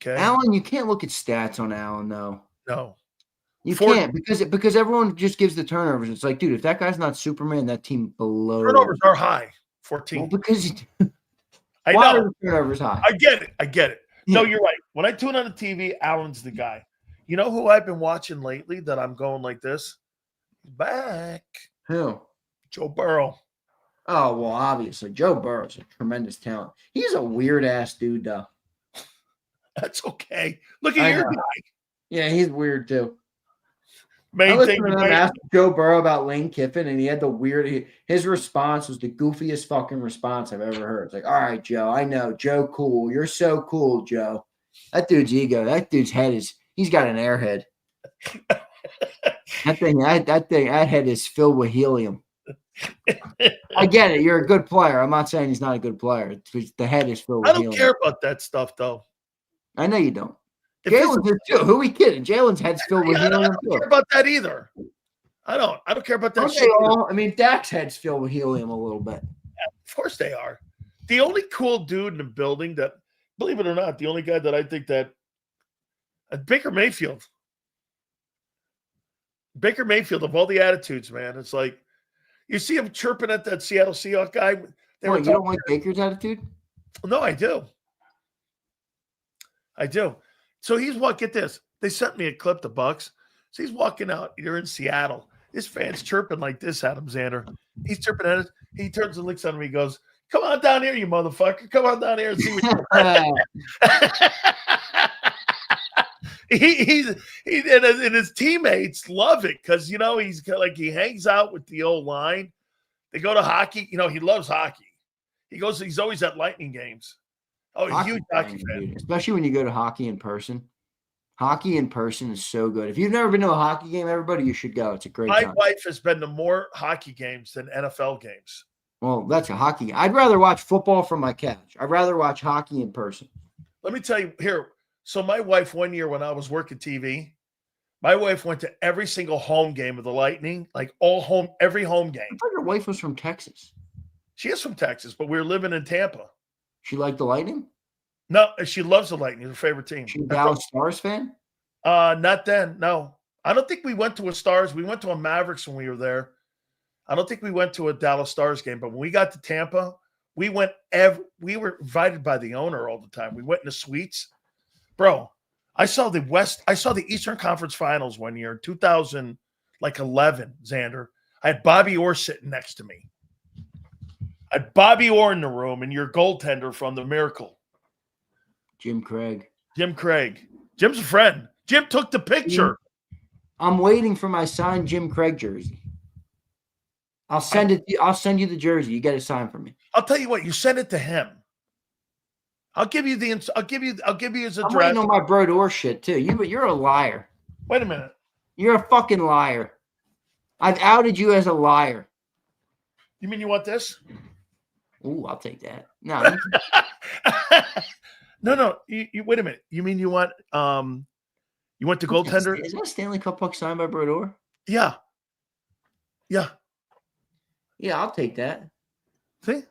Okay. Allen, you can't look at stats on Allen, though. No. You can't because everyone just gives the turnovers. It's like, dude, if that guy's not Superman, that team below. Turnovers are high. 14. Well, because I why know. are the turnovers high? I get it. Yeah. No, you're right. When I tune on the TV, Allen's the guy. You know who I've been watching lately that I'm going like this? Back. Who? Joe Burrow. Oh, well, obviously. Joe Burrow's a tremendous talent. He's a weird-ass dude, though. That's okay. Look at your guy. Yeah, he's weird, too. Main thing. I asked Joe Burrow about Lane Kiffin, and he had his response was the goofiest fucking response I've ever heard. It's like, all right, Joe, I know. Joe, cool. You're so cool, Joe. That dude's ego, that dude's head he's got an airhead. That head is filled with helium. I get it. You're a good player. I'm not saying he's not a good player. The head is filled with helium. I don't care about that stuff, though. I know you don't. Jalen's is too. Who are we kidding? Jalen's head's filled with helium. I don't care about that either. I don't care about that Aren't shit. they all? I mean, Dak's head's filled with helium a little bit. Of course they are. The only cool dude in the building that, believe it or not, the only guy that I think that Baker Mayfield of all the attitudes, man. It's like you see him chirping at that Seattle Seahawks guy. You don't like Baker's attitude? No, I do. So get this. They sent me a clip, the Bucks. So he's walking out. You're in Seattle. His fans chirping like this at him, Xander. He's chirping at us. He turns and looks at him. He goes, "Come on down here, you motherfucker. Come on down here and see what you're and his teammates love it because he's like he hangs out with the old line. They go to hockey. He loves hockey. He's always at Lightning games. Oh, a huge hockey fan. Dude. Especially when you go to hockey in person. Hockey in person is so good. If you've never been to a hockey game, everybody, you should go. It's a great time. My wife has been to more hockey games than NFL games. Well, that's a hockey. I'd rather watch football from my couch. I'd rather watch hockey in person. Let me tell you here. So my wife, one year when I was working TV, my wife went to every single home game of the Lightning, like every home game. I thought your wife was from Texas. She is from Texas, but we were living in Tampa. She liked the Lightning? No, she loves the Lightning. Her favorite team. She a Dallas Stars fan? Not then. No, I don't think we went to a Stars. We went to a Mavericks when we were there. I don't think we went to a Dallas Stars game, but when we got to Tampa, we went. We were invited by the owner all the time. We went in the suites, bro. I saw the Eastern Conference Finals one year, 2011. Xander, I had Bobby Orr sitting next to me. I had Bobby Orr in the room, and your goaltender from the Miracle, Jim Craig. Jim's a friend. Jim took the picture. I'm waiting for my signed Jim Craig jersey. I'll send you the jersey. You get it signed for me. I'll tell you what. You send it to him. I'll give you his address. I'm waiting on my Brodeur shit too. You're a liar. Wait a minute. You're a fucking liar. I've outed you as a liar. You mean you want this? Ooh, I'll take that. No. No. You wait a minute. You mean you want you want the goaltender? Is that a Stanley Cup puck signed by Brodeur? Yeah. Yeah, I'll take that. See?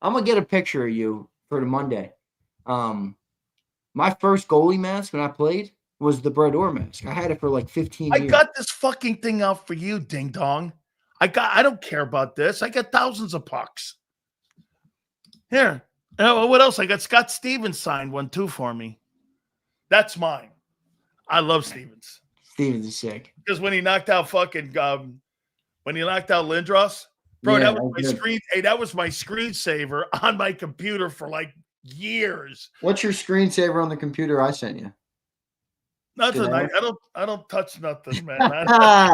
I'm gonna get a picture of you for the Monday. My first goalie mask when I played was the Brodeur mask. I had it for like 15 years. I got this fucking thing out for you, ding dong. I don't care about this. I got thousands of pucks. Here. What else? I got Scott Stevens signed one too for me. That's mine. I love Stevens. Stevens is sick. Because when he knocked out Lindros, bro, that was my screen. Hey, that was my screensaver on my computer for like years. What's your screensaver on the computer I sent you? Nothing. I don't touch nothing, man.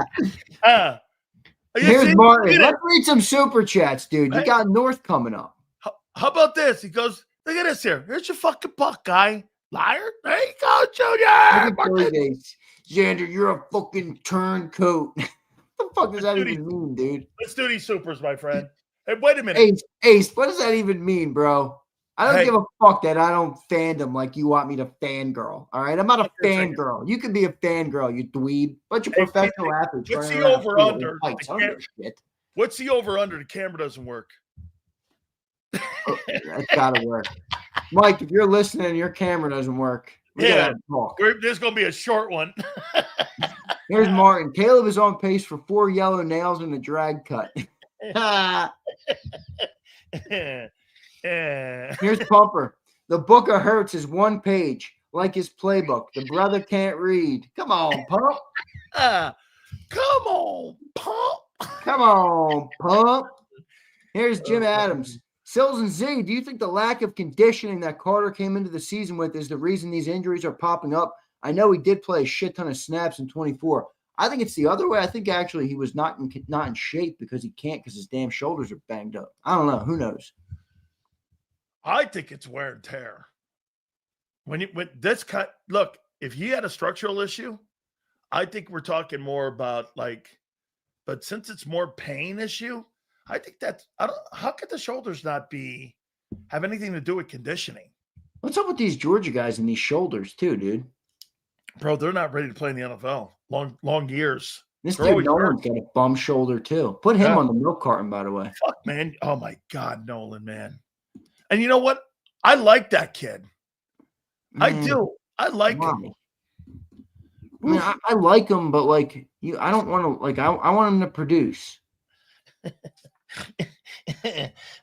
Here's Martin. Let's read some super chats, dude. You got North coming up. How about this? He goes, look at this here. Here's your fucking puck, guy. Liar. There you go, Junior. Xander, you're a fucking turncoat. What the fuck does that even mean, dude? Let's do these supers, my friend. Hey, wait a minute. Ace, what does that even mean, bro? I don't give a fuck that I don't fandom like you want me to fangirl. All right? I'm not a fangirl. You can be a fangirl, you dweeb. Bunch of professional athletes. What's the over-under? Shit. What's the over-under? The camera doesn't work. That's got to work. Mike, if you're listening and your camera doesn't work, there's going to be a short one. Here's Martin. Caleb is on pace for 4 yellow nails and a drag cut. Here's Pumper. The book of hurts is 1 page, like his playbook. The brother can't read. Come on, Pump. Come on, Pump. Come on, Pump. Here's Jim Adams. Sills and Z, do you think the lack of conditioning that Carter came into the season with is the reason these injuries are popping up? I know he did play a shit ton of snaps in 24. I think it's the other way. I think actually he was not in shape because he can't because his damn shoulders are banged up. I don't know. Who knows? I think it's wear and tear. When this cut, look, if he had a structural issue, I think we're talking more about but since it's more pain issue, I think how could the shoulders not have anything to do with conditioning? What's up with these Georgia guys and these shoulders too, dude? Bro, they're not ready to play in the NFL. Long years. This dude Nolan's got a bum shoulder too. Put him on the milk carton, by the way. Fuck, man. Oh my God, Nolan, man. And you know what? I like that kid. I do. I like him. I mean, I like him, but I don't want to I want him to produce.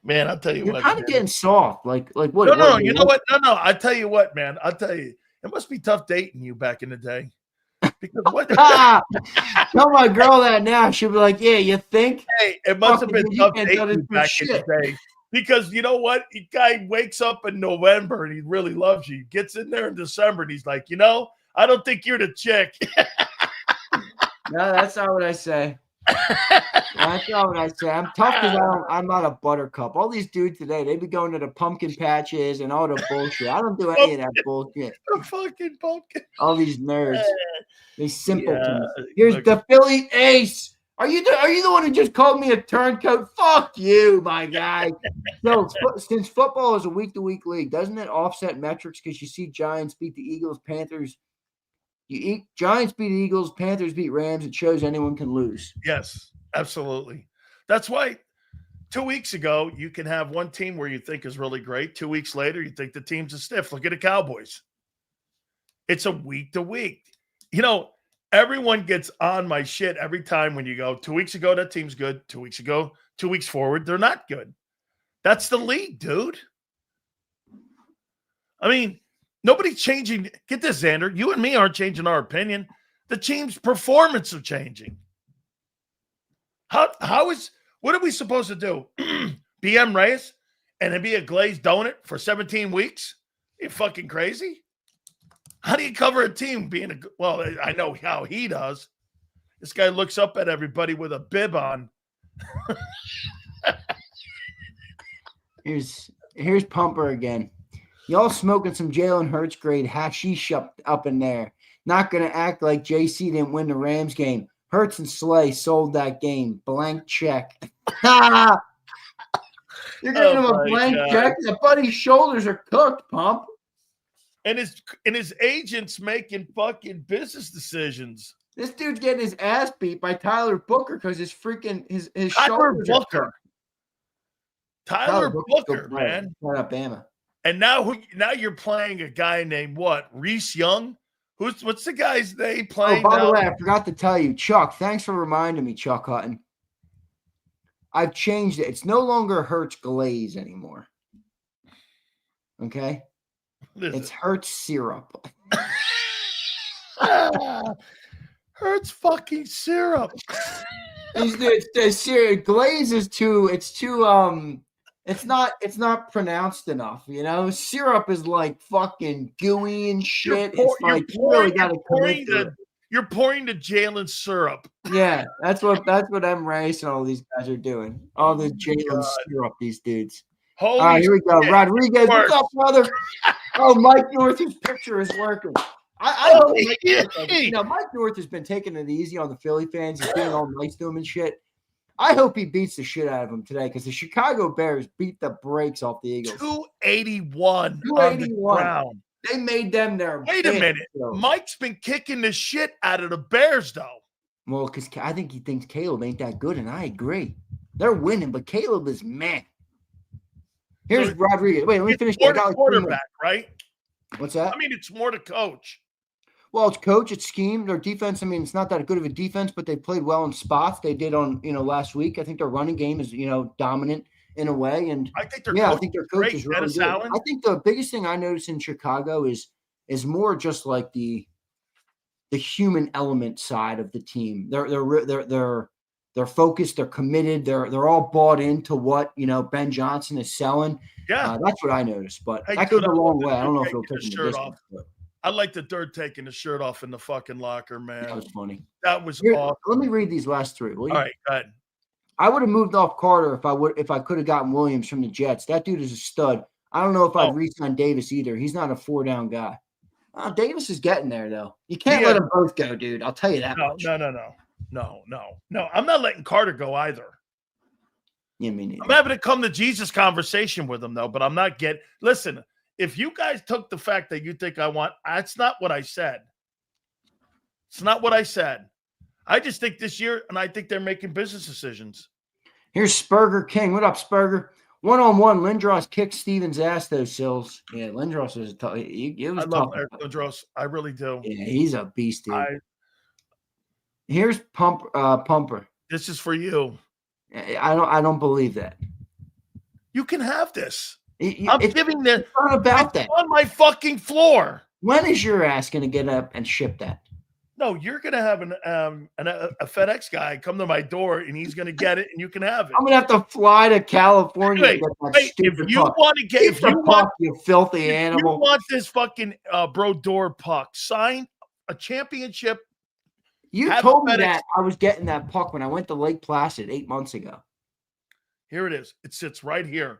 Man, I'll tell you what. You're kind of getting soft. What? No. You know what? No. I'll tell you what, man. I'll tell you. It must be tough dating you back in the day. Because what? Tell my girl that now. She'll be like, "Yeah, you think?" Hey, it must have been tough dating you back in the day. Because you know what? The guy wakes up in November and he really loves you. He gets in there in December and he's like, I don't think you're the chick. No, that's not what I say. That's not what I say. I'm tough because I'm not a buttercup. All these dudes today, they be going to the pumpkin patches and all the bullshit. I don't do any of that bullshit. The fucking pumpkin. All these nerds. They simpletons. Here's the Philly Ace. Are you the one who just called me a turncoat? Fuck you, my guy. No, since football is a week-to-week league, doesn't it offset metrics? Because you see Giants beat the Eagles, Panthers. Giants beat Eagles, Panthers beat Rams. It shows anyone can lose. Yes, absolutely. That's why 2 weeks ago, you can have one team where you think is really great. 2 weeks later, you think the team's a stiff. Look at the Cowboys. It's a week to week. You know, everyone gets on my shit every time when you go, 2 weeks ago, that team's good. 2 weeks ago, 2 weeks forward, they're not good. That's the league, dude. I mean, nobody's changing. Get this, Xander. You and me aren't changing our opinion. The team's performance are changing. What are we supposed to do? BM Reyes and then be a glazed donut for 17 weeks? You fucking crazy? How do you cover a team being well, I know how he does. This guy looks up at everybody with a bib on. Here's Pumper again. Y'all smoking some Jalen Hurts grade hashish up in there. Not going to act like JC didn't win the Rams game. Hurts and Slay sold that game. Blank check. You're giving him a blank check? The buddy's shoulders are cooked, Pump. And his agent's making fucking business decisions. This dude's getting his ass beat by Tyler Booker because his Tyler shoulders Booker. Tyler Booker, man. Alabama. And now you're playing a guy named what? Reese Young? What's the guy's name playing? Oh, by the way, I forgot to tell you, Chuck. Thanks for reminding me, Chuck Hutton. I've changed it. It's no longer Hurts Glaze anymore. Okay? It's Hurts syrup. Hurts fucking syrup. It's syrup. Glaze is it's not pronounced enough, you know. Syrup is like fucking gooey and shit. You're pouring the Jalen syrup. Yeah, that's what M. Rice and all these guys are doing. All the Jalen syrup, these dudes. Holy all right, here we go. Shit. Rodriguez, what's up, brother? Oh, Mike North's picture is working. Mike North has been taking it easy on the Philly fans. He's being all nice to them and shit. I hope he beats the shit out of them today because the Chicago Bears beat the brakes off the Eagles. 281 on the ground. They made them their Wait a minute. Mike's been kicking the shit out of the Bears, though. Well, because I think he thinks Caleb ain't that good, and I agree. They're winning, but Caleb is meh. Here's Rodriguez. Wait, let me finish. More to quarterback, right? What's that? I mean, it's more to coach. Well, it's coach, it's scheme. Their defense, I mean, it's not that good of a defense, but they played well in spots. They did on, last week. I think their running game is, dominant in a way. And I think their coach is really good. I think the biggest thing I noticed in Chicago is more just like the human element side of the team. They're focused, they're committed, they're all bought into what Ben Johnson is selling. Yeah, that's what I noticed. But that goes a long way. I don't know if it'll take him shirt off. I like the Dirt taking the shirt off in the fucking locker, man. That was funny. That was awesome. Let me read these last three. Will you? All right, go ahead. I would have moved off Carter if I could have gotten Williams from the Jets. That dude is a stud. I don't know if I'd re-sign Davis either. He's not a 4-down guy. Davis is getting there though. You can't let them both go, dude. I'll tell you that much. No. I'm not letting Carter go either. Yeah, me neither. I'm having a come to Jesus conversation with him though, but I'm not getting. Listen. If you guys took the fact that you think I want, that's not what I said. It's not what I said. I just think this year, and I think they're making business decisions. Here's Spurger King. What up, Spurger? 1-on-1, Lindros kicked Stevens' ass, though, Sills. Yeah, Lindros was tough. I love Eric Lindros. I really do. Yeah, he's a beast, dude. Here's Pumper. This is for you. I don't believe that. You can have this. I'm giving that. It's not about that. On my fucking floor. When is your ass going to get up and ship that? No, you're going to have a FedEx guy come to my door, and he's going to get it, and you can have it. I'm going to have to fly to California to get that stupid if you want to get, if you want, you filthy animal. You want this fucking Brodeur puck, sign a championship. You told me that I was getting that puck when I went to Lake Placid 8 months ago. Here it is. It sits right here.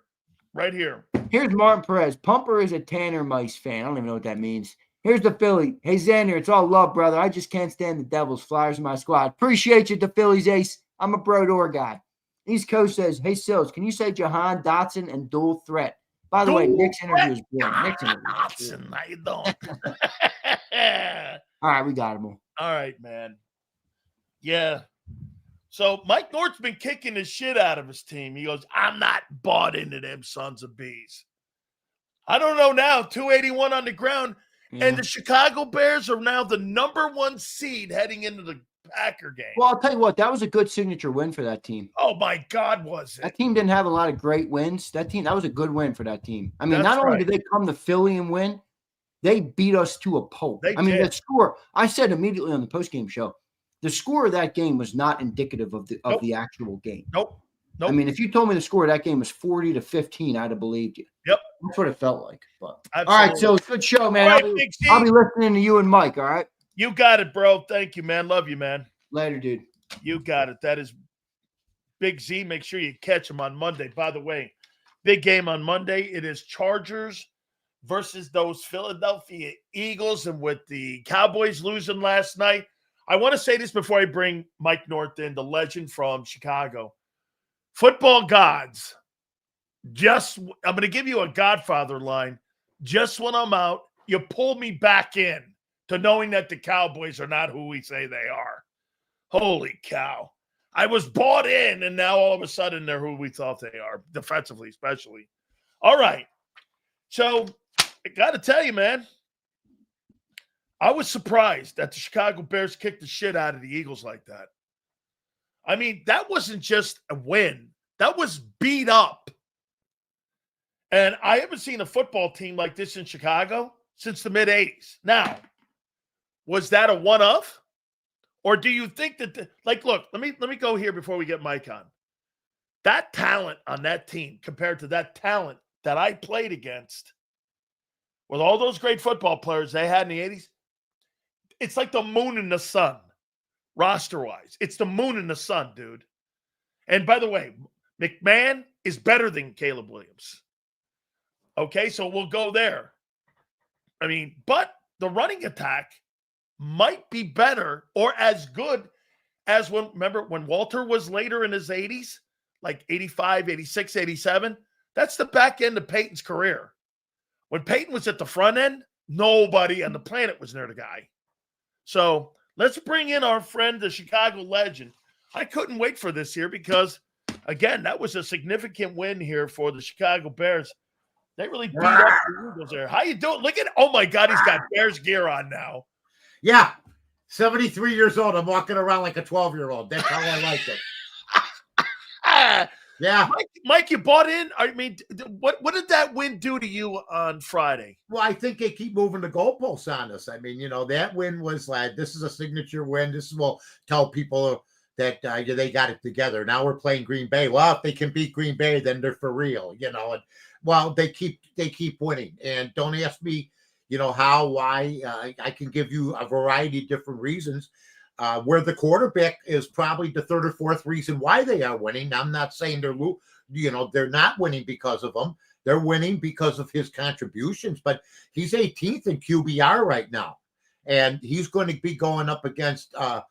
Right here. Here's Martin Perez. Pumper is a Tanner Mice fan. I don't even know what that means. Here's the Philly. Hey, Xander, it's all love, brother. I just can't stand the Devils. Flyers in my squad. Appreciate you, the Phillies ace. I'm a Brodeur guy. East Coast says, hey, Sills, can you say Jahan Dotson and dual threat? By the way, Nick's interview is good. Dotson, how you doing? All right, we got him all. All right, man. Yeah. So Mike North's been kicking the shit out of his team. He goes, I'm not bought into them sons of bees. I don't know now. 281 on the ground. Yeah. And the Chicago Bears are now the number 1 seed heading into the Packer game. Well, I'll tell you what, that was a good signature win for that team. Oh my God, was it? That team didn't have a lot of great wins. That was a good win for that team. I mean, That's not only right. did they come to Philly and win, they beat us to a pulp. They I mean, did. the score, I said immediately on the postgame show, the score of that game was not indicative of the actual game. Nope. I mean, if you told me the score of that game was 40-15, I'd have believed you. Yep. That's what it felt like. But Absolutely. all right, so good show, man. All right, I'll be listening to you and Mike, all right? You got it, bro. Thank you, man. Love you, man. Later, dude. You got it. That is Big Z. Make sure you catch him on Monday. By the way, big game on Monday. It is Chargers versus those Philadelphia Eagles. And with the Cowboys losing last night, I want to say this before I bring Mike North in, the legend from Chicago. Football gods, I'm going to give you a Godfather line. Just when I'm out, you pull me back in to knowing that the Cowboys are not who we say they are. Holy cow. I was bought in, and now all of a sudden they're who we thought they are, defensively especially. All right. So I got to tell you, man, I was surprised that the Chicago Bears kicked the shit out of the Eagles like that. I mean, that wasn't just a win. That was beat up. And I haven't seen a football team like this in Chicago since the mid-'80s. Now, was that a one-off? Or do you think that, look, let me go here before we get Mike on. That talent on that team compared to that talent that I played against with all those great football players they had in the 80s, it's like the moon and the sun, roster-wise. It's the moon and the sun, dude. And by the way, McMahon is better than Caleb Williams. Okay, so we'll go there. I mean, but the running attack might be better or as good as remember when Walter was later in his 80s, like 85, 86, 87? That's the back end of Peyton's career. When Peyton was at the front end, nobody on the planet was near the guy. So let's bring in our friend, the Chicago legend. I couldn't wait for this here because, again, that was a significant win here for the Chicago Bears. They really beat up the Eagles there. How you doing? Look at, oh my God, he's got Bears gear on now. Yeah, 73 years old. I'm walking around like a 12-year-old. That's how I like it. Yeah. Mike, you bought in? I mean, what did that win do to you on Friday? Well, I think they keep moving the goalposts on us. I mean, that win was like, this is a signature win. This will tell people that they got it together. Now we're playing Green Bay. Well, if they can beat Green Bay, then they're for real, And well, they keep winning. And don't ask me, how, why. I can give you a variety of different reasons. Where the quarterback is probably the third or fourth reason why they are winning. I'm not saying they're not winning because of him. They're winning because of his contributions, but he's 18th in QBR right now. And he's going to be going up against a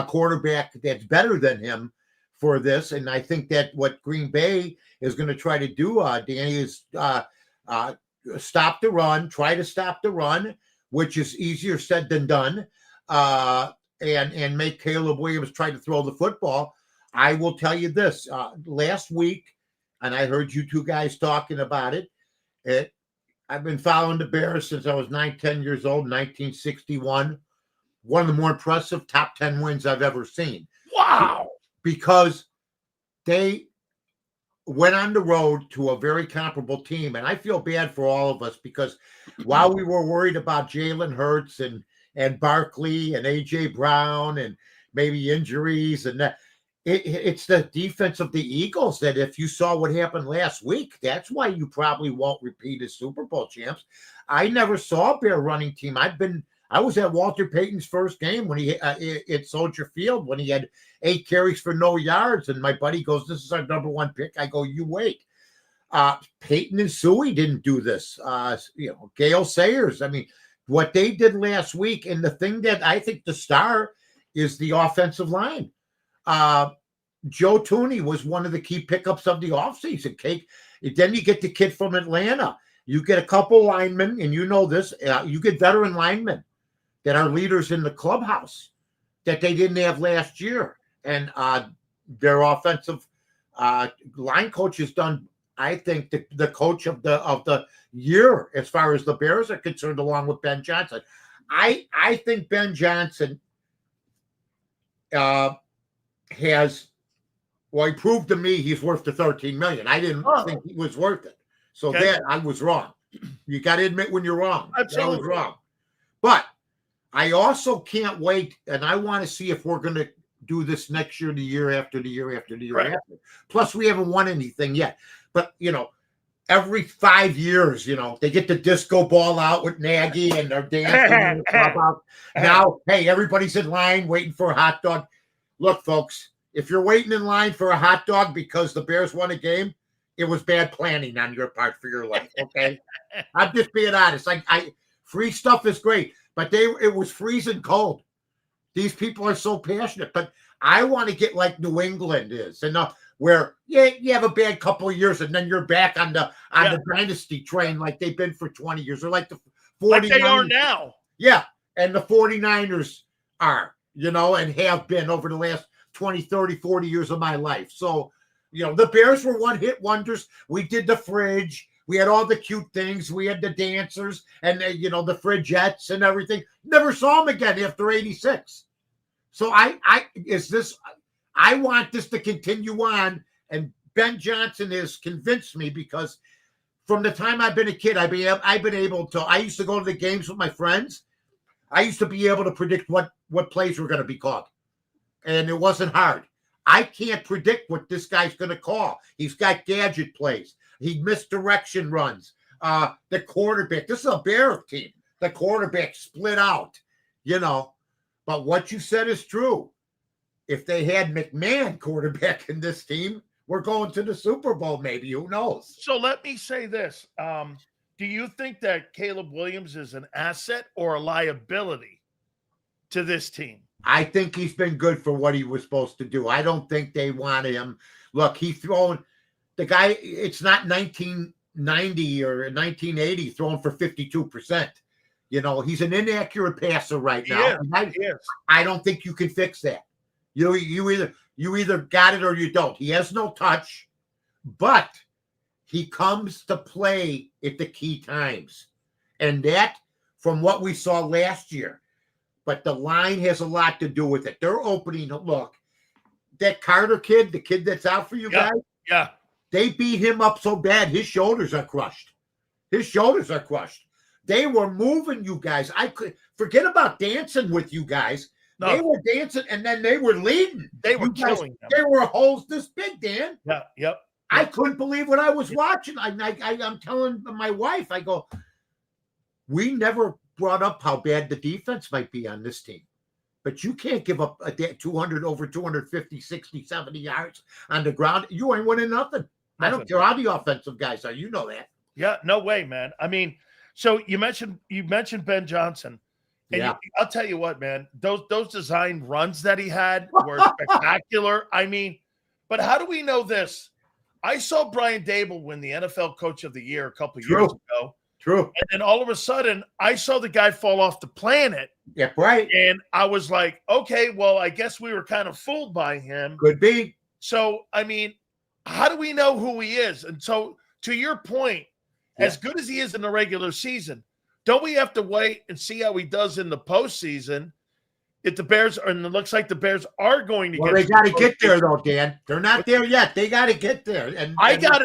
quarterback that's better than him for this. And I think that what Green Bay is going to try to do, Danny, is stop the run, try to stop the run, which is easier said than done. And make Caleb Williams try to throw the football. I will tell you this. Last week, and I heard you two guys talking about it, I've been following the Bears since I was 9, 10 years old, 1961. One of the more impressive top 10 wins I've ever seen. Wow. Because they went on the road to a very comparable team. And I feel bad for all of us because while we were worried about Jalen Hurts and Barkley and A.J. Brown and maybe injuries and that, it's the defense of the Eagles that if you saw what happened last week, that's why you probably won't repeat as Super Bowl champs. I never saw a Bear running team. I was at Walter Payton's first game when he at Soldier Field when he had 8 carries for no yards, and my buddy goes, "This is our number 1 pick." I go, "You wait." Peyton and Suey didn't do this. Gale Sayers. I mean, what they did last week, and the thing that I think the star is the offensive line. Joe Tooney was one of the key pickups of the offseason. Then you get the kid from Atlanta. You get a couple linemen, and you know this. You get veteran linemen that are leaders in the clubhouse that they didn't have last year. And their offensive line coach has done, I think, the coach of the year as far as the Bears are concerned, along with Ben Johnson. I think Ben Johnson has, well, he proved to me he's worth the $13 million. I didn't think he was worth it. So that I was wrong. You got to admit when you're wrong. Absolutely. I was wrong. But I also can't wait, and I want to see if we're going to do this next year, the year after, the year after, the year after. Plus, we haven't won anything yet. But, every 5 years, they get the disco ball out with Nagy and they're dancing. Now, hey, everybody's in line waiting for a hot dog. Look, folks, if you're waiting in line for a hot dog because the Bears won a game, it was bad planning on your part for your life, okay? I'm just being honest. Free stuff is great, but it was freezing cold. These people are so passionate, but I want to get like New England is, and where you have a bad couple of years and then you're back on the dynasty train like they've been for 20 years, or like the 49ers. Like they are now. Yeah, and the 49ers are, and have been over the last 20, 30, 40 years of my life. So, the Bears were one-hit wonders. We did the fridge. We had all the cute things. We had the dancers and, the fridgettes and everything. Never saw them again after 86. So I want this to continue on. And Ben Johnson has convinced me, because from the time I've been a kid, I've been able to, I used to go to the games with my friends. I used to be able to predict what plays were going to be called. And it wasn't hard. I can't predict what this guy's going to call. He's got gadget plays. He misdirection runs. The quarterback, this is a Bear team. The quarterback split out, But what you said is true. If they had McMahon quarterback in this team, we're going to the Super Bowl maybe. Who knows? So let me say this. Do you think that Caleb Williams is an asset or a liability to this team? I think he's been good for what he was supposed to do. I don't think they want him. Look, he's thrown the guy. It's not 1990 or 1980 thrown for 52%. He's an inaccurate passer right now. I don't think you can fix that. You either got it or you don't. He has no touch, but he comes to play at the key times. And that, from what we saw last year, but the line has a lot to do with it. They're opening, look, that Carter kid, the kid that's out for you guys, they beat him up so bad, his shoulders are crushed. They were moving you guys. I could forget about dancing with you guys. No. They were dancing, and then they were leading. They were killing them. They were holes this big, Dan. Yeah, yep. I couldn't believe what I was watching. I'm telling my wife, I go, we never brought up how bad the defense might be on this team. But you can't give up over 250, 60, 70 yards on the ground. You ain't winning nothing. I don't care how the offensive guys are. You know that. Yeah, no way, man. I mean, so you mentioned Ben Johnson. And I'll tell you what, man, those design runs that he had were spectacular. I mean, but how do we know this? I saw Brian Dable win the NFL Coach of the Year a couple of years ago. True. And then all of a sudden, I saw the guy fall off the planet. Yeah, right. And I was like, okay, well, I guess we were kind of fooled by him. Could be. So, I mean, how do we know who he is? And so, to your point, as good as he is in the regular season, don't we have to wait and see how he does in the postseason? If the Bears are, and it looks like the Bears are going to get. Well, they got to get there, though, Dan. They're not there yet. They got to get there. And I got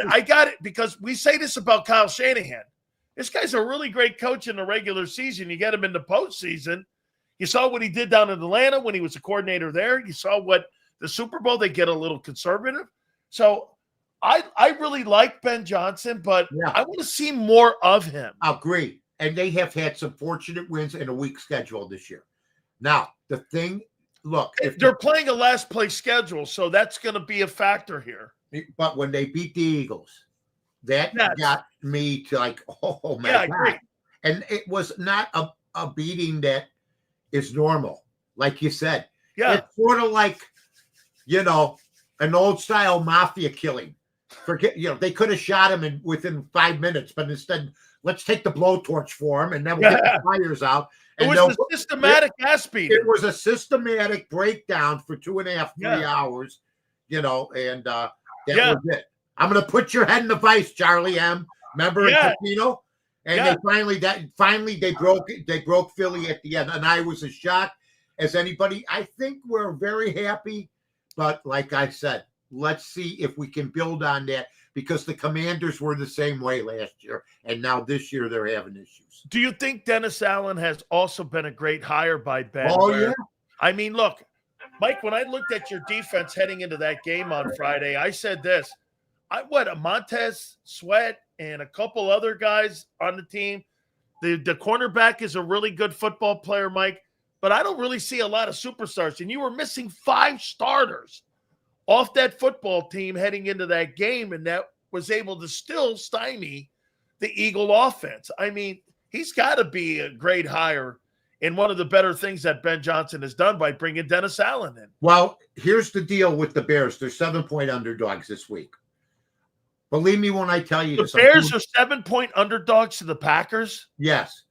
it, because we say this about Kyle Shanahan. This guy's a really great coach in the regular season. You get him in the postseason. You saw what he did down in Atlanta when he was a coordinator there. You saw what the Super Bowl, they get a little conservative. So I really like Ben Johnson, but I want to see more of him. I agree. And they have had some fortunate wins in a weak schedule this year. Now, the thing, look. If they're playing a last place schedule, so that's going to be a factor here. But when they beat the Eagles, that got me to like, oh, my God. Agree. And it was not a beating that is normal, like you said. Yeah. It's sort of like, an old-style mafia killing. They could have shot him within 5 minutes, but instead, let's take the blowtorch for him, and then we'll get the fires out. And it was a systematic ass beating. It was a systematic breakdown for 2.5, 3 hours. and that Yeah. was it. I'm going to put your head in the vice, Charlie M. Remember in Casino? And they broke Philly at the end, and I was as shocked as anybody. I think we're very happy, but like I said, let's see if we can build on that, because the Commanders were the same way last year, and now this year they're having issues. Do you think Dennis Allen has also been a great hire by Ben? Oh, yeah. I mean, look, Mike, when I looked at your defense heading into that game on Friday, I said this. A Montez Sweat and a couple other guys on the team. The cornerback is a really good football player, Mike, but I don't really see a lot of superstars. And you were missing 5 starters off that football team heading into that game, and that was able to still stymie the Eagle offense. I mean, he's got to be a great hire, and one of the better things that Ben Johnson has done by bringing Dennis Allen in. Well, here's the deal with the Bears. They're 7-point underdogs this week. Believe me when I tell you the Bears are 7-point underdogs to the Packers? Yes.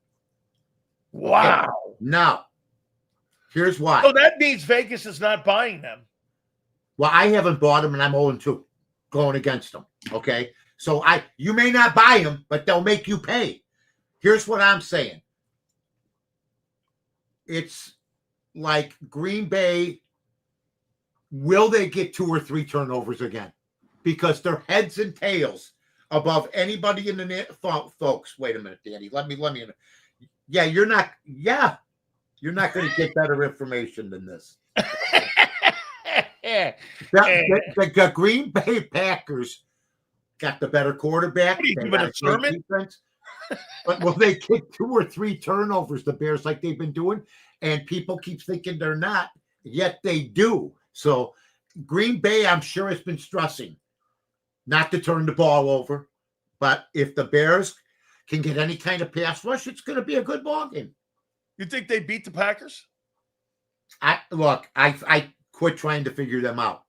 Wow. Okay. Now, here's why. So that means Vegas is not buying them. Well, I haven't bought them, and I'm 0-2 going against them. Okay, so you may not buy them, but they'll make you pay. Here's what I'm saying. It's like Green Bay. Will they get 2 or 3 turnovers again? Because they're heads and tails above anybody in the net. Folks, wait a minute, Danny. Let me. Yeah, you're not going to get better information than this. The Green Bay Packers got the better quarterback. What are you giving a sermon? But will they get 2 or 3 turnovers, the Bears, like they've been doing? And people keep thinking they're not, yet they do. So Green Bay, I'm sure, has been stressing not to turn the ball over. But if the Bears can get any kind of pass rush, it's going to be a good ball game. You think they beat the Packers? I quit trying to figure them out,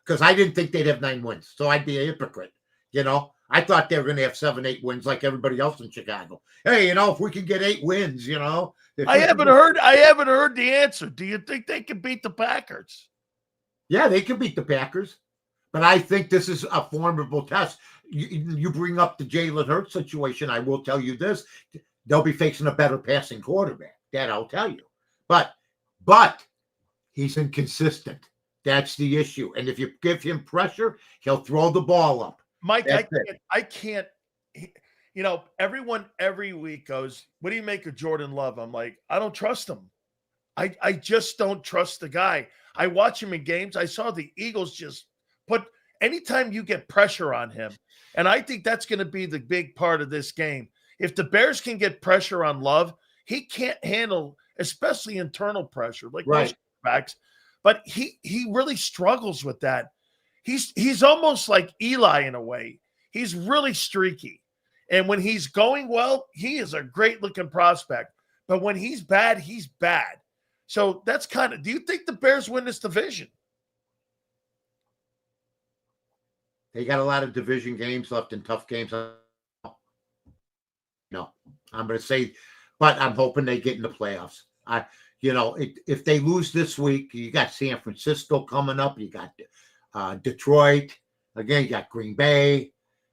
because I didn't think they'd have 9 wins. So I'd be a hypocrite. I thought they were going to have 7, 8 wins like everybody else in Chicago. Hey, if we can get 8 wins, I haven't heard the answer. Do you think they can beat the Packers? Yeah, they can beat the Packers. But I think this is a formidable test. You bring up the Jalen Hurts situation. I will tell you this. They'll be facing a better passing quarterback. That I'll tell you. But he's inconsistent. That's the issue. And if you give him pressure, he'll throw the ball up. Mike, I can't. Everyone every week goes, what do you make of Jordan Love? I'm like, I don't trust him. I just don't trust the guy. I watch him in games. I saw the Eagles just anytime you get pressure on him, and I think that's going to be the big part of this game. If the Bears can get pressure on Love, he can't handle, especially internal pressure, like most quarterbacks. But he really struggles with that. He's almost like Eli in a way. He's really streaky. And when he's going well, he is a great looking prospect. But when he's bad, he's bad. So that's do you think the Bears win this division? They got a lot of division games left and tough games. No, I'm going to say, but I'm hoping they get in the playoffs. If they lose this week, you got San Francisco coming up. You got Detroit. Again, you got Green Bay.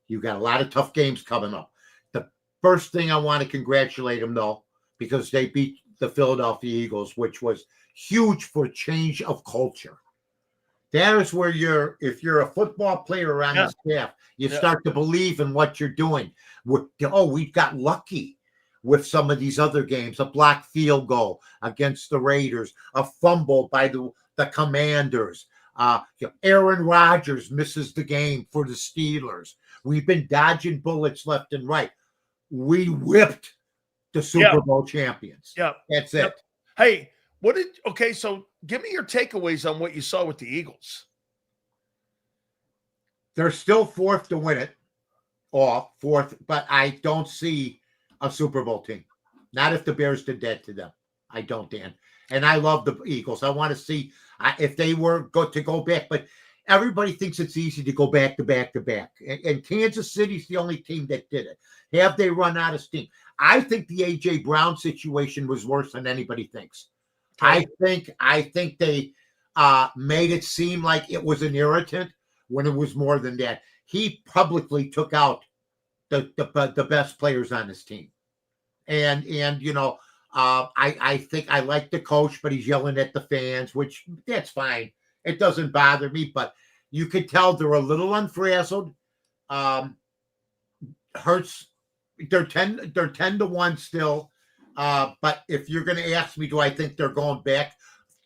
You got a lot of tough games coming up. The first thing I want to congratulate them, though, because they beat the Philadelphia Eagles, which was huge for change of culture. That is where if you're a football player on the staff, you start to believe in what you're doing. We've got lucky with some of these other games, a blocked field goal against the Raiders, a fumble by the Commanders. Aaron Rodgers misses the game for the Steelers. We've been dodging bullets left and right. We whipped the Super Bowl champions. Yeah. That's it. Hey, so give me your takeaways on what you saw with the Eagles. They're still 4th to win it. Fourth, but I don't see a Super Bowl team. Not if the Bears did that to them. I don't, Dan. And I love the Eagles. I want to see if they were to go back, but everybody thinks it's easy to go back to back to back. And Kansas City's the only team that did it. Have they run out of steam? I think the A.J. Brown situation was worse than anybody thinks. I think they made it seem like it was an irritant when it was more than that. He publicly took out the best players on his team. And I think I like the coach, but he's yelling at the fans, which that's fine. It doesn't bother me, but you could tell they're a little unfrazzled. Hurts, they're 10-1 still. But if you're going to ask me, do I think they're going back?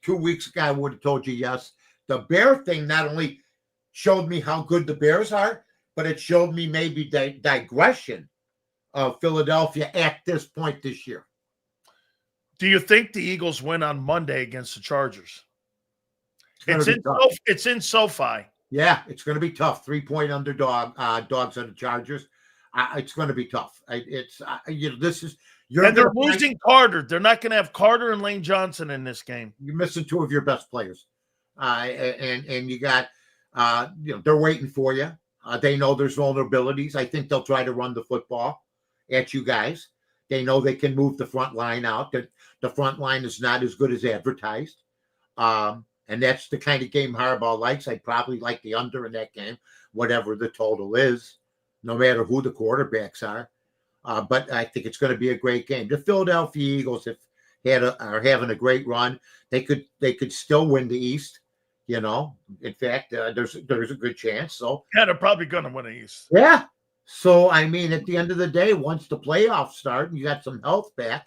2 weeks ago, I would have told you yes. The Bear thing not only showed me how good the Bears are, but it showed me maybe the digression of Philadelphia at this point this year. Do you think the Eagles win on Monday against the Chargers? It's in SoFi. Yeah, it's going to be tough. 3-point underdog dogs on the Chargers. It's going to be tough. This is and they're losing Carter. They're not going to have Carter and Lane Johnson in this game. You're missing two of your best players, and you got they're waiting for you. They know there's vulnerabilities. I think they'll try to run the football at you guys. They know they can move the front line out. The front line is not as good as advertised. And that's the kind of game Harbaugh likes. I'd probably like the under in that game, whatever the total is, no matter who the quarterbacks are. But I think it's going to be a great game. The Philadelphia Eagles are having a great run. They could still win the East. In fact, there's a good chance. So yeah, they're probably going to win the East. Yeah. So I mean, at the end of the day, once the playoffs start and you got some health back,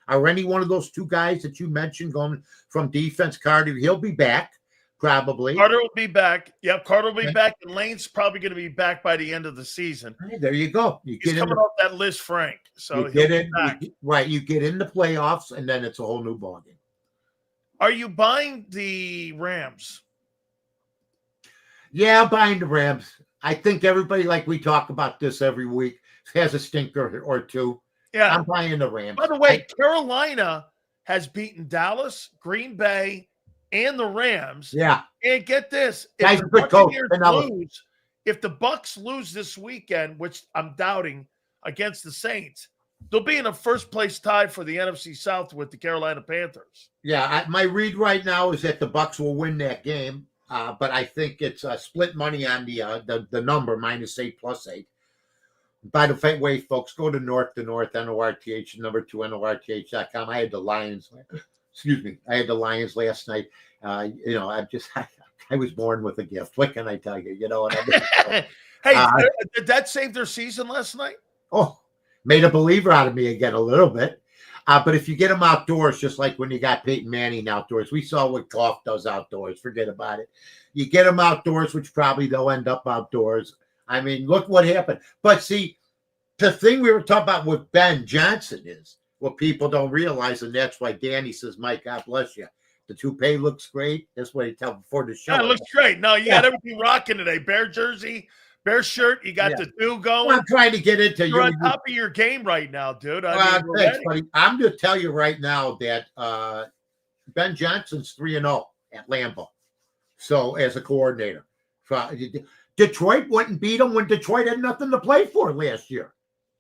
are any one of those two guys that you mentioned going from defense? Carter, he'll be back probably. Carter will be back. Yeah, Carter will be back, and Lane's probably going to be back by the end of the season. Hey, there you go. He's coming off that Liz Frank, so you get in right. You get in the playoffs, and then it's a whole new ballgame. Are you buying the Rams? Yeah, buying the Rams. I think everybody, like we talk about this every week, has a stinker or two. Yeah, I'm buying the Rams. By the way, Carolina has beaten Dallas, Green Bay, and the Rams. Yeah. And get this: if the Bucks lose this weekend, which I'm doubting, against the Saints, they'll be in a first place tie for the NFC South with the Carolina Panthers. Yeah, my read right now is that the Bucks will win that game, but I think it's split money on the number -8 +8. By the way, folks, go to North NORTH, number 2 NORTH.com. I had the Lions. Excuse me. I had the Lions last night. I was born with a gift. What can I tell you? You know what I mean? Hey, did that save their season last night? Oh, made a believer out of me again a little bit. But if you get them outdoors, just like when you got Peyton Manning outdoors, we saw what Goff does outdoors. Forget about it. You get them outdoors, which probably they'll end up outdoors. I mean, look what happened. But see, the thing we were talking about with Ben Johnson is what people don't realize, and that's why Danny says, Mike, God bless you. The toupee looks great. That's what he tell before the show. Yeah, it looks great. No, you got everything rocking today. Bear jersey, Bear shirt. You got the do going. Well, I'm trying to get into You're on top of your game right now, dude. Thanks, buddy. I'm going to tell you right now that Ben Johnson's 3-0 at Lambeau. So as a coordinator. Detroit wouldn't beat them when Detroit had nothing to play for last year.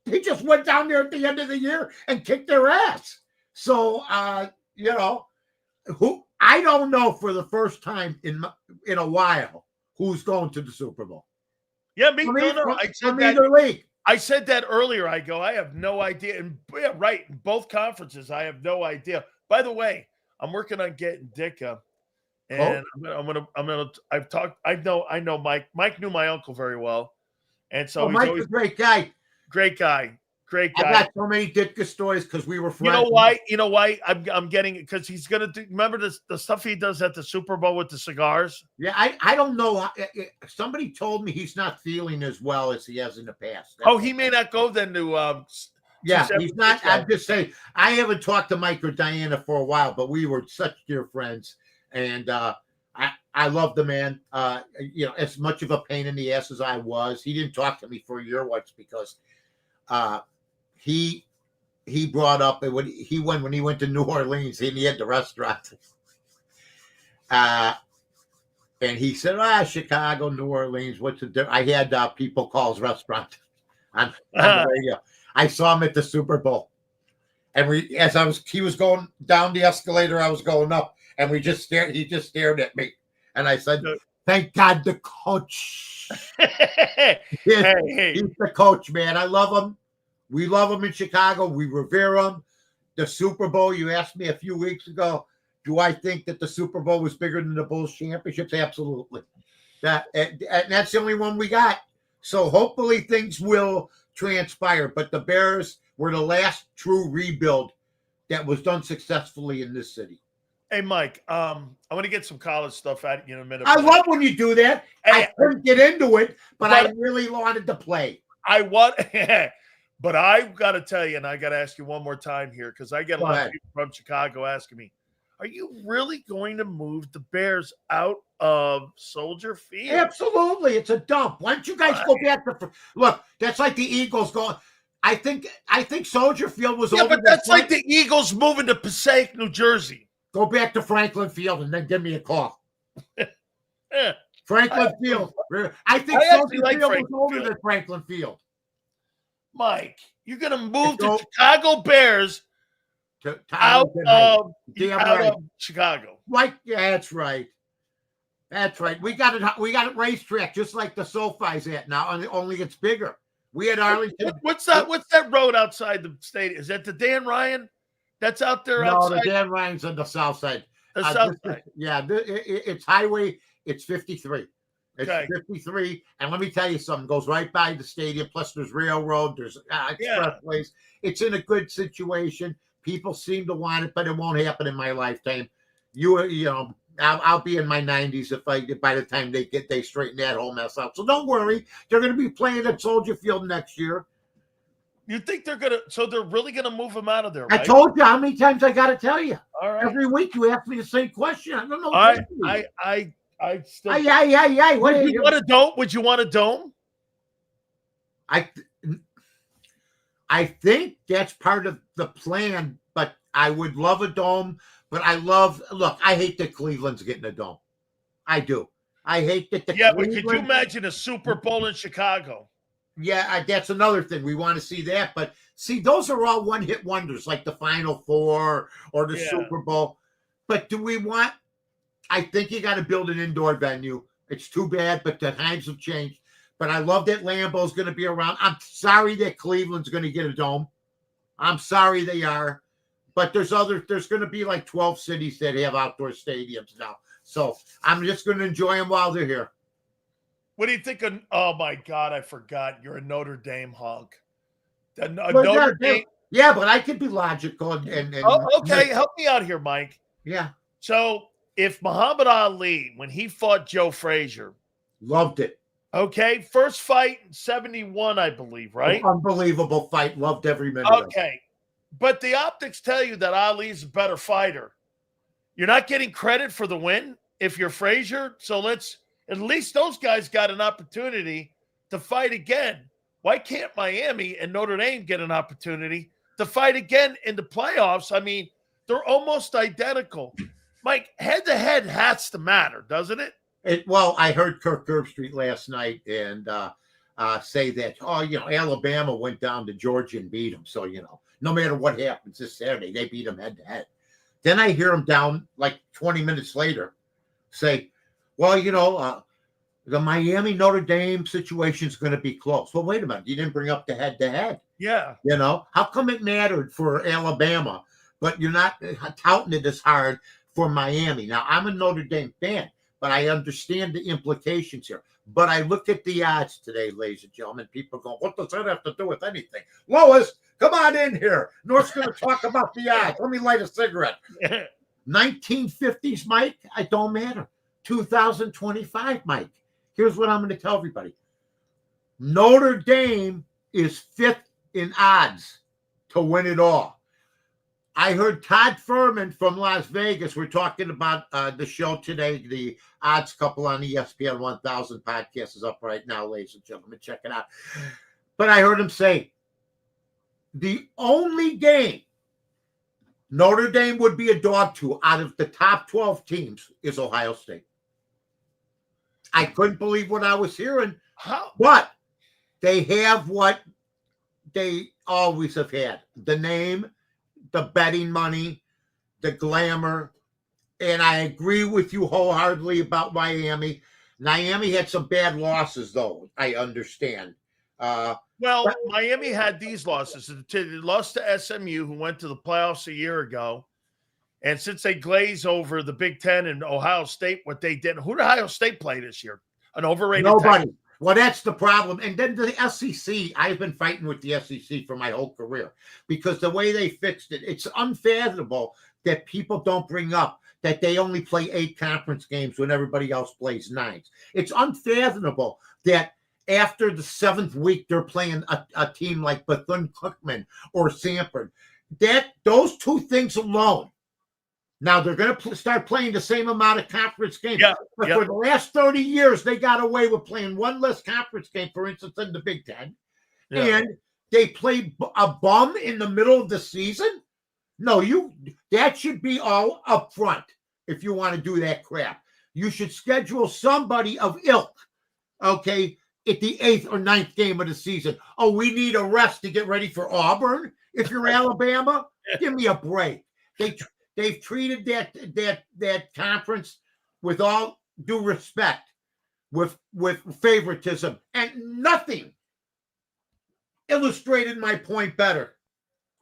They just went down there at the end of the year and kicked their ass. So, who I don't know for the first time in a while who's going to the Super Bowl. Yeah, me too. I said that earlier. I have no idea. And yeah, right, in both conferences, I have no idea. By the way, I'm working on getting Dicka. And I know Mike. Mike knew my uncle very well. And so Mike's a great guy. Great guy. I got so many Ditka stories because we were friends. You know why? I'm getting it because he's gonna do. Remember the stuff he does at the Super Bowl with the cigars? Yeah, I don't know. Somebody told me he's not feeling as well as he has in the past. He may not go then to. Yeah, he's not. I'm just saying. I haven't talked to Mike or Diana for a while, but we were such dear friends, and I love the man. As much of a pain in the ass as I was, he didn't talk to me for a year once because. He brought up when he went to New Orleans and he had the restaurant. And he said, Chicago, New Orleans, what's the difference? I had people call his restaurant on the radio. I saw him at the Super Bowl. And he was going down the escalator, I was going up. And we just stared. He just stared at me, and I said, "Thank God the coach." Hey. He's the coach, man. I love him. We love him in Chicago. We revere him. The Super Bowl. You asked me a few weeks ago, do I think that the Super Bowl was bigger than the Bulls championships? Absolutely. And that's the only one we got. So hopefully things will transpire. But the Bears were the last true rebuild that was done successfully in this city. Hey, Mike, I want to get some college stuff out of you in a minute. I love when you do that. Hey, I couldn't get into it, but I really wanted to play. But I've got to tell you, and I got to ask you one more time here, because I get a lot of people from Chicago asking me, are you really going to move the Bears out of Soldier Field? Absolutely. It's a dump. Why don't you guys go back to look, that's like the Eagles going. I think Soldier Field was over. But that's like the Eagles moving to Passaic, New Jersey. Go back to Franklin Field and then give me a call. Yeah. Franklin Field. I think Soldier Field was older than Franklin Field. Mike, you're going to move the Chicago Bears out of Chicago. Like, yeah, that's right. That's right. We got it racetrack just like the SoFi's at now, only it's bigger. We had Arlington. What's that road outside the stadium? Is that the Dan Ryan? That's out there outside? No, the Dan Ryan's on the south side. The south side. It's highway. It's 53. It's 53. And let me tell you something. Goes right by the stadium. Plus there's railroad. There's expressways. It's in a good situation. People seem to want it, but it won't happen in my lifetime. I'll be in my 90s by the time they straighten that whole mess out. So don't worry. They're going to be playing at Soldier Field next year. You think they're really gonna move him out of there? Right? I told you how many times I got to tell you. All right. Every week you ask me the same question. I don't know. All right. I still. Would you want a dome? Would you want a dome? I think that's part of the plan, but I would love a dome. But I hate that Cleveland's getting a dome. I do. I hate that but could you imagine a Super Bowl in Chicago? Yeah, that's another thing. We want to see that. But see, those are all one-hit wonders, like the Final Four or the Super Bowl. But do we want – I think you got to build an indoor venue. It's too bad, but the times have changed. But I love that Lambeau's going to be around. I'm sorry that Cleveland's going to get a dome. I'm sorry they are. But there's going to be like 12 cities that have outdoor stadiums now. So I'm just going to enjoy them while they're here. What do you think of, oh my God, I forgot. You're a Notre Dame honk. Notre Dame. Yeah, but I could be logical. And okay, help me out here, Mike. Yeah. So if Muhammad Ali, when he fought Joe Frazier. Loved it. Okay, first fight in 71, I believe, right? Unbelievable fight. Loved every minute of it. Okay. But the optics tell you that Ali's a better fighter. You're not getting credit for the win if you're Frazier. So at least those guys got an opportunity to fight again. Why can't Miami and Notre Dame get an opportunity to fight again in the playoffs? I mean, they're almost identical. Mike, head-to-head has to matter, doesn't it? Well, I heard Kirk Herbstreit last night and say that, Alabama went down to Georgia and beat them. So, no matter what happens this Saturday, they beat them head-to-head. Then I hear him down like 20 minutes later say, well, the Miami Notre Dame situation is going to be close. Well, wait a minute. You didn't bring up the head-to-head. Yeah. How come it mattered for Alabama, but you're not touting it as hard for Miami? Now, I'm a Notre Dame fan, but I understand the implications here. But I look at the odds today, ladies and gentlemen. People go, what does that have to do with anything? Lois, come on in here. North's going to talk about the odds. Let me light a cigarette. 1950s, Mike, it don't matter. 2025, Mike. Here's what I'm going to tell everybody. Notre Dame is fifth in odds to win it all. I heard Todd Furman from Las Vegas. We're talking about the show today. The Odds Couple on ESPN 1000 podcast is up right now, ladies and gentlemen. Check it out. But I heard him say, the only game Notre Dame would be a dog to out of the top 12 teams is Ohio State. I couldn't believe what I was hearing. How? But they have what they always have had. The name, the betting money, the glamour, and I agree with you wholeheartedly about Miami. Miami had some bad losses, though. I understand. Well, Miami had these losses. They lost to SMU, who went to the playoffs a year ago. And since they glaze over the Big Ten and Ohio State, what they did, who did Ohio State play this year? An overrated Nobody. team. Well, that's the problem. And then the SEC, I've been fighting with the SEC for my whole career because the way they fixed it, it's unfathomable that people don't bring up that they only play 8 conference games when everybody else plays 9. It's unfathomable that after the 7th week, they're playing a team like Bethune-Cookman or Sanford. Those 2 things alone. Now, they're going to start playing the same amount of conference games. Yeah, but for the last 30 years, they got away with playing 1 less conference game, for instance, in the Big Ten. Yeah. And they play a bum in the middle of the season? No, that should be all up front if you want to do that crap. You should schedule somebody of ilk, okay, at the 8th or 9th game of the season. Oh, we need a rest to get ready for Auburn? If you're Alabama, give me a break. They've treated that conference with all due respect, with favoritism, and nothing illustrated my point better.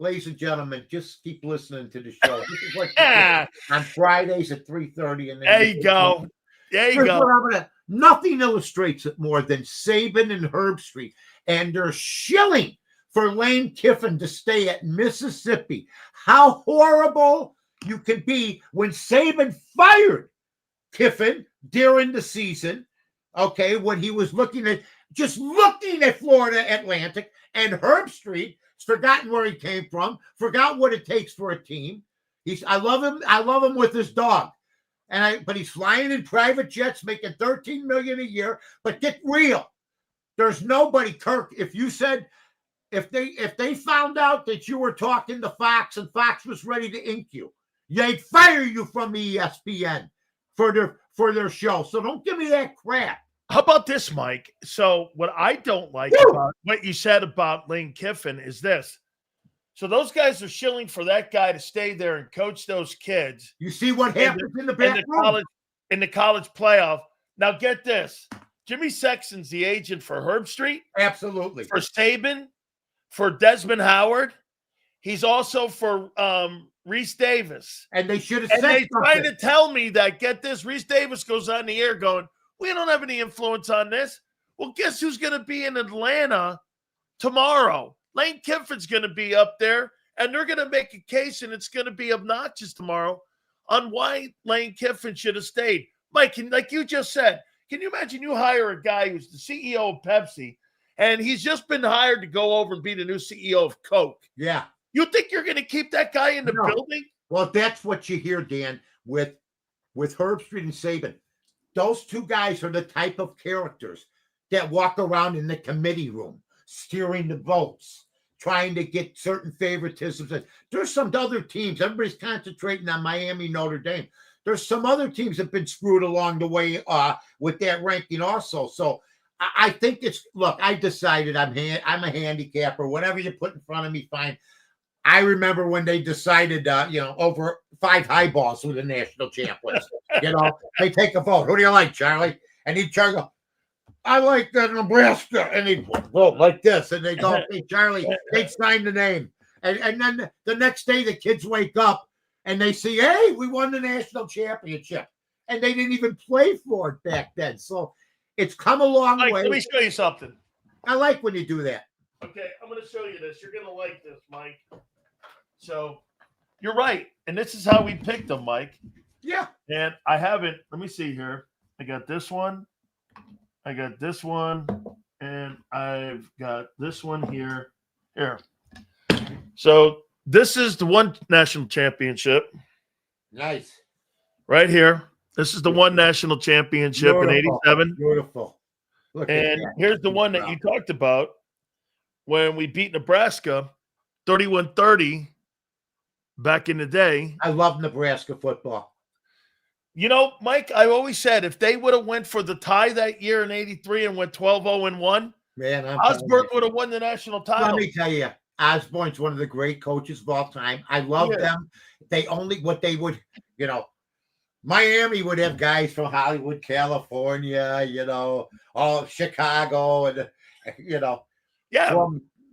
Ladies and gentlemen, just keep listening to the show. This is what on Fridays at 3:30. And there you go. There you go. Nothing illustrates it more than Saban and Herbstreit, and they're shilling for Lane Kiffin to stay at Mississippi. How horrible you can be when Saban fired Kiffin during the season, okay, when he was looking at Florida Atlantic, and Herbstreit has forgotten where he came from, forgot what it takes for a team. I love him with his dog. But he's flying in private jets, making $13 million a year. But get real. There's nobody, Kirk, if they found out that you were talking to Fox and Fox was ready to ink you, they'd fire you from ESPN for their show. So don't give me that crap. How about this, Mike? So what I don't like about what you said about Lane Kiffin is this. So those guys are shilling for that guy to stay there and coach those kids. You see what happens in the back room? In the college playoff. Now get this. Jimmy Sexton's the agent for Herbstreit. Absolutely. For Saban. For Desmond Howard. He's also for Reese Davis. And they should have said something. Trying to tell me that, get this, Reese Davis goes on the air going, we don't have any influence on this. Well, guess who's going to be in Atlanta tomorrow? Lane Kiffin's going to be up there, and they're going to make a case, and it's going to be obnoxious tomorrow on why Lane Kiffin should have stayed. Mike, like you just said, can you imagine you hire a guy who's the CEO of Pepsi, and he's just been hired to go over and be the new CEO of Coke? Yeah. You think you're going to keep that guy in the building? Well, that's what you hear, Dan, with Herbstreit and Saban. Those 2 guys are the type of characters that walk around in the committee room, steering the votes, trying to get certain favoritisms. There's some other teams. Everybody's concentrating on Miami, Notre Dame. There's some other teams that have been screwed along the way with that ranking also. So I think I decided I'm a handicapper. Whatever you put in front of me, fine. I remember when they decided, over 5 highballs who the national champ was. They take a vote. Who do you like, Charlie? And he'd go, I like Nebraska. And he'd vote like this. And they go, hey, Charlie, they'd sign the name. And then the next day, the kids wake up and they see, hey, we won the national championship. And they didn't even play for it back then. So it's come a long way. Let me show you something. I like when you do that. Okay, I'm going to show you this. You're going to like this, Mike. So you're right. And this is how we picked them, Mike. Yeah. And I haven't. Let me see here. I got this one. I got this one. And I've got this one here. Here. So this is the one national championship. Nice. Right here. This is the one national championship in 87. Beautiful. And here's the one that you talked about when we beat Nebraska 31-30 back in the day. I love Nebraska football. Mike, I always said if they would have went for the tie that year in 83 and went 12-0-1, man, Osborne would have won the national title. Let me tell you, Osborne's one of the great coaches of all time. I love them. They only, what they would, Miami would have guys from Hollywood, California, all Chicago, and Yeah.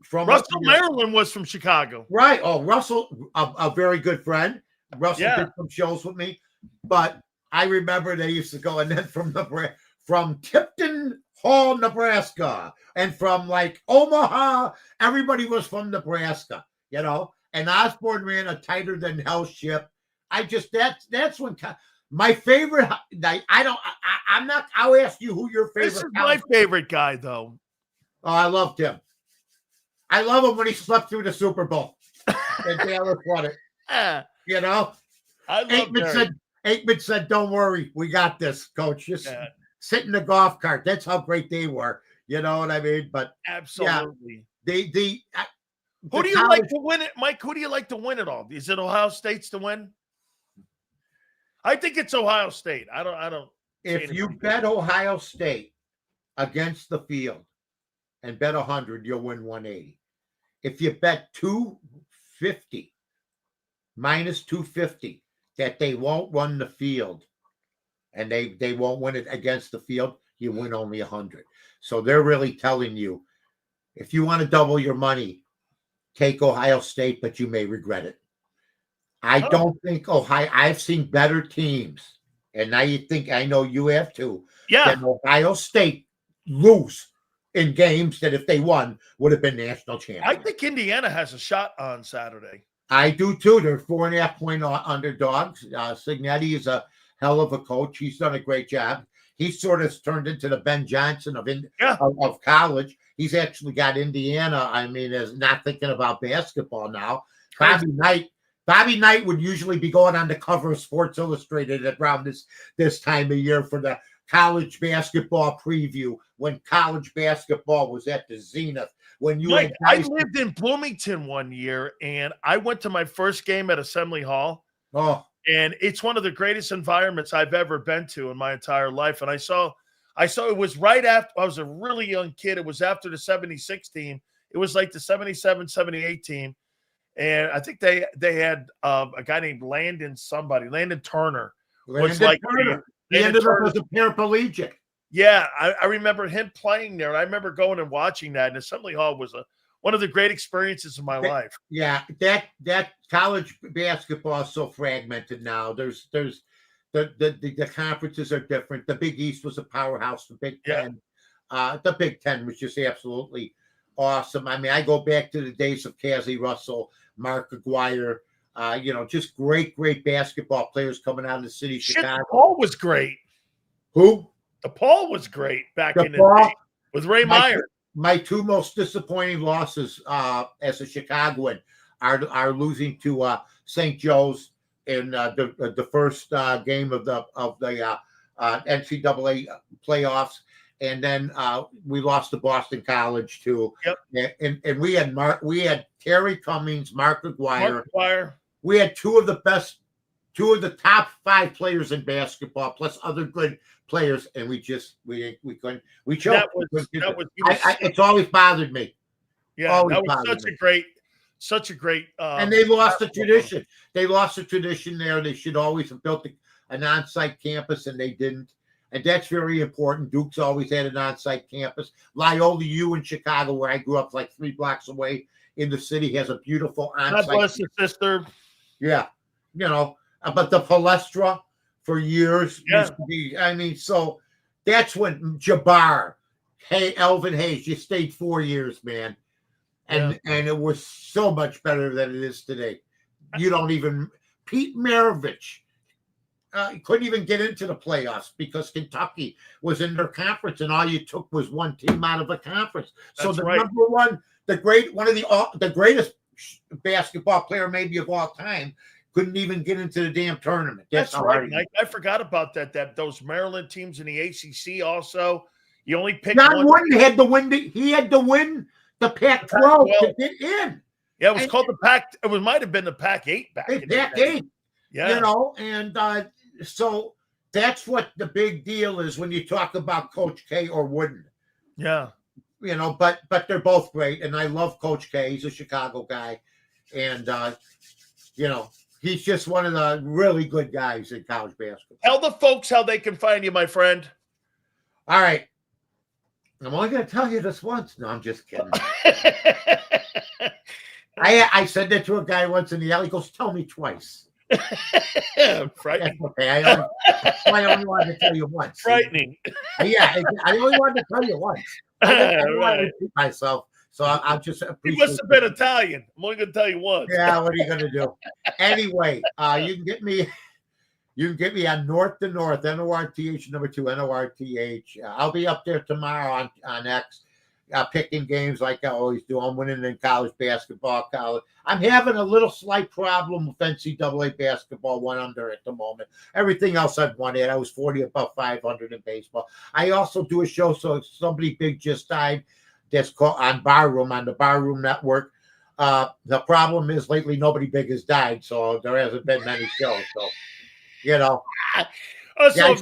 from Russell Maryland was from Chicago. Right. Oh, Russell, a very good friend. Russell Yeah. did some shows with me, but I remember they used to go, and then from Tipton Hall, Nebraska, and from like Omaha, everybody was from Nebraska, and Osborne ran a tighter than hell ship. That's when my favorite. I'll ask you who your favorite. This is my favorite guy, though. Oh, I loved him. I love him when he slept through the Super Bowl and Dallas won it. Yeah. I love Aikman said, "Don't worry, we got this, coach. Just sit in the golf cart." That's how great they were. You know what I mean? But absolutely, who do you like to win it, Mike? Who do you like to win it all? Is it Ohio State's to win? I think it's Ohio State. I don't. If you bet Ohio State against the field and bet 100, you'll win 180. If you bet 250 minus 250 that they won't run the field and they won't win it against the field, you win only 100. So they're really telling you, if you want to double your money, take Ohio State, but you may regret it. I don't think I've seen better teams, and now I know you have too. Yeah. Than Ohio State lose in games that if they won would have been national champions. I think Indiana has a shot on Saturday. I do too. They're 4.5-point underdogs. Signetti is a hell of a coach. He's done a great job. He's sort of turned into the Ben Johnson of college. He's actually got Indiana, as not thinking about basketball now. Bobby Knight would usually be going on the cover of Sports Illustrated around this time of year for the college basketball preview when college basketball was at the zenith. I lived in Bloomington one year, and I went to my first game at Assembly Hall. Oh, and it's one of the greatest environments I've ever been to in my entire life. And I saw it was right after I was a really young kid. It was after the 76 team. It was like the 77, 78 team. And I think they had a guy named Landon Turner. He ended up as a paraplegic. Yeah, I remember him playing there. I remember going and watching that. And Assembly Hall was one of the great experiences of my life. Yeah, that college basketball is so fragmented now. There's the conferences are different. The Big East was a powerhouse. The Big Ten, the Big Ten was just absolutely awesome. I go back to the days of Cassie Russell, Mark Aguirre, just great basketball players coming out of the city of Chicago. Paul was great. Who? The Paul was great back in the day with Ray Meyer. My two most disappointing losses as a Chicagoan are losing to St. Joe's in the first game of the NCAA playoffs, and then we lost to Boston College too. Yep. And we had Terry Cummings, Mark Aguirre. We had two of the top 5 players in basketball, plus other good players, and we choked. It's always bothered me. Yeah, that was such a great. And they lost the tradition. They lost the tradition there. They should always have built an on-site campus, and they didn't. And that's very important. Duke's always had an on-site campus. Loyola U in Chicago, where I grew up, like 3 blocks away in the city, has a beautiful on-site. God bless your sister. Yeah, but the Palestra for years used to be. So that's when Jabbar, Elvin Hayes, you stayed 4 years, man. And it was so much better than it is today. You don't even Pete Maravich couldn't even get into the playoffs because Kentucky was in their conference, and all you took was one team out of a conference. So number one, one of the greatest basketball player maybe of all time couldn't even get into the damn tournament. That's right, Mike. I forgot about that. Those Maryland teams in the ACC also. You only picked John Wooden had to win. He had to win the Pac-12 to get in. Yeah, it was called the Pac. It might have been the Pac-8 back in the day. Pac-8. Yeah, and so that's what the big deal is when you talk about Coach K or Wooden. Yeah, but they're both great, and I love Coach K. He's a Chicago guy, and he's just one of the really good guys in college basketball. Tell the folks how they can find you, my friend. All right. I'm only going to tell you this once. No, I'm just kidding. I said that to a guy once in the alley. He goes, tell me twice. Frightening. That's okay. I only wanted to tell you once. Frightening. Yeah, I only wanted to tell you once. I didn't want to repeat myself. So I'll just appreciate You must have been Italian. I'm only going to tell you once. Yeah, what are you going to do? Anyway, you can get me. You can get me on North to North, NORTH number 2, NORTH. I'll be up there tomorrow on X, picking games like I always do. I'm winning in college basketball. I'm having a little slight problem with NCAA basketball, 1 under at the moment. Everything else I've won at. I was 40 above 500 in baseball. I also do a show, so somebody big just died. That's called on the Barroom Network. The problem is lately nobody big has died, so there hasn't been many shows. So. You know, I start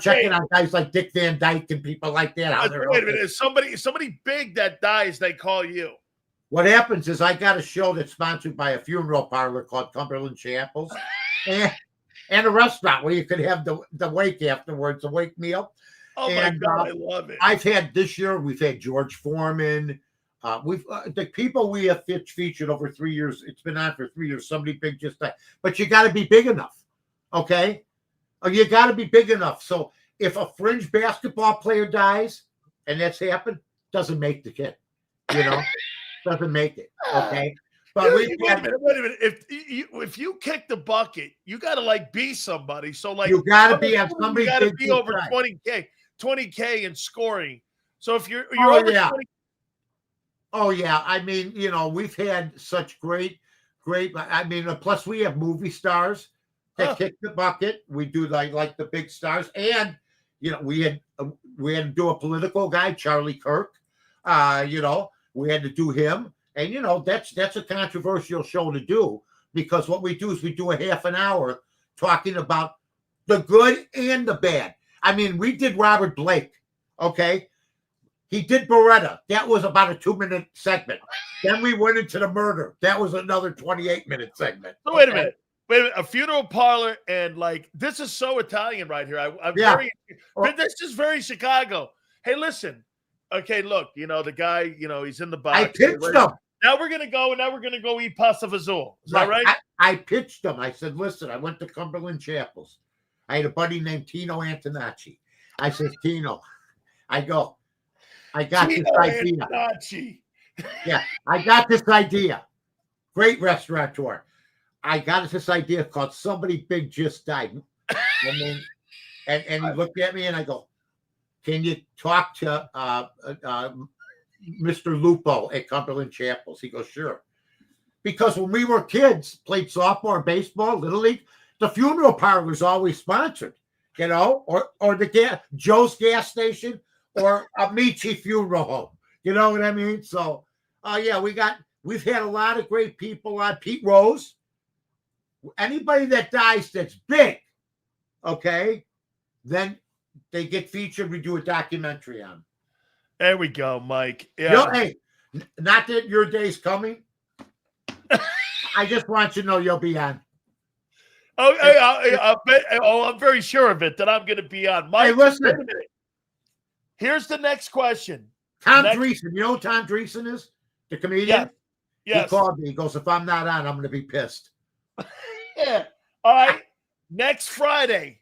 checking on guys like Dick Van Dyke and people like that. Wait a minute. Is somebody big that dies, they call you. What happens is I got a show that's sponsored by a funeral parlor called Cumberland Chapels and a restaurant where you could have the wake afterwards, the wake meal. Oh, my God, I love it. This year, we've had George Foreman. The people we have featured over 3 years, it's been on for 3 years. Somebody big just died, but you got to be big enough, okay? You got to be big enough. So if a fringe basketball player dies, and that's happened, doesn't make the kid, doesn't make it, okay? But wait a minute. If you kick the bucket, you got to be somebody. So you got to be somebody. You got to be over 20K in scoring. So if you're over 20. Oh, yeah. I mean, we've had such great, plus we have movie stars that kick the bucket. We do like the big stars. And, we had to do a political guy, Charlie Kirk. We had to do him. And, that's a controversial show to do because what we do is we do a half an hour talking about the good and the bad. I mean, we did Robert Blake, okay? He did Beretta. That was about a 2-minute segment. Then we went into the murder. That was another 28-minute segment. So wait a minute. A funeral parlor and this is so Italian right here. This is very Chicago. Hey, listen. Okay, look, the guy, he's in the box. I pitched him. Now we're gonna go eat pasta fazool. Is that right? I pitched him. I said, listen, I went to Cumberland Chapels. I had a buddy named Tino Antonacci. I said, Tino, I got this idea. Yeah, I got this idea. Great restaurateur. I got this idea called Somebody Big Just Died. And he looked at me and I go, can you talk to Mr. Lupo at Cumberland Chapels? He goes, sure. Because when we were kids, played softball, baseball, Little League, the funeral parlor's always sponsored, or the Joe's gas station or Amici Funeral Home. You know what I mean? So, we've had a lot of great people on. Pete Rose. Anybody that dies that's big, okay, then they get featured. We do a documentary on. There we go, Mike. Yeah. Hey, not that your day's coming. I just want you to know you'll be on. I'm very sure of it that I'm going to be on. Mike, hey, listen. Wait a minute. Here's the next question. Tom Dreesen. You know who Tom Dreesen is? The comedian? Yes. He called me. He goes, if I'm not on, I'm going to be pissed. Yeah. All right. Next Friday,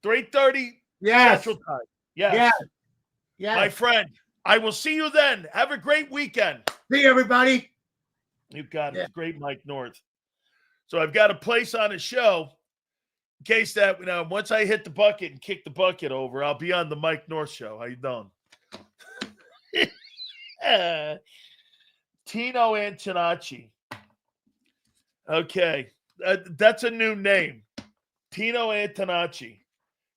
3:30 Central Time. Yes. Yeah. My friend, I will see you then. Have a great weekend. See you, everybody. You got it. Great Mike North. So I've got a place on a show in case that once I hit the bucket and kick the bucket over, I'll be on the Mike North show. How you doing? Tino Antonacci. Okay. That's a new name. Tino Antonacci,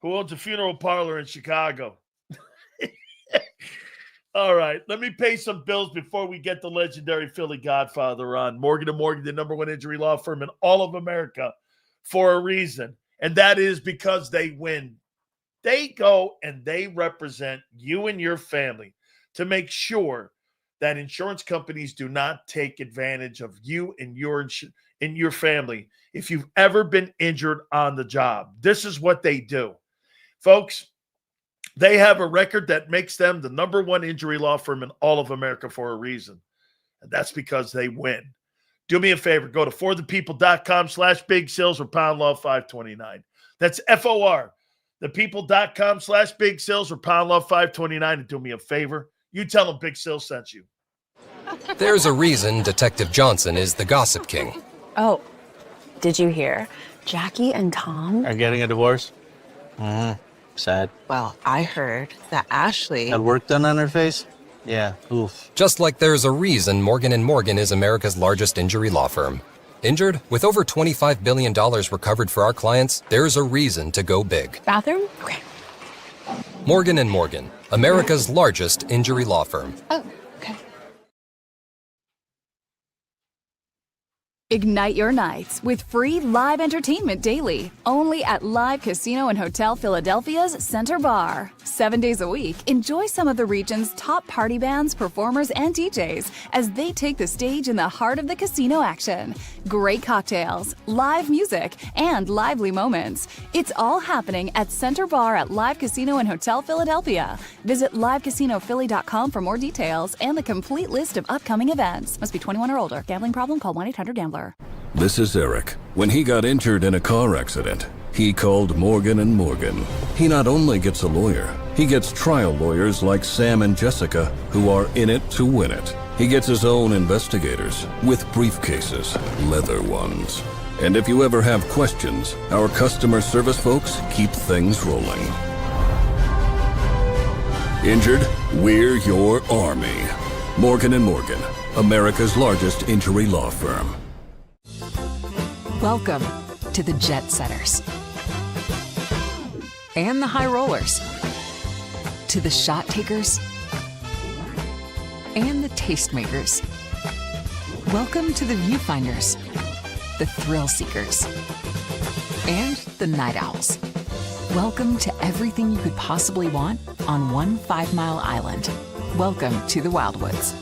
who owns a funeral parlor in Chicago. All right. Let me pay some bills before we get the legendary Philly Godfather on. Morgan & Morgan, the #1 injury law firm in all of America for a reason. And that is because they win. They go and they represent you and your family to make sure that insurance companies do not take advantage of you and your family if you've ever been injured on the job. This is what they do. Folks, they have a record that makes them the number one injury law firm in all of America for a reason. And that's because they win. Do me a favor. Go to forthepeople.com/big sales or pound law 529. That's FOR, thepeople.com/big sales or pound law 529. And do me a favor. You tell them Big Sil sent you. There's a reason Detective Johnson is the gossip king. Oh, did you hear? Jackie and Tom are getting a divorce? Sad. Well, I heard that Ashley Had work done on her face? Yeah, oof. Just like there's a reason Morgan & Morgan is America's largest injury law firm. Injured? With over $25 billion recovered for our clients, there's a reason to go big. Bathroom? Okay. Morgan & Morgan, America's largest injury law firm. Oh, okay. Ignite your nights with free live entertainment daily, only at Live Casino and Hotel Philadelphia's Center Bar. 7 days a week, enjoy some of the region's top party bands, performers, and DJs as they take the stage in the heart of the casino action. Great cocktails, live music, and lively moments. It's all happening at Center Bar at Live Casino and Hotel Philadelphia. Visit livecasinophilly.com for more details and the complete list of upcoming events. Must be 21 or older. Gambling problem? Call 1-800-GAMBLER. This is Eric. When he got injured in a car accident, he called Morgan & Morgan. He not only gets a lawyer, he gets trial lawyers like Sam and Jessica, who are in it to win it. He gets his own investigators with briefcases, leather ones. And if you ever have questions, our customer service folks keep things rolling. Injured? We're your army. Morgan & Morgan, America's largest injury law firm. Welcome to the Jet Setters and the High Rollers, to the Shot Takers and the Tastemakers. Welcome to the Viewfinders, the Thrill Seekers, and the Night Owls. Welcome to everything you could possibly want on one 5-mile island. Welcome to the Wildwoods.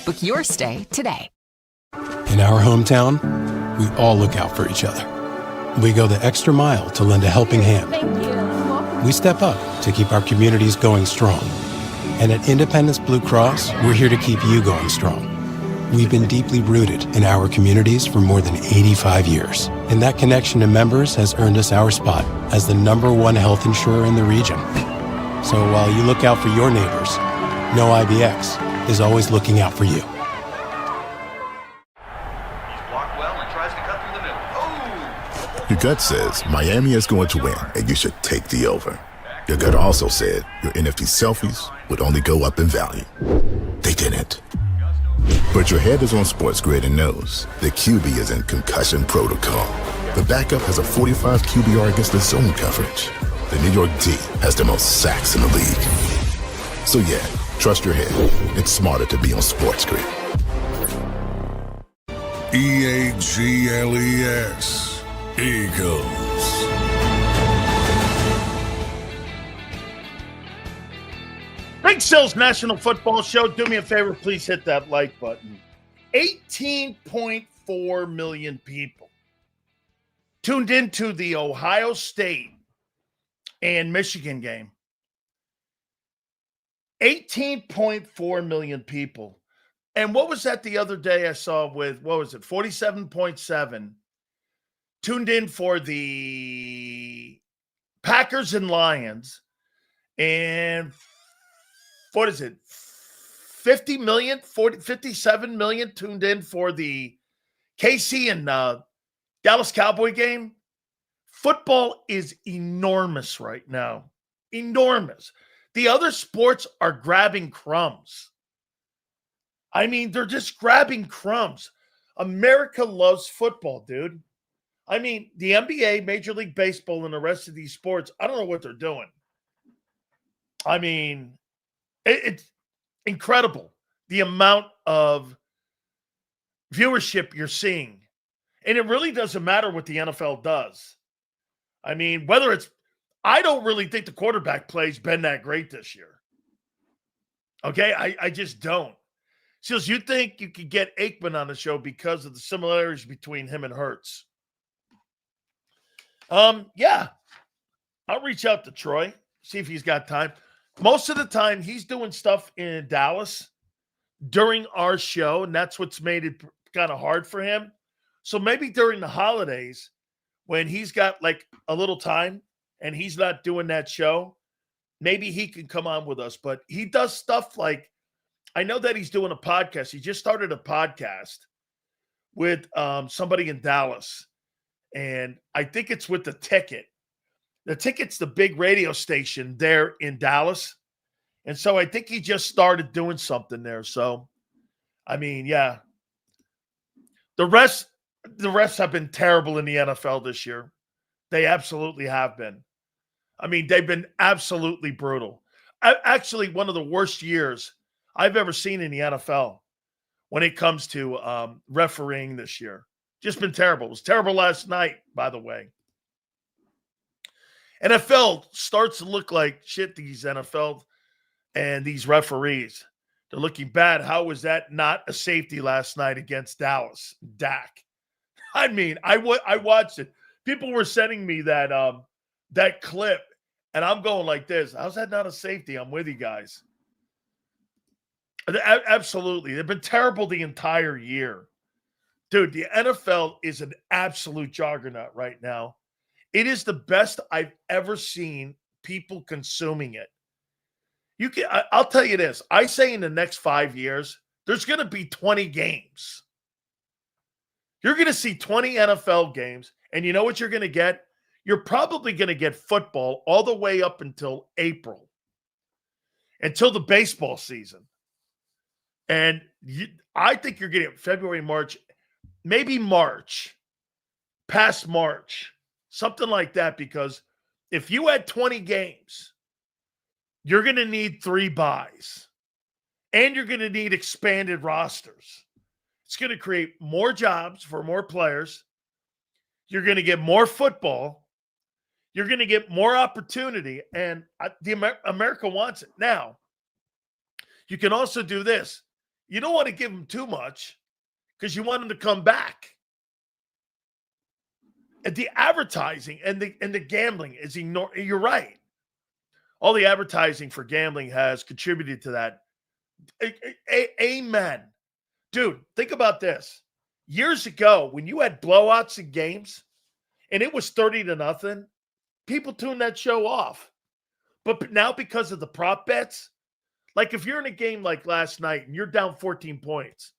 Book your stay today. In our hometown, we all look out for each other. We go the extra mile to lend a helping hand. Thank you. We step up to keep our communities going strong. And at Independence Blue Cross, we're here to keep you going strong. We've been deeply rooted in our communities for more than 85 years. And that connection to members has earned us our spot as the #1 health insurer in the region. So while you look out for your neighbors, know IBX is always looking out for you. Your gut says Miami is going to win and you should take the over. Your gut also said your NFT selfies would only go up in value. They didn't. But your head is on Sports Grid and knows the QB is in concussion protocol. The backup has a 45 QBR against the zone coverage. The New York D has the most sacks in the league. So yeah, trust your head. It's smarter to be on Sports Grid. EAGLES. Eagles. Big Sil's National Football Show. Do me a favor, please hit that like button. 18.4 million people tuned into the Ohio State and Michigan game. 18.4 million people. And what was that the other day I saw with, 47.7 tuned in for the Packers and Lions, and 50 million, 57 million tuned in for the KC and Dallas Cowboy game. Football is enormous right now. Enormous. The other sports are grabbing crumbs. I mean, they're just grabbing crumbs. America loves football, dude. I mean, the NBA, Major League Baseball, and the rest of these sports, I don't know what they're doing. I mean, it's incredible the amount of viewership you're seeing. And it really doesn't matter what the NFL does. I mean, I don't really think the quarterback play's been that great this year. Okay, I just don't. Seals, you think you could get Aikman on the show because of the similarities between him and Hurts? Yeah. I'll reach out to Troy, see if he's got time. Most of the time, he's doing stuff in Dallas during our show, and that's what's made it kind of hard for him. So maybe during the holidays, when he's got like a little time and he's not doing that show, maybe he can come on with us. But he does stuff like, I know that he's doing a podcast. He just started a podcast with somebody in Dallas, and I think it's with The Ticket. The Ticket's the big radio station there in Dallas. And so I think he just started doing something there. So, I mean, yeah. The refs have been terrible in the NFL this year. They absolutely have been. I mean, they've been absolutely brutal. Actually, one of the worst years I've ever seen in the NFL when it comes to refereeing this year. Just been terrible. It was terrible last night, by the way. NFL starts to look like shit, these NFL and these referees. They're looking bad. How was that not a safety last night against Dallas? Dak. I mean, I watched it. People were sending me that clip, and I'm going like this. How's that not a safety? I'm with you guys. Absolutely. They've been terrible the entire year. Dude, the NFL is an absolute juggernaut right now. It is the best I've ever seen people consuming it. I'll tell you this. I say in the next 5 years, there's going to be 20 games. You're going to see 20 NFL games, and you know what you're going to get? You're probably going to get football all the way up until April, until the baseball season. And I think you're getting February, March, maybe March, past March. Something like that, because if you had 20 games, you're going to need 3 buys, and you're going to need expanded rosters. It's going to create more jobs for more players. You're going to get more football. You're going to get more opportunity, and America wants it. Now, you can also do this. You don't want to give them too much because you want them to come back. And the advertising and the gambling is you're right. All the advertising for gambling has contributed to that. Amen. Dude, think about this. Years ago, when you had blowouts in games and it was 30-0, people tuned that show off. But now, because of the prop bets, like if you're in a game like last night and you're down 14 points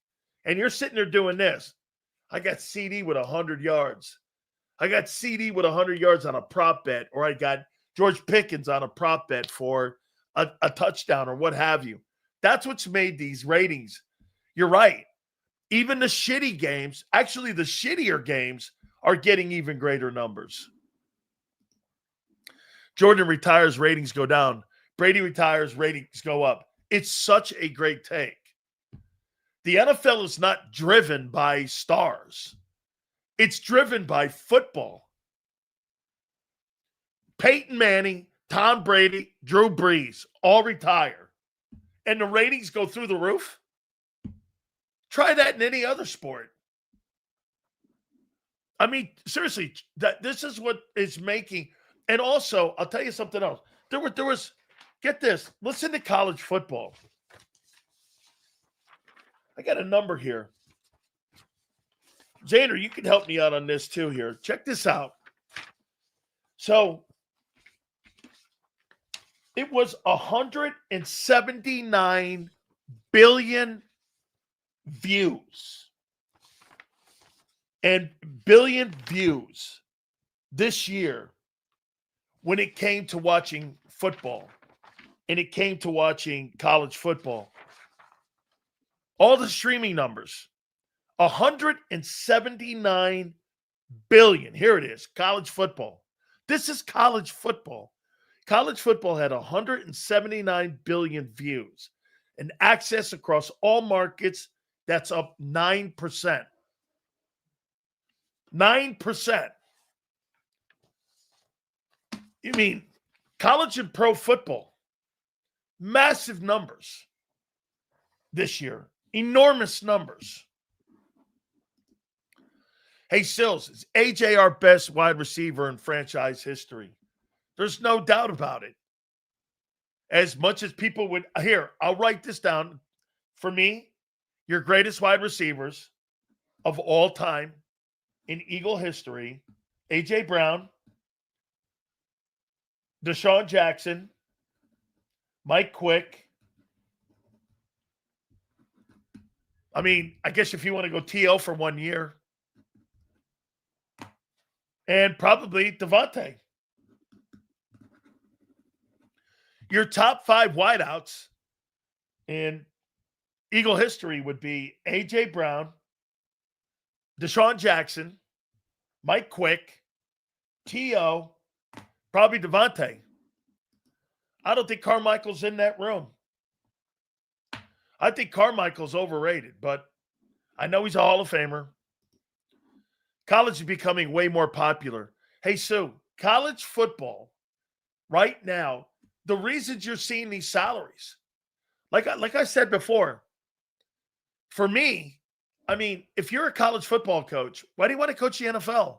and you're sitting there doing this, I got CD with 100 yards. I got CD with 100 yards on a prop bet, or I got George Pickens on a prop bet for a touchdown or what have you. That's what's made these ratings. You're right. Even the shitty games, actually the shittier games, are getting even greater numbers. Jordan retires, ratings go down. Brady retires, ratings go up. It's such a great take. The NFL is not driven by stars. It's driven by football. Peyton Manning, Tom Brady, Drew Brees all retire, and the ratings go through the roof. Try that in any other sport. I mean, seriously, this is what is making. And also, I'll tell you something else. There was, get this, listen to college football. I got a number here. Xander, you can help me out on this too here. Check this out. So it was 179 billion views. And billion views this year when it came to watching football and it came to watching college football. All the streaming numbers. 179 billion. Here it is, college football. This is college football. College football had 179 billion views and access across all markets. That's up 9%. 9%. You mean college and pro football? Massive numbers. this year. Enormous numbers. Hey, Sills, is AJ our best wide receiver in franchise history? There's no doubt about it. As much as people would, here, I'll write this down. For me, your greatest wide receivers of all time in Eagle history, AJ Brown, Deshaun Jackson, Mike Quick. I mean, I guess if you want to go TL for 1 year. And probably Devontae. Your top 5 wideouts in Eagle history would be A.J. Brown, Deshaun Jackson, Mike Quick, T.O., probably Devontae. I don't think Carmichael's in that room. I think Carmichael's overrated, but I know he's a Hall of Famer. College is becoming way more popular. Hey, Sue, college football right now, the reasons you're seeing these salaries, like I said before, for me, I mean, if you're a college football coach, why do you want to coach the NFL?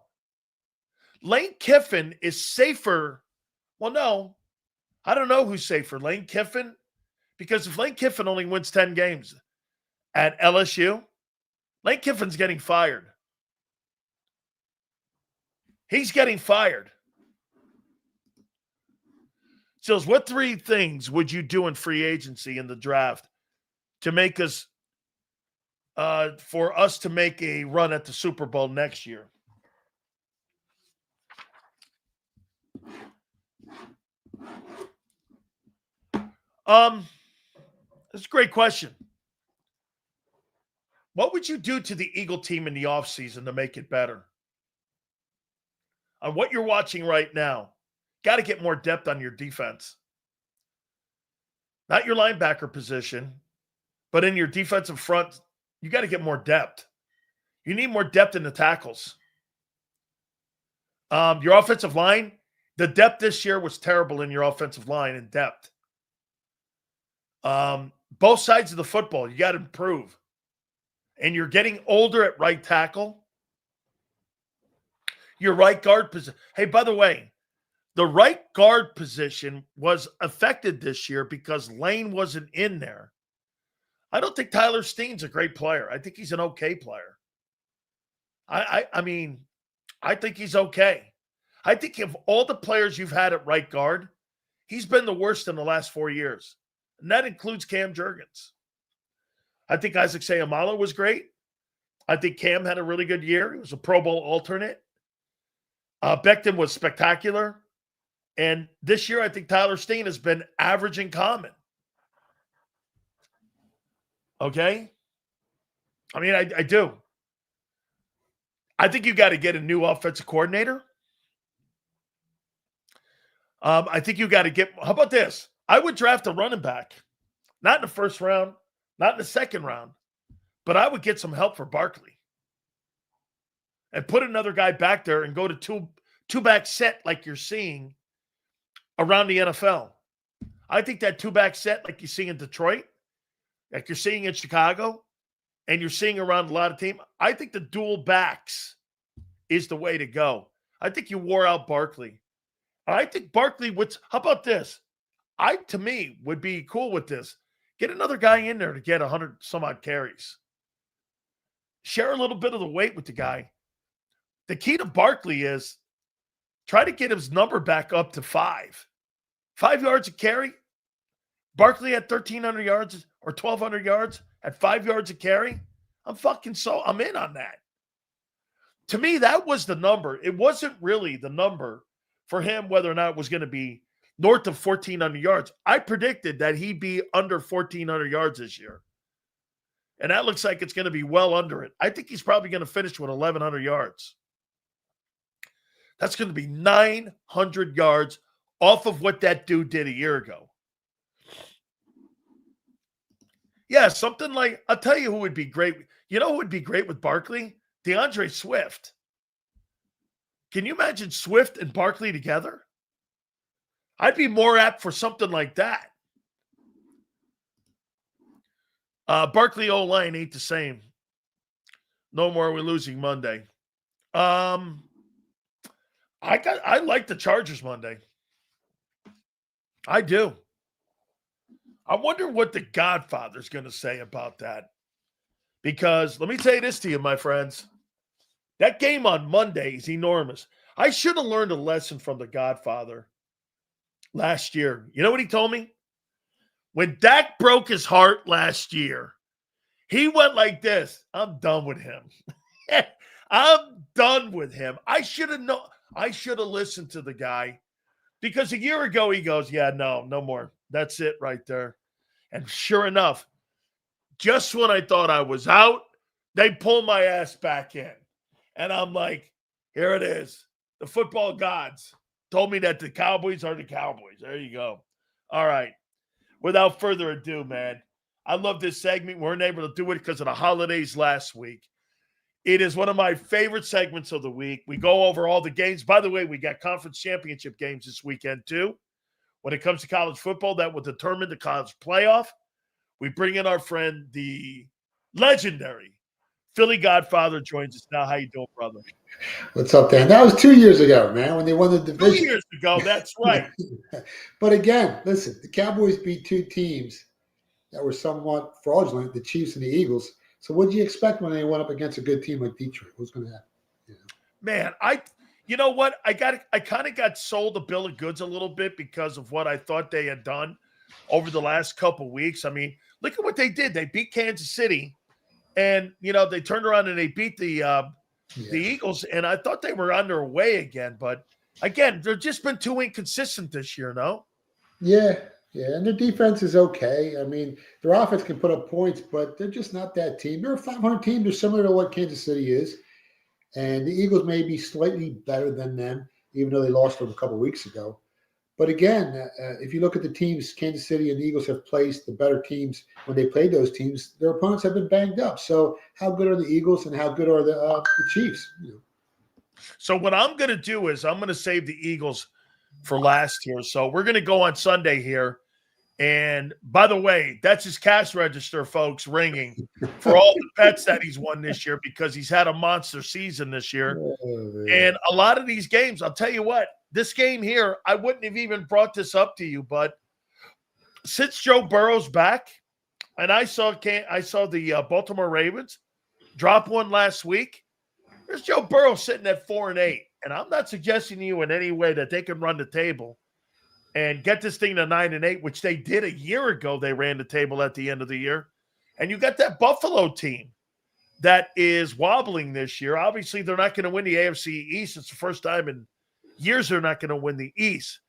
Lane Kiffin is safer. Well, no, I don't know who's safer, Lane Kiffin, because if Lane Kiffin only wins 10 games at LSU, Lane Kiffin's getting fired. He's getting fired. Sills, what 3 things would you do in free agency in the draft to make us, for us to make a run at the Super Bowl next year? That's a great question. What would you do to the Eagle team in the offseason to make it better? On what you're watching right now, got to get more depth on your defense. Not your linebacker position, but in your defensive front, you got to get more depth. You need more depth in the tackles. Your offensive line, the depth this year was terrible in your offensive line in depth. Both sides of the football, you got to improve. And you're getting older at right tackle. Your right guard position. Hey, by the way, the right guard position was affected this year because Lane wasn't in there. I don't think Tyler Steen's a great player. I think he's an okay player. I mean, I think he's okay. I think of all the players you've had at right guard, he's been the worst in the last 4 years. And that includes Cam Jurgens. I think Isaac Seumalo was great. I think Cam had a really good year. He was a Pro Bowl alternate. Becton was spectacular. And this year, I think Tyler Steen has been averaging common. Okay? I mean, I do. I think you got to get a new offensive coordinator. I think you got to get – how about this? I would draft a running back. Not in the first round, not in the second round, but I would get some help for Barkley. And put another guy back there and go to two-back set like you're seeing around the NFL. I think that two-back set like you see in Detroit, like you're seeing in Chicago, and you're seeing around a lot of teams, I think the dual backs is the way to go. I think you wore out Barkley. I think Barkley would – how about this? To me, would be cool with this. Get another guy in there to get 100-some-odd carries. Share a little bit of the weight with the guy. The key to Barkley is try to get his number back up to 5. 5 yards a carry. Barkley had 1,300 yards or 1,200 yards at 5 yards a carry. I'm in on that. To me, that was the number. It wasn't really the number for him, whether or not it was going to be north of 1,400 yards. I predicted that he'd be under 1,400 yards this year. And that looks like it's going to be well under it. I think he's probably going to finish with 1,100 yards. That's going to be 900 yards off of what that dude did a year ago. Yeah, something like, I'll tell you who would be great. You know who would be great with Barkley? DeAndre Swift. Can you imagine Swift and Barkley together? I'd be more apt for something like that. Barkley O-line ain't the same. No more. We're losing Monday. I like the Chargers Monday. I do. I wonder what the Godfather's going to say about that. Because let me say this to you, my friends. That game on Monday is enormous. I should have learned a lesson from the Godfather last year. You know what he told me? When Dak broke his heart last year, he went like this. I'm done with him. I'm done with him. I should have listened to the guy, because a year ago he goes, yeah, no more. That's it right there. And sure enough, just when I thought I was out, they pull my ass back in. And I'm like, here it is. The football gods told me that the Cowboys are the Cowboys. There you go. All right. Without further ado, man, I love this segment. We weren't able to do it because of the holidays last week. It is one of my favorite segments of the week. We go over all the games. By the way, we got conference championship games this weekend too. When it comes to college football, that will determine the college playoff. We bring in our friend, the legendary Philly Godfather, joins us now. How you doing, brother? What's up, Dan? That was 2 years ago, man, when they won the division. 2 years ago, that's right. But again, listen, the Cowboys beat two teams that were somewhat fraudulent, the Chiefs and the Eagles. So what did you expect when they went up against a good team like Detroit? What's going to happen? Man, you know what? I kind of got sold a bill of goods a little bit because of what I thought they had done over the last couple weeks. I mean, look at what they did. They beat Kansas City, and they turned around and they beat the Eagles, and I thought they were on their way again. But again, they've just been too inconsistent this year, no? Yeah, and their defense is okay. I mean, their offense can put up points, but they're just not that team. They're a 500 team. They're similar to what Kansas City is. And the Eagles may be slightly better than them, even though they lost them a couple of weeks ago. But again, if you look at the teams Kansas City and the Eagles have placed, the better teams, when they played those teams, their opponents have been banged up. So how good are the Eagles and how good are the Chiefs? So what I'm going to do is I'm going to save the Eagles for last here. So we're going to go on Sunday here. And by the way, that's his cash register, folks, ringing for all the bets that he's won this year, because he's had a monster season this year. And a lot of these games, I'll tell you what, this game here, I wouldn't have even brought this up to you, but since Joe Burrow's back, and I saw the Baltimore Ravens drop one last week, there's Joe Burrow sitting at 4-8. And I'm not suggesting to you in any way that they can run the table and get this thing to 9-8, which they did a year ago. They ran the table at the end of the year. And you got that Buffalo team that is wobbling this year. Obviously, they're not going to win the AFC East. It's the first time in years they're not going to win the East.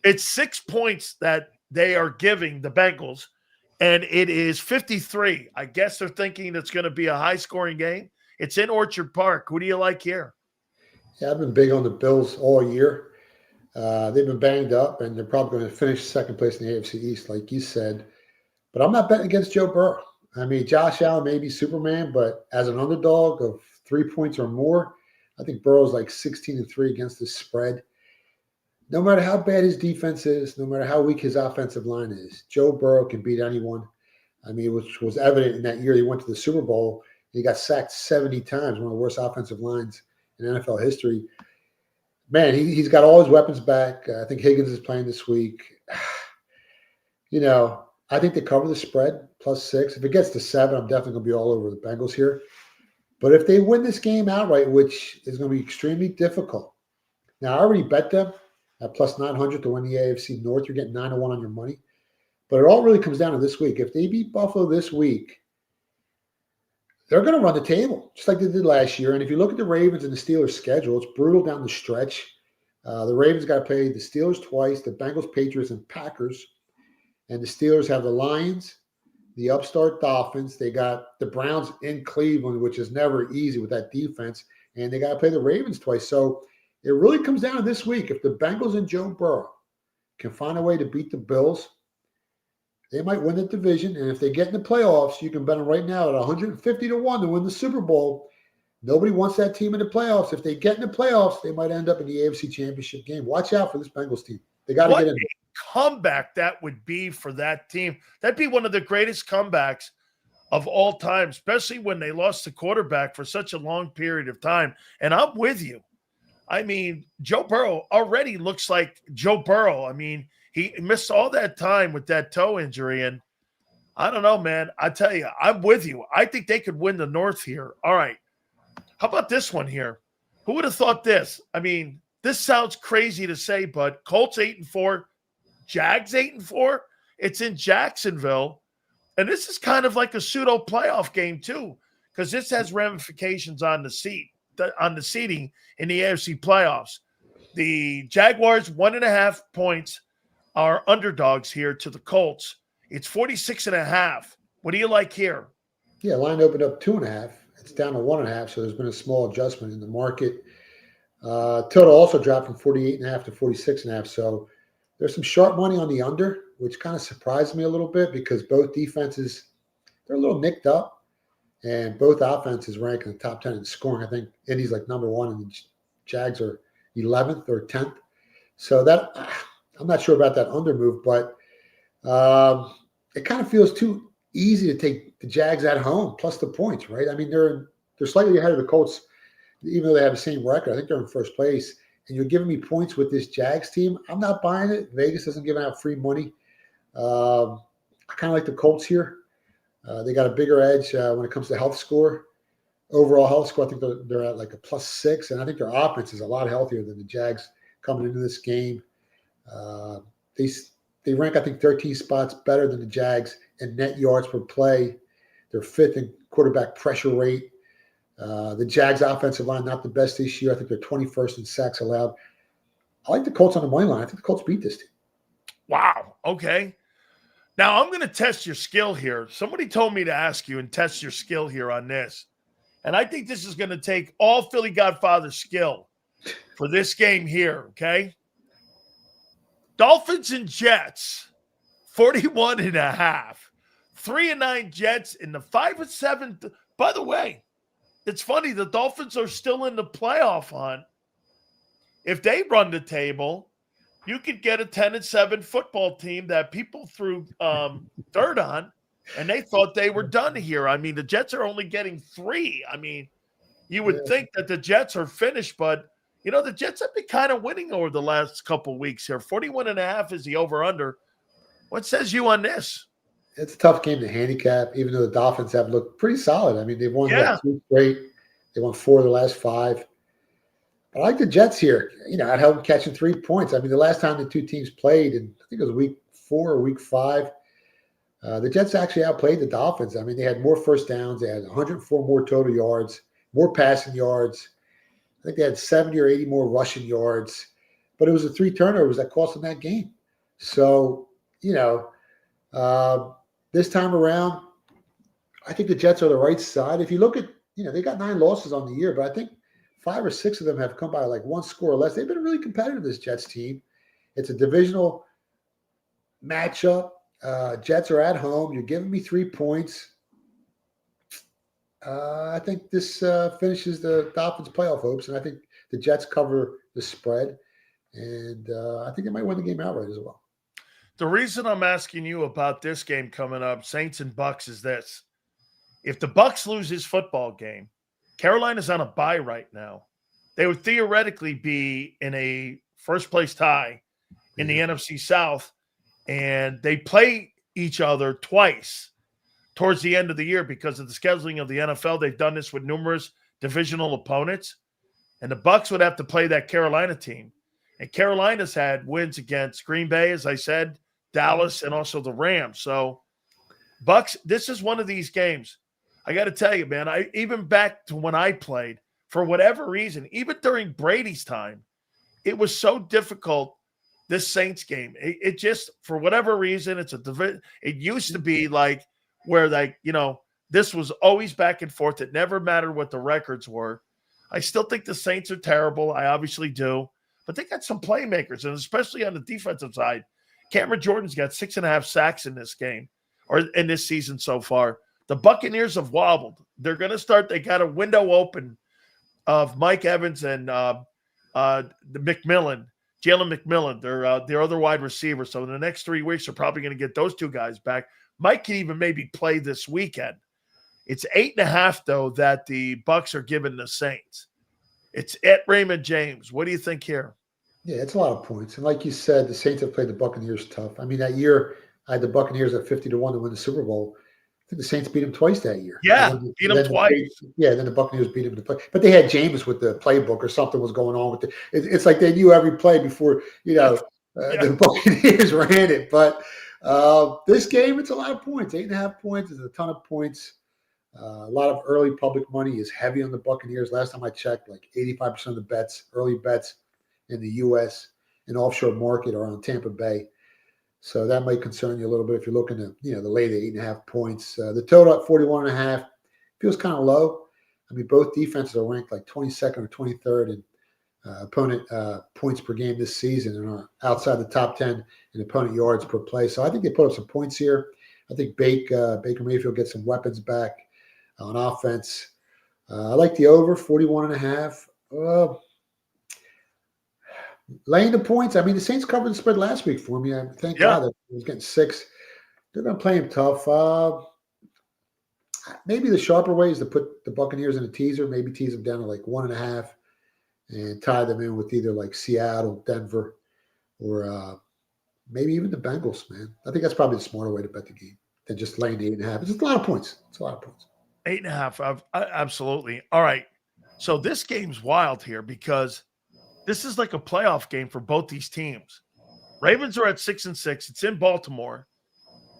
It's 6 points that they are giving the Bengals, and it is 53. I guess they're thinking it's going to be a high-scoring game. It's in Orchard Park. Who do you like here? Yeah, I've been big on the Bills all year. They've been banged up, and they're probably going to finish second place in the AFC East, like you said. But I'm not betting against Joe Burrow. I mean, Josh Allen may be Superman, but as an underdog of 3 points or more, I think Burrow's like 16-3 against the spread. No matter how bad his defense is, no matter how weak his offensive line is, Joe Burrow can beat anyone. I mean, which was evident in that year he went to the Super Bowl. He got sacked 70 times, one of the worst offensive lines in NFL history. Man, he's got all his weapons back. I think Higgins is playing this week. I think they cover the spread +6. If it gets to 7, I'm definitely going to be all over the Bengals here. But if they win this game outright, which is going to be extremely difficult. Now, I already bet them at +900 to win the AFC North. You're getting 9-1 on your money. But it all really comes down to this week. If they beat Buffalo this week, they're going to run the table, just like they did last year. And if you look at the Ravens and the Steelers' schedule, it's brutal down the stretch. The Ravens got to play the Steelers twice, the Bengals, Patriots, and Packers. And the Steelers have the Lions, the upstart Dolphins. They got the Browns in Cleveland, which is never easy with that defense. And they got to play the Ravens twice. So it really comes down to this week. If the Bengals and Joe Burrow can find a way to beat the Bills, they might win the division. And if they get in the playoffs, you can bet them right now at 150 to 1 to win the Super Bowl. Nobody wants that team in the playoffs. If they get in the playoffs, they might end up in the AFC Championship game. Watch out for this Bengals team. They got to get in. What a comeback that would be for that team. That'd be one of the greatest comebacks of all time, especially when they lost the quarterback for such a long period of time. And I'm with you. I mean, Joe Burrow already looks like Joe Burrow. I mean, he missed all that time with that toe injury. And I don't know, man. I tell you, I'm with you. I think they could win the North here. All right. How about this one here? Who would have thought this? I mean, this sounds crazy to say, but Colts 8-4, Jags 8-4. It's in Jacksonville. And this is kind of like a pseudo playoff game too, because this has ramifications on the seeding in the AFC playoffs. The Jaguars 1.5 points are underdogs here to the Colts. It's 46.5. What do you like here? Yeah, line opened up 2.5. It's down to 1.5, so there's been a small adjustment in the market. Total also dropped from 48.5 to 46.5. So there's some sharp money on the under, which kind of surprised me a little bit because both defenses, they're a little nicked up, and both offenses rank in the top 10 in scoring. I think Indy's like number 1, and the Jags are 11th or 10th. So that I'm not sure about that under move, but it kind of feels too easy to take the Jags at home plus the points, right? I mean, they're slightly ahead of the Colts, even though they have the same record. I think they're in first place. And you're giving me points with this Jags team. I'm not buying it. Vegas doesn't give out free money. I kind of like the Colts here. They got a bigger edge when it comes to health score. Overall health score, I think they're at like a +6. And I think their offense is a lot healthier than the Jags coming into this game. They rank, I think, 13 spots better than the Jags in net yards per play. They're 5th in quarterback pressure rate. The Jags offensive line, not the best this year. I think they're 21st in sacks allowed. I like the Colts on the money line. I think the Colts beat this team. Wow. Okay. Now I'm going to test your skill here. Somebody told me to ask you and test your skill here on this. And I think this is going to take all Philly Godfather skill for this game here. Okay. Dolphins and Jets, 41.5. 3-9 Jets in the 5-7. By the way, it's funny, the Dolphins are still in the playoff hunt. If they run the table, you could get a 10-7 football team that people threw dirt on, and they thought they were done here. I mean, the Jets are only getting 3. I mean, you would think that the Jets are finished, but, you know, the Jets have been kind of winning over the last couple weeks here. 41.5 is the over-under. What says you on this? It's a tough game to handicap, even though the Dolphins have looked pretty solid. I mean, they've won 2 straight. They won 4 of the last 5. I like the Jets here. You know, I'd help them catching 3 points. I mean, the last time the two teams played, and I think it was week 4 or week 5, the Jets actually outplayed the Dolphins. I mean, they had more first downs. They had 104 more total yards, more passing yards. I think they had 70 or 80 more rushing yards. But it was the 3 turnovers that cost them that game. So, you know, this time around, I think the Jets are the right side. If you look at, you know, they got 9 losses on the year, but I think 5 or 6 of them have come by like 1 score or less. They've been really competitive, this Jets team. It's a divisional matchup. Jets are at home. You're giving me 3 points. I think this finishes the Dolphins' playoff hopes, and I think the Jets cover the spread. And I think they might win the game outright as well. The reason I'm asking you about this game coming up, Saints and Bucks, is this. If the Bucks lose this football game, Carolina's on a bye right now. They would theoretically be in a first-place tie in the NFC South, and they play each other twice towards the end of the year because of the scheduling of the NFL. They've done this with numerous divisional opponents, and the Bucks would have to play that Carolina team. And Carolina's had wins against Green Bay, as I said, Dallas, and also the Rams. So, Bucks, this is one of these games. I got to tell you, man, even back to when I played, for whatever reason, even during Brady's time, it was so difficult, this Saints game. It just, for whatever reason, it used to be like where, like, you know, this was always back and forth. It never mattered what the records were. I still think the Saints are terrible. I obviously do. But they got some playmakers, and especially on the defensive side. Cameron Jordan's got 6.5 sacks in this game, or in this season so far. The Buccaneers have wobbled. They're going to start. They got a window open of Mike Evans and the McMillan, Jalen McMillan, their other wide receiver. So in the next 3 weeks, they're probably going to get those 2 guys back. Mike can even maybe play this weekend. It's 8.5 though that the Bucks are giving the Saints. It's at Raymond James. What do you think here? Yeah, it's a lot of points. And like you said, the Saints have played the Buccaneers tough. I mean, that year I had the Buccaneers at 50-1 to win the Super Bowl. I think the Saints beat them twice that year. Yeah, beat them twice. Then the Buccaneers beat them to play. But they had James with the playbook or something was going on with it. It's like they knew every play before, the Buccaneers ran it. But this game, it's a lot of points. 8.5 points is a ton of points. A lot of early public money is heavy on the Buccaneers. Last time I checked, like 85% of the bets, early bets in the U.S. and offshore market are on Tampa Bay. So that might concern you a little bit if you're looking to, the lay the 8.5 points. The total at 41.5 feels kind of low. I mean, both defenses are ranked like 22nd or 23rd in opponent points per game this season and are outside the top 10 in opponent yards per play. So I think they put up some points here. I think Baker Mayfield gets some weapons back on offense. I like the over 41.5. Laying the points. I mean, the Saints covered the spread last week for me. Thank God that he was getting 6. They're going to play him tough. Maybe the sharper way is to put the Buccaneers in a teaser. Maybe tease them down to like 1.5 and tie them in with either like Seattle, Denver, or maybe even the Bengals, man. I think that's probably the smarter way to bet the game than just laying the 8.5. It's just a lot of points. 8.5. Absolutely. All right. So this game's wild here because this is like a playoff game for both these teams. Ravens are at 6-6. It's in Baltimore,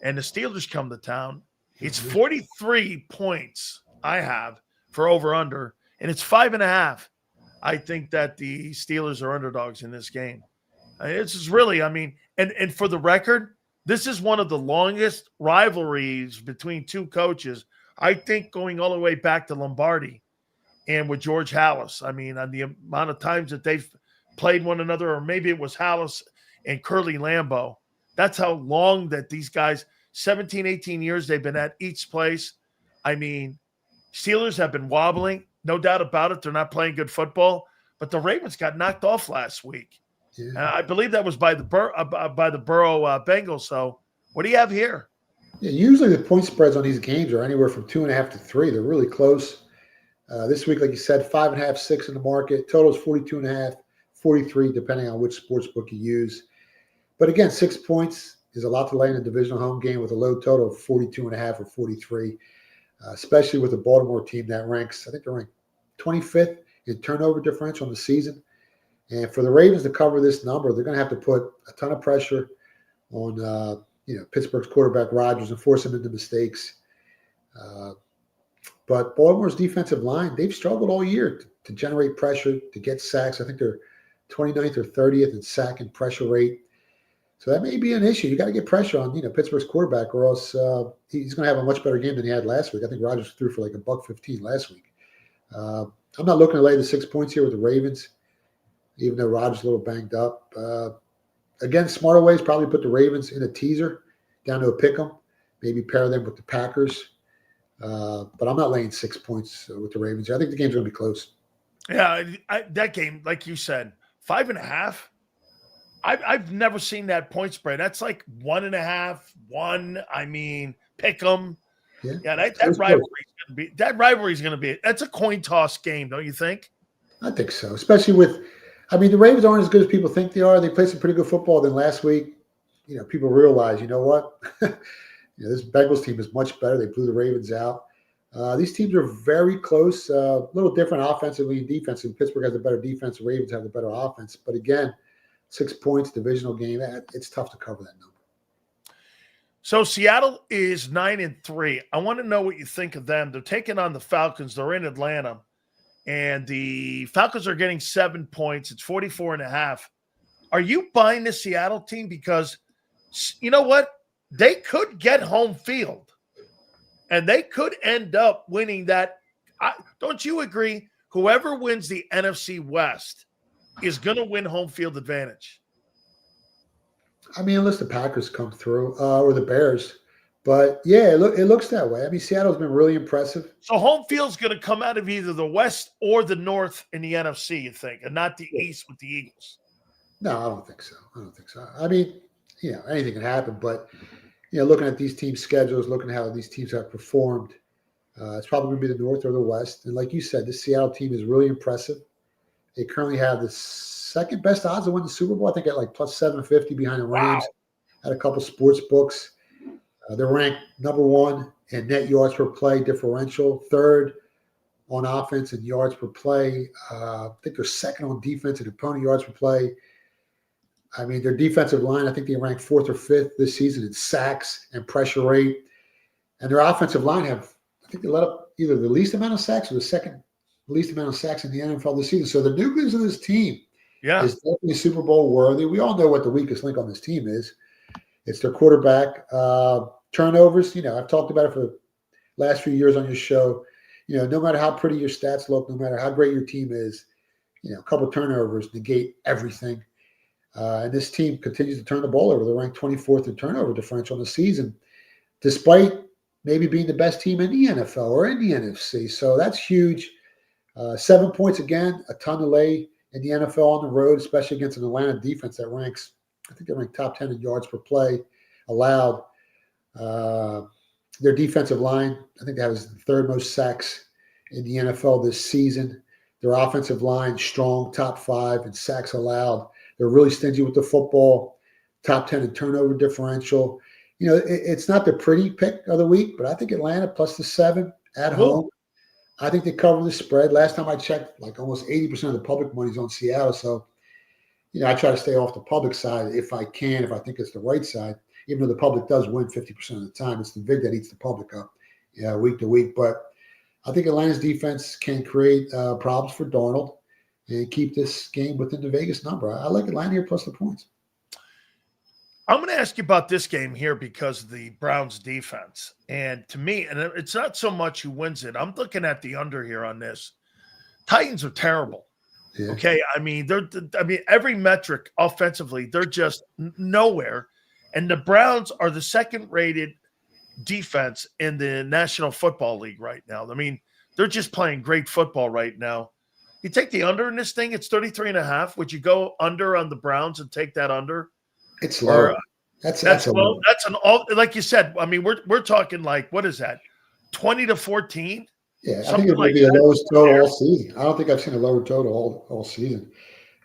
and the Steelers come to town. It's 43 points I have for over-under, and it's 5.5. I think that the Steelers are underdogs in this game. This is really, and for the record, this is one of the longest rivalries between two coaches, I think, going all the way back to Lombardi and with George Halas. On the amount of times that they've played one another, or maybe it was Halas and Curly Lambeau. That's how long that these guys, 17, 18 years they've been at each place. Steelers have been wobbling, no doubt about it. They're not playing good football, but the Ravens got knocked off last week. Yeah. I believe that was by the Burrow Bengals. So what do you have here? Yeah, usually the point spreads on these games are anywhere from 2.5 to 3. They're really close. This week, like you said, 5.5, 6 in the market. Total is 42.5, 43, depending on which sports book you use. But again, 6 points is a lot to lay in a divisional home game with a low total of 42.5 or 43, especially with a Baltimore team that ranks, I think they're ranked 25th in turnover differential in the season. And for the Ravens to cover this number, they're going to have to put a ton of pressure on Pittsburgh's quarterback Rodgers and force him into mistakes. But Baltimore's defensive line, they've struggled all year to generate pressure, to get sacks. I think they're 29th or 30th in sack and pressure rate. So that may be an issue. You got to get pressure on, Pittsburgh's quarterback, or else he's going to have a much better game than he had last week. I think Rodgers threw for like $115 last week. I'm not looking to lay the 6 points here with the Ravens, even though Rodgers is a little banged up. Again, smarter ways probably put the Ravens in a teaser down to a pick 'em, maybe pair them with the Packers. But I'm not laying 6 points with the Ravens. I think the game's going to be close. Yeah, that game, like you said, 5.5. I've never seen that point spread. That's like 1.5, 1. Pick 'em. Yeah, that rivalry is going to be. That's a coin toss game, don't you think? I think so, especially with. The Ravens aren't as good as people think they are. They played some pretty good football. Then last week, people realize, you know what? This Bengals team is much better. They blew the Ravens out. These teams are very close, a little different offensively and defensively. Pittsburgh has the better defense. The Ravens have the better offense. But again, 6 points, divisional game. It's tough to cover that number. So Seattle is 9-3. I want to know what you think of them. They're taking on the Falcons. They're in Atlanta. And the Falcons are getting 7 points. It's 44.5. Are you buying the Seattle team? Because you know what? They could get home field. And they could end up winning that. Don't you agree? Whoever wins the NFC West is going to win home field advantage. Unless the Packers come through or the Bears. But, yeah, it looks that way. Seattle's been really impressive. So home field's going to come out of either the West or the North in the NFC, you think, and not the East with the Eagles. No, I don't think so. Anything can happen. But, looking at these teams' schedules, looking at how these teams have performed, It's probably going to be the North or the West. And like you said, the Seattle team is really impressive. They currently have the second best odds to win the Super Bowl. I think at like plus 750 behind the Rams. At a couple sports books. They're ranked number 1 in net yards per play differential, 3rd on offense and yards per play. I think they're 2nd on defense and opponent yards per play. I mean, their defensive line, I think they ranked 4th or 5th this season in sacks and pressure rate. And their offensive line I think they let up either the least amount of sacks or the second least amount of sacks in the NFL this season. So the nucleus of this team is definitely Super Bowl worthy. We all know what the weakest link on this team is. It's their quarterback. Turnovers, I've talked about it for the last few years on your show. No matter how pretty your stats look, no matter how great your team is, a couple of turnovers negate everything. And this team continues to turn the ball over. They're ranked 24th in turnover differential in the season, despite maybe being the best team in the NFL or in the NFC. So that's huge. 7 points again, a ton to lay in the NFL on the road, especially against an Atlanta defense that ranks, I think they rank top 10 in yards per play allowed. Their defensive line, I think that was the 3rd most sacks in the NFL this season. Their offensive line, strong, top 5 in sacks allowed. They're really stingy with the football, top 10 in turnover differential. It's not the pretty pick of the week, but I think Atlanta plus the 7 at home. I think they cover the spread. Last time I checked, like almost 80% of the public money's on Seattle. So, I try to stay off the public side if I can, if I think it's the right side, even though the public does win 50% of the time. It's the VIG that eats the public up week to week. But I think Atlanta's defense can create problems for Darnold and keep this game within the Vegas number. I like Atlanta here plus the points. I'm going to ask you about this game here because of the Browns defense. And to me, and it's not so much who wins it. I'm looking at the under here on this. Titans are terrible. Yeah. Okay. I mean, every metric offensively, they're just nowhere. And the Browns are the 2nd rated defense in the National Football League right now. I mean, they're just playing great football right now. You take the under in this thing, it's 33.5. Would you go under on the Browns and take that under? It's low. That's low. That's an all, like you said. I mean, we're talking like, what is that? 20-14? Yeah, I think it would be the lowest total all season. I don't think I've seen a lower total all season.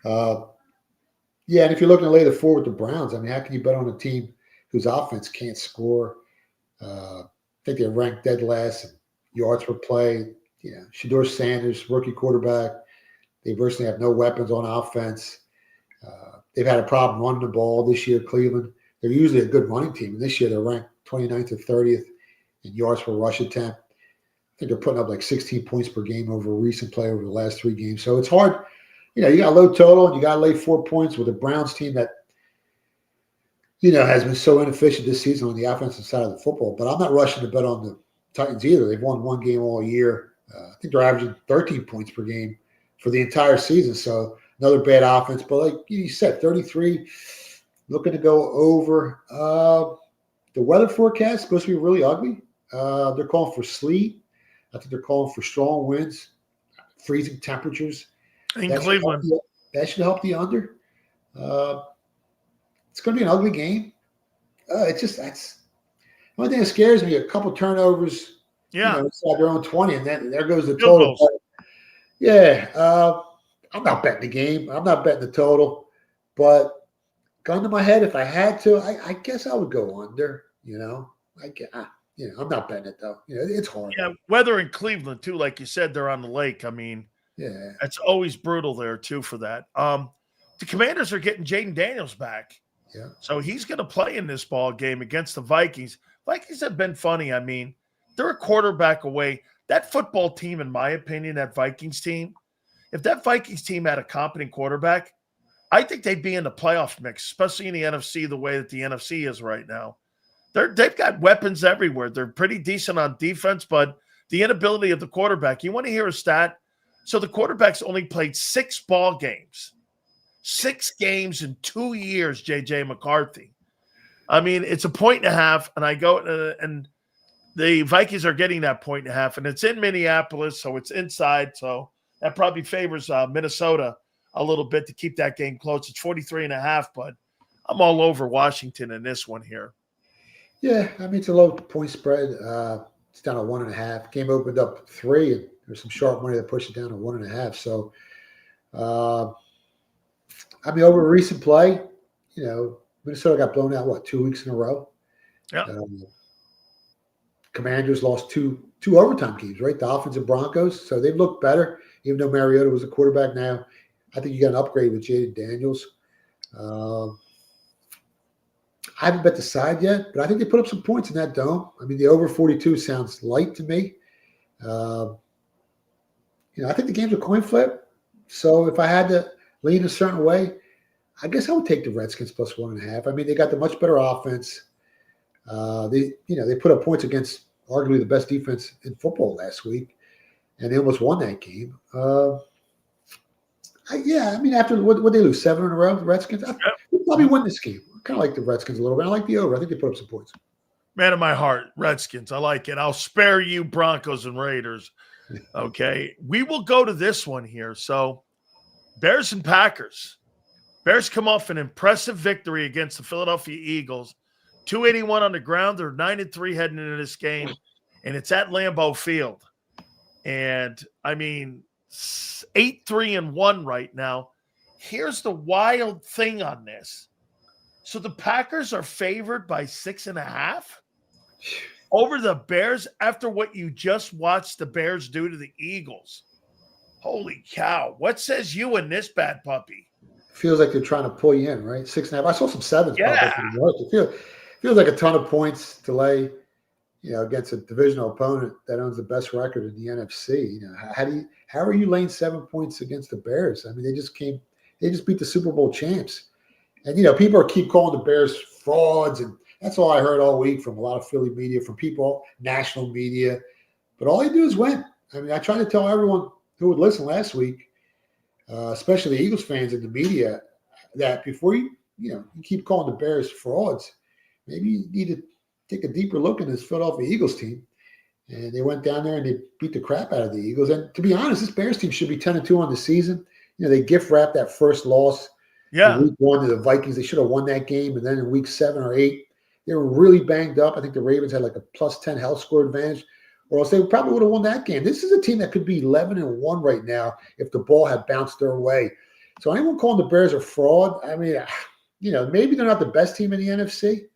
Yeah, and if you're looking to lay the 4 with the Browns, I mean, how can you bet on a team whose offense can't score? I think they're ranked dead last in yards per play. Shedeur Sanders, rookie quarterback. They virtually have no weapons on offense. They've had a problem running the ball this year, Cleveland. They're usually a good running team. And this year they're ranked 29th or 30th in yards per rush attempt. I think they're putting up like 16 points per game over recent play over the last 3 games. So it's hard. You got a low total and you got to lay 4 points with a Browns team that, has been so inefficient this season on the offensive side of the football. But I'm not rushing to bet on the Titans either. They've won 1 game all year. I think they're averaging 13 points per game for the entire season. So another bad offense. But like you said, 33, looking to go over. The weather forecast is supposed to be really ugly. They're calling for sleet. I think they're calling for strong winds, freezing temperatures. In Cleveland. That should help the under. It's going to be an ugly game. That's the only thing that scares me. A couple turnovers, inside their own 20, and then there goes the total. I'm not betting the game. I'm not betting the total. But gun to my head, if I had to, I guess I would go under. I'm not betting it though. It's hard. Yeah, weather in Cleveland too, like you said, they're on the lake. I mean, it's always brutal there too for that. The Commanders are getting Jaden Daniels back. Yeah. So he's going to play in this ball game against the Vikings. Vikings have been funny. I mean, they're a quarterback away. That football team, in my opinion, that Vikings team, if that Vikings team had a competent quarterback, I think they'd be in the playoff mix, especially in the NFC, the way that the NFC is right now. They've got weapons everywhere. They're pretty decent on defense, but the inability of the quarterback. You want to hear a stat? So the quarterback's only played 6 ball games. 6 games in 2 years, J.J. McCarthy. I mean, it's a 1.5, and I go and the Vikings are getting that 1.5, and it's in Minneapolis, so it's inside. So that probably favors Minnesota a little bit to keep that game close. It's 43.5, but I'm all over Washington in this one here. Yeah, I mean, it's a low point spread. It's down to 1.5. Game opened up 3, and there's some sharp money that pushed it down to 1.5. So, over recent play, Minnesota got blown out, 2 weeks in a row? Yeah. Commanders lost two overtime games, right? Dolphins and Broncos. So they've looked better, even though Mariota was a quarterback now. I think you got an upgrade with Jaden Daniels. I haven't bet the side yet, but I think they put up some points in that dome. The over 42 sounds light to me. I think the game's a coin flip. So if I had to lean a certain way, I guess I would take the Redskins plus 1.5. They got the much better offense. They put up points against arguably the best defense in football last week, and they almost won that game. After what they lose 7 in a row, the Redskins, they'll probably win this game. I kind of like the Redskins a little bit. I like the over. I think they put up some points. Man of my heart, Redskins. I like it. I'll spare you Broncos and Raiders. Okay. We will go to this one here. So, Bears and Packers. Bears come off an impressive victory against the Philadelphia Eagles. 281 on the ground. They're 9-3 heading into this game, and it's at Lambeau Field. And 8-3-1 right now. Here's the wild thing on this. So the Packers are favored by 6.5 over the Bears after what you just watched the Bears do to the Eagles. Holy cow. What says you in this bad puppy? Feels like they're trying to pull you in, right? 6.5. I saw some 7s. Yeah. It feels like a ton of points to lay, against a divisional opponent that owns the best record in the NFC. How are you laying 7 points against the Bears? They just beat the Super Bowl champs. And, people keep calling the Bears frauds, and that's all I heard all week from a lot of Philly media, from people, national media. But all they do is win. I tried to tell everyone who would listen last week, especially the Eagles fans in the media, that before you keep calling the Bears frauds, maybe you need to take a deeper look in this Philadelphia Eagles team. And they went down there and they beat the crap out of the Eagles. And to be honest, this Bears team should be 10-2 on the season. They gift wrapped that first loss in week 1 to the Vikings. They should have won that game. And then in week 7 or 8, they were really banged up. I think the Ravens had like a +10 health score advantage, or else they probably would have won that game. This is a team that could be 11-1 right now if the ball had bounced their way. So anyone calling the Bears a fraud, maybe they're not the best team in the NFC,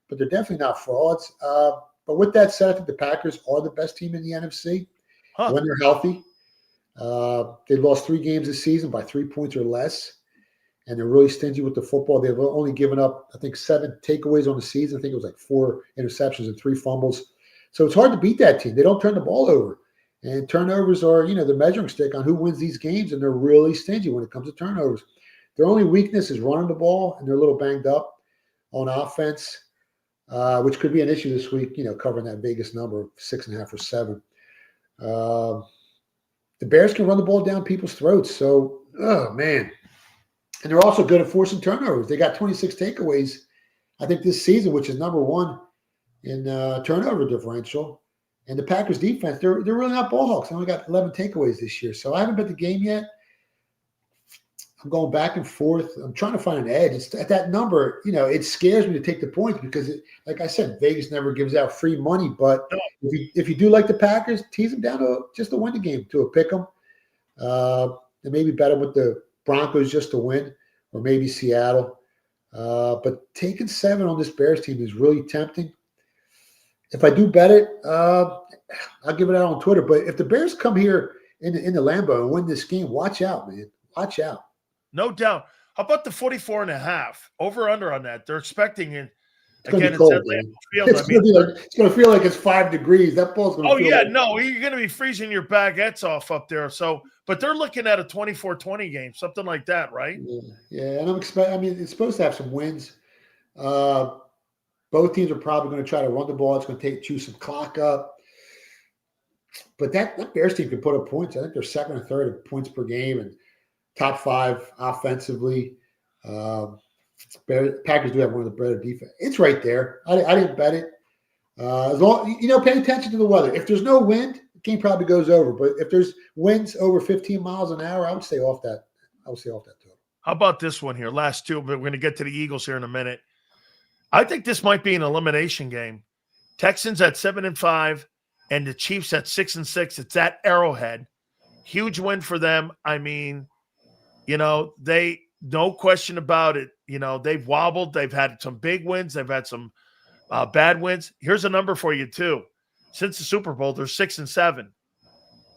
but they're definitely not frauds. But with that said, I think the Packers are the best team in the NFC when they're healthy. They've lost 3 games this season by 3 points or less, and they're really stingy with the football. They've only given up, I think, 7 takeaways on the season. I think it was like 4 interceptions and 3 fumbles. So it's hard to beat that team. They don't turn the ball over. And turnovers are, the measuring stick on who wins these games, and they're really stingy when it comes to turnovers. Their only weakness is running the ball, and they're a little banged up on offense. Which could be an issue this week, covering that Vegas number of 6.5 or 7. The Bears can run the ball down people's throats. So, oh, man. And they're also good at forcing turnovers. They got 26 takeaways, I think, this season, which is number 1 in turnover differential. And the Packers defense, they're really not ball hawks. They only got 11 takeaways this year. So I haven't bet the game yet. I'm going back and forth. I'm trying to find an edge. It's at that number, it scares me to take the points because, like I said, Vegas never gives out free money. But if you do like the Packers, tease them down to just to win the game, to a pick 'em. And maybe bet them with the Broncos just to win, or maybe Seattle. But taking 7 on this Bears team is really tempting. If I do bet it, I'll give it out on Twitter. But if the Bears come here in the Lambeau and win this game, watch out, man. Watch out. No doubt. How about the 44.5 over under on that? They're expecting it. Again, it's at Lambeau Field. It's going to feel like it's 5 degrees. That ball's going to feel you're going to be freezing your baguettes off up there. So, but they're looking at a 24-20 game, something like that, right? Yeah. And it's supposed to have some wins. Both teams are probably going to try to run the ball. It's going to chew some clock up. But that Bears team can put up points. I think they're 2nd or 3rd in points per game and top 5 offensively. Packers do have one of the better defense. It's right there. I didn't bet it. As long pay attention to the weather. If there's no wind, the game probably goes over. But if there's winds over 15 miles an hour, I would stay off that. Total. How about this one here? Last 2, but we're going to get to the Eagles here in a minute. I think this might be an elimination game. Texans at 7-5, and the Chiefs at 6-6. It's at Arrowhead. Huge win for them. I mean, they, no question about it. They've wobbled. They've had some big wins. They've had some bad wins. Here's a number for you too. Since the Super Bowl, they're 6-7.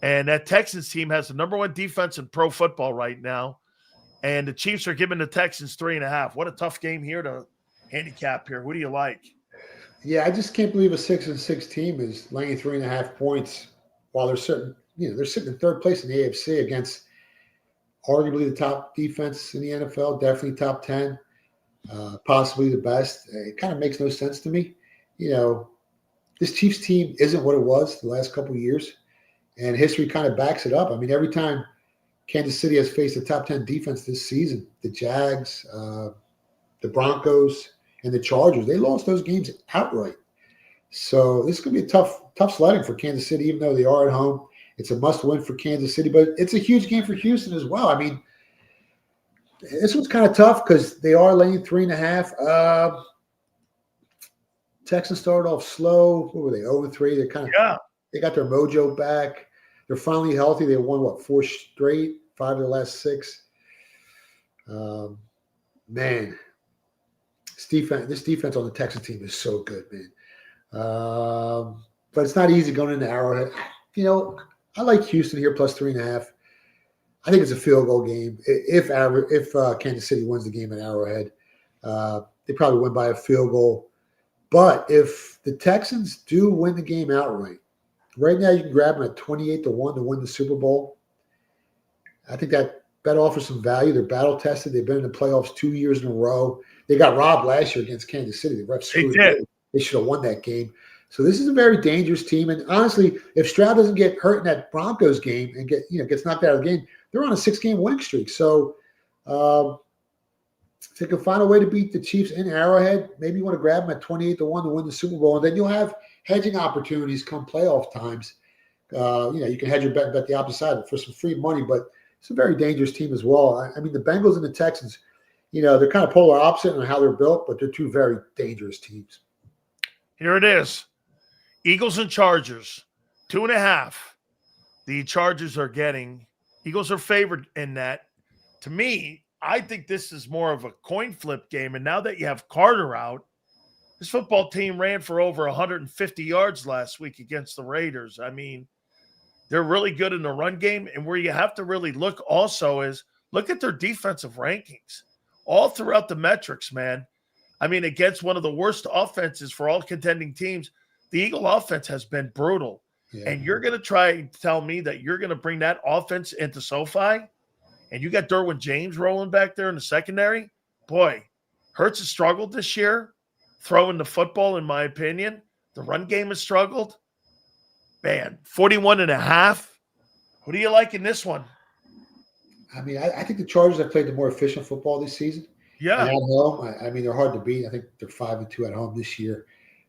And that Texans team has the number one defense in pro football right now. And the Chiefs are giving the Texans 3.5. What a tough game here to handicap here. Who do you like? Yeah, I just can't believe a 6-6 team is laying 3.5 points while they're sitting in third place in the AFC against arguably the top defense in the NFL, definitely top 10, possibly the best. It kind of makes no sense to me. This Chiefs team isn't what it was the last couple of years, and history kind of backs it up. I mean, every time Kansas City has faced a top 10 defense this season, the Jags, the Broncos, and the Chargers, they lost those games outright. So this is going to be a tough sledding for Kansas City, even though they are at home. It's a must-win for Kansas City, but it's a huge game for Houston as well. I mean, this one's kind of tough because they are laying 3.5. Texans started off slow. What were they? 0-3. They got their mojo back. They're finally healthy. They won 4 straight, 5 of their last 6. Man, this defense on the Texans team is so good, man. But it's not easy going into Arrowhead. I like Houston here plus 3.5. I think it's a field goal game. If Kansas City wins the game at Arrowhead, they probably win by a field goal. But if the Texans do win the game outright, right now you can grab them at 28-1 to win the Super Bowl. I think that bet offers some value. They're battle tested. They've been in the playoffs 2 years in a row. They got robbed last year against Kansas City. The refs screwed them. They should have won that game. So this is a very dangerous team. And honestly, if Stroud doesn't get hurt in that Broncos game and gets knocked out of the game, they're on a 6-game winning streak. So if they can find a way to beat the Chiefs in Arrowhead, maybe you want to grab them at 28-1 to win the Super Bowl, and then you'll have hedging opportunities come playoff times. You can hedge your bet and bet the opposite side for some free money, but it's a very dangerous team as well. I mean, the Bengals and the Texans, they're kind of polar opposite on how they're built, but they're two very dangerous teams. Here it is. Eagles and Chargers, 2.5. The Chargers are getting. Eagles are favored in that. To me, I think this is more of a coin flip game. And now that you have Carter out, this football team ran for over 150 yards last week against the Raiders. I mean, they're really good in the run game. And where you have to really look also is look at their defensive rankings all throughout the metrics, man. I mean, against one of the worst offenses for all contending teams, the Eagle offense has been brutal. Yeah. And you're going to try and tell me that you're going to bring that offense into SoFi, and you got Derwin James rolling back there in the secondary? Boy, Hurts has struggled this year throwing the football, in my opinion. The run game has struggled. Man, 41.5. Who do you like in this one? I mean, I think the Chargers have played the more efficient football this season. Yeah. And at home, I mean, they're hard to beat. I think they're 5-2 at home this year.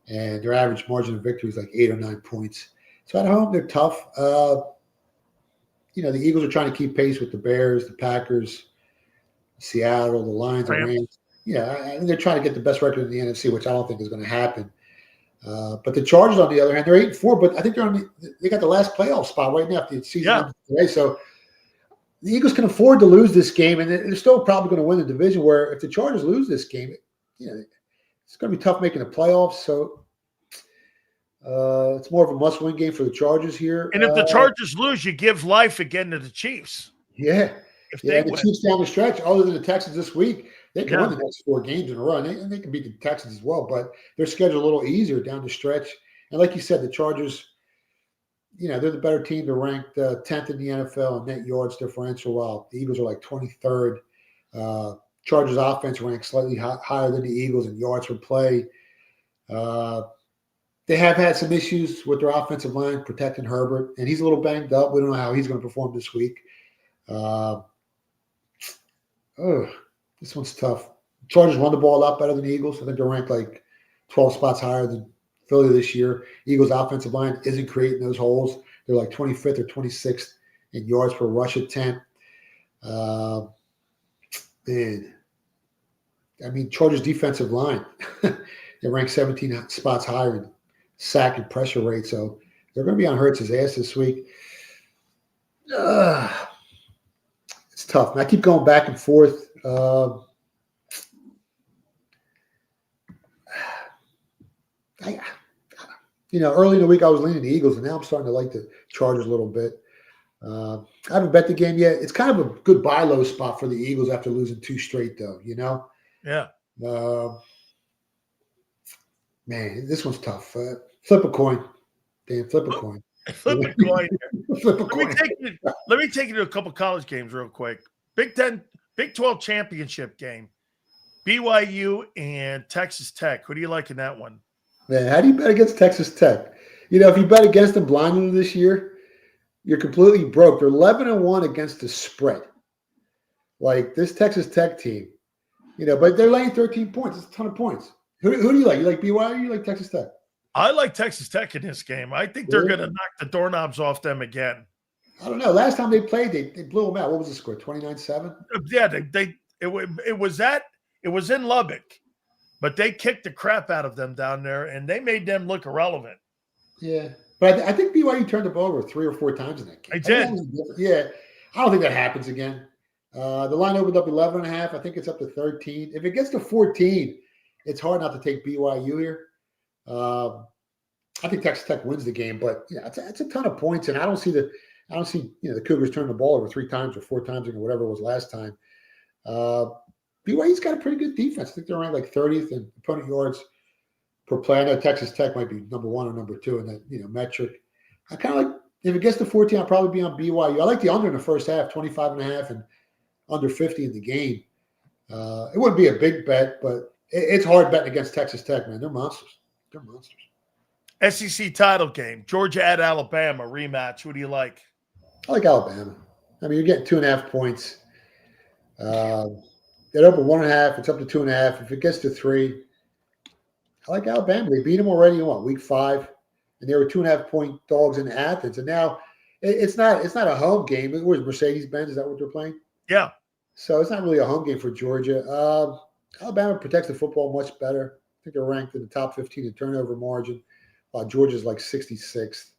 And their average margin of victory is like 8 or 9 points. So at home, they're tough. The Eagles are trying to keep pace with the Bears, the Packers, Seattle, the Lions, the Rams. Yeah, I mean, they're trying to get the best record in the NFC, which I don't think is going to happen. But the Chargers, on the other hand, they're 8-4, but I think they got the last playoff spot right now after the season ends today. So the Eagles can afford to lose this game, and they're still probably going to win the division. Where if the Chargers lose this game, it's going to be tough making the playoffs. So it's more of a must-win game for the Chargers here. And if the Chargers lose, you give life again to the Chiefs. Yeah. The Chiefs down the stretch, other than the Texans this week, they can win the next 4 games in a row, and they can beat the Texans as well. But their schedule a little easier down the stretch. And like you said, the Chargers, they're the better team. They're ranked 10th in the NFL in net yards differential, while the Eagles are like 23rd. Chargers offense ranks slightly higher than the Eagles in yards per play. They have had some issues with their offensive line protecting Herbert, and he's a little banged up. We don't know how he's going to perform this week. This one's tough. Chargers run the ball a lot better than the Eagles. I think they're ranked like 12 spots higher than Philly this year. Eagles' offensive line isn't creating those holes. They're like 25th or 26th in yards per rush attempt. Man, I mean, Chargers' defensive line, they rank 17 spots higher in sack and pressure rate. So They're going to be on Hurts' ass this week. It's tough. Man. I keep going back and forth. Early in the week I was leaning the Eagles, and now I'm starting to like the Chargers a little bit. I haven't bet the game yet. It's kind of a good buy low spot for the Eagles after losing 2 straight, though. Yeah. Man, this one's tough. Flip a coin. Dan, flip a coin. Flip a coin. Flip a coin. Let me take you to a couple college games real quick. Big 12 championship game. BYU and Texas Tech. Who do you like in that one? Man, how do you bet against Texas Tech? If you bet against them blindly this year, you're completely broke. They're 11-1 against the spread. Like this Texas Tech team, but they're laying 13 points. It's a ton of points. Who do you like? You like BYU or you like Texas Tech? I like Texas Tech in this game. I think they're going to knock the doorknobs off them again. I don't know. Last time they played, they blew them out. What was the score? 29-7? Yeah, it was in Lubbock, but they kicked the crap out of them down there, and they made them look irrelevant. Yeah, but I think BYU turned the ball over 3 or 4 times in that game. They did. Yeah, I don't think that happens again. The line opened up 11.5. I think it's up to 13. If it gets to 14, it's hard not to take BYU here. I think Texas Tech wins the game, but it's a ton of points, and I don't see the Cougars turn the ball over 3 times or 4 times or whatever it was last time. BYU's got a pretty good defense. I think they're ranked like 30th in opponent yards per play. I know Texas Tech might be number 1 or number 2 in that metric. I kind of like if it gets to 14, I'll probably be on BYU. I like the under in the first half, 25.5 and under 50 in the game. It wouldn't be a big bet, but it's hard betting against Texas Tech, man. They're monsters. They're monsters. SEC title game, Georgia at Alabama rematch. Who do you like? I like Alabama. I mean, you're getting 2.5 points. They're up at 1.5. It's up to 2.5. If it gets to 3, I like Alabama. They beat them already in week 5, and they were 2.5-point dogs in Athens. And now it's not a home game. It was Mercedes-Benz. Is that what they're playing? Yeah. So it's not really a home game for Georgia. Alabama protects the football much better. I think they're ranked in the top 15 in turnover margin, while Georgia's like 66th.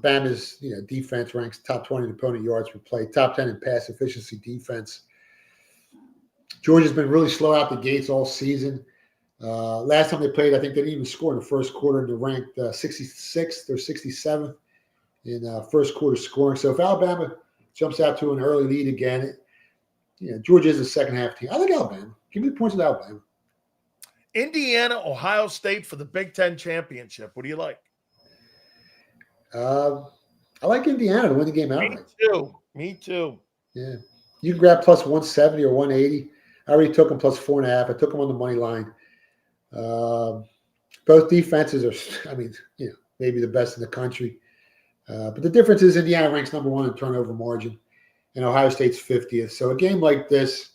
Bama's defense ranks top 20 in opponent yards per play, top 10 in pass efficiency defense. Georgia's been really slow out the gates all season. Last time they played, I think they didn't even score in the first quarter, and they're ranked 66th or 67th in first quarter scoring. So if Alabama jumps out to an early lead again, Georgia is a second half team. I like Alabama. Give me the points with Alabama. Indiana, Ohio State for the Big Ten Championship. What do you like? I like Indiana to win the game outright. Me too. Yeah. You can grab plus 170 or 180. I already took them plus 4.5. I took them on the money line. Both defenses are, maybe the best in the country. But the difference is Indiana ranks number 1 in turnover margin, and Ohio State's 50th. So a game like this,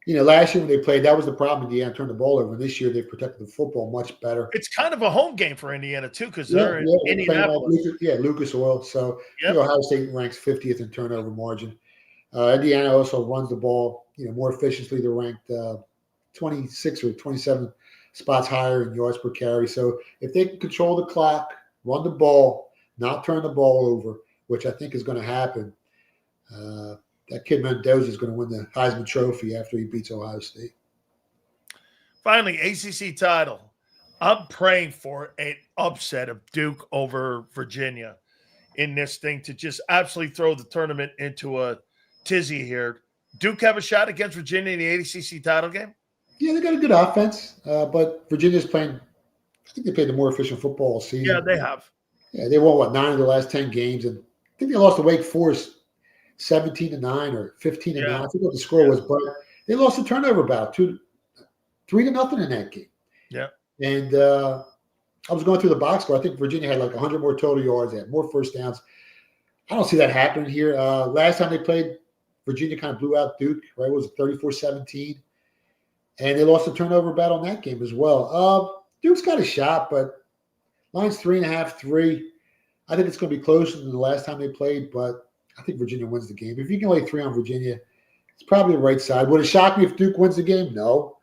last year when they played, that was the problem. Indiana turned the ball over. And this year they've protected the football much better. It's kind of a home game for Indiana too, because they're in Indianapolis. Lucas Oil. So Ohio State ranks 50th in turnover margin. Indiana also runs the ball, more efficiently. They're ranked 26 or 27 spots higher in yards per carry. So if they can control the clock, run the ball, not turn the ball over, which I think is going to happen, that kid Mendoza is going to win the Heisman Trophy after he beats Ohio State. Finally, ACC title. I'm praying for an upset of Duke over Virginia in this thing to just absolutely throw the tournament into a tizzy here. Duke have a shot against Virginia in the ACC title game? Yeah, they got a good offense, but Virginia's playing. I think they played the more efficient football all season. Yeah, they have. Yeah, they won 9 of the last 10 games, and I think they lost to Wake Forest 17-9 or 15-9. I think what the score was, but they lost a turnover battle 3-0 in that game. Yeah, and I was going through the box score. I think Virginia had like 100 more total yards. They had more first downs. I don't see that happening here. Last time they played, Virginia kind of blew out Duke. Right, it was 34-17. And they lost the turnover battle in that game as well. Duke's got a shot, but line's 3.5, 3. I think it's going to be closer than the last time they played, but I think Virginia wins the game. If you can lay 3 on Virginia, it's probably the right side. Would it shock me if Duke wins the game? No.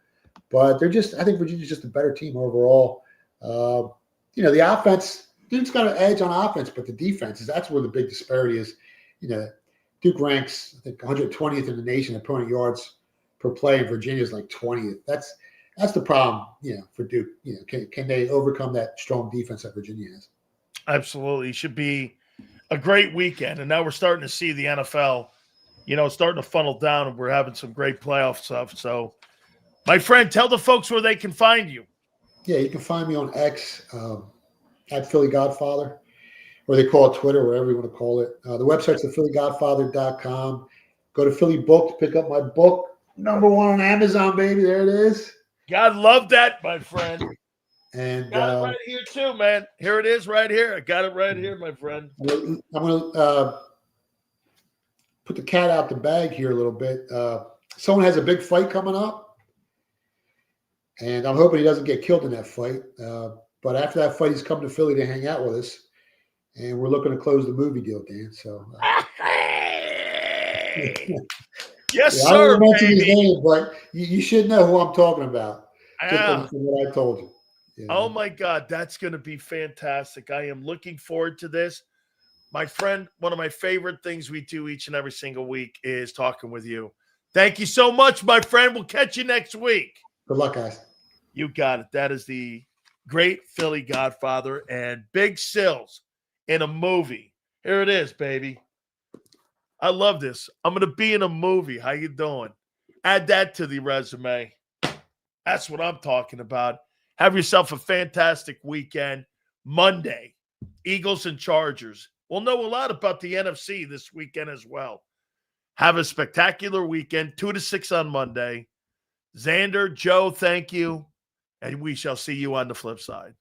But I think Virginia's just a better team overall. The offense, Duke's got an edge on offense, but the defense that's where the big disparity is. Duke ranks, I think, 120th in the nation in opponent yards per play, and Virginia's like 20th. That's the problem, for Duke. Can they overcome that strong defense that Virginia has? Absolutely. Should be a great weekend. And now we're starting to see the NFL, starting to funnel down, and we're having some great playoff stuff. So, my friend, tell the folks where they can find you. Yeah, you can find me on X at Philly Godfather, or they call it Twitter, whatever you want to call it. The website's thephillygodfather.com. Go to Philly Book to pick up my book. #1 on Amazon, baby. There it is. God love that, my friend. And got it right here too, man. Here it is right here. I got it right here, my friend. I'm going to put the cat out the bag here a little bit. Someone has a big fight coming up, and I'm hoping he doesn't get killed in that fight. But after that fight, he's coming to Philly to hang out with us, and we're looking to close the movie deal, Dan. So, yes, I sir. don't want to mention his name, but you should know who I'm talking about. Yeah. Just from what I told you. Oh my God, that's going to be fantastic. I am looking forward to this. My friend, one of my favorite things we do each and every single week is talking with you. Thank you so much, my friend. We'll catch you next week. Good luck, guys. You got it. That is the great Philly Godfather and Big Sills in a movie. Here it is, baby. I love this. I'm going to be in a movie. How you doing? Add that to the resume. That's what I'm talking about. Have yourself a fantastic weekend. Monday, Eagles and Chargers. We'll know a lot about the NFC this weekend as well. Have a spectacular weekend, 2 to 6 on Monday. Xander, Joe, thank you. And we shall see you on the flip side.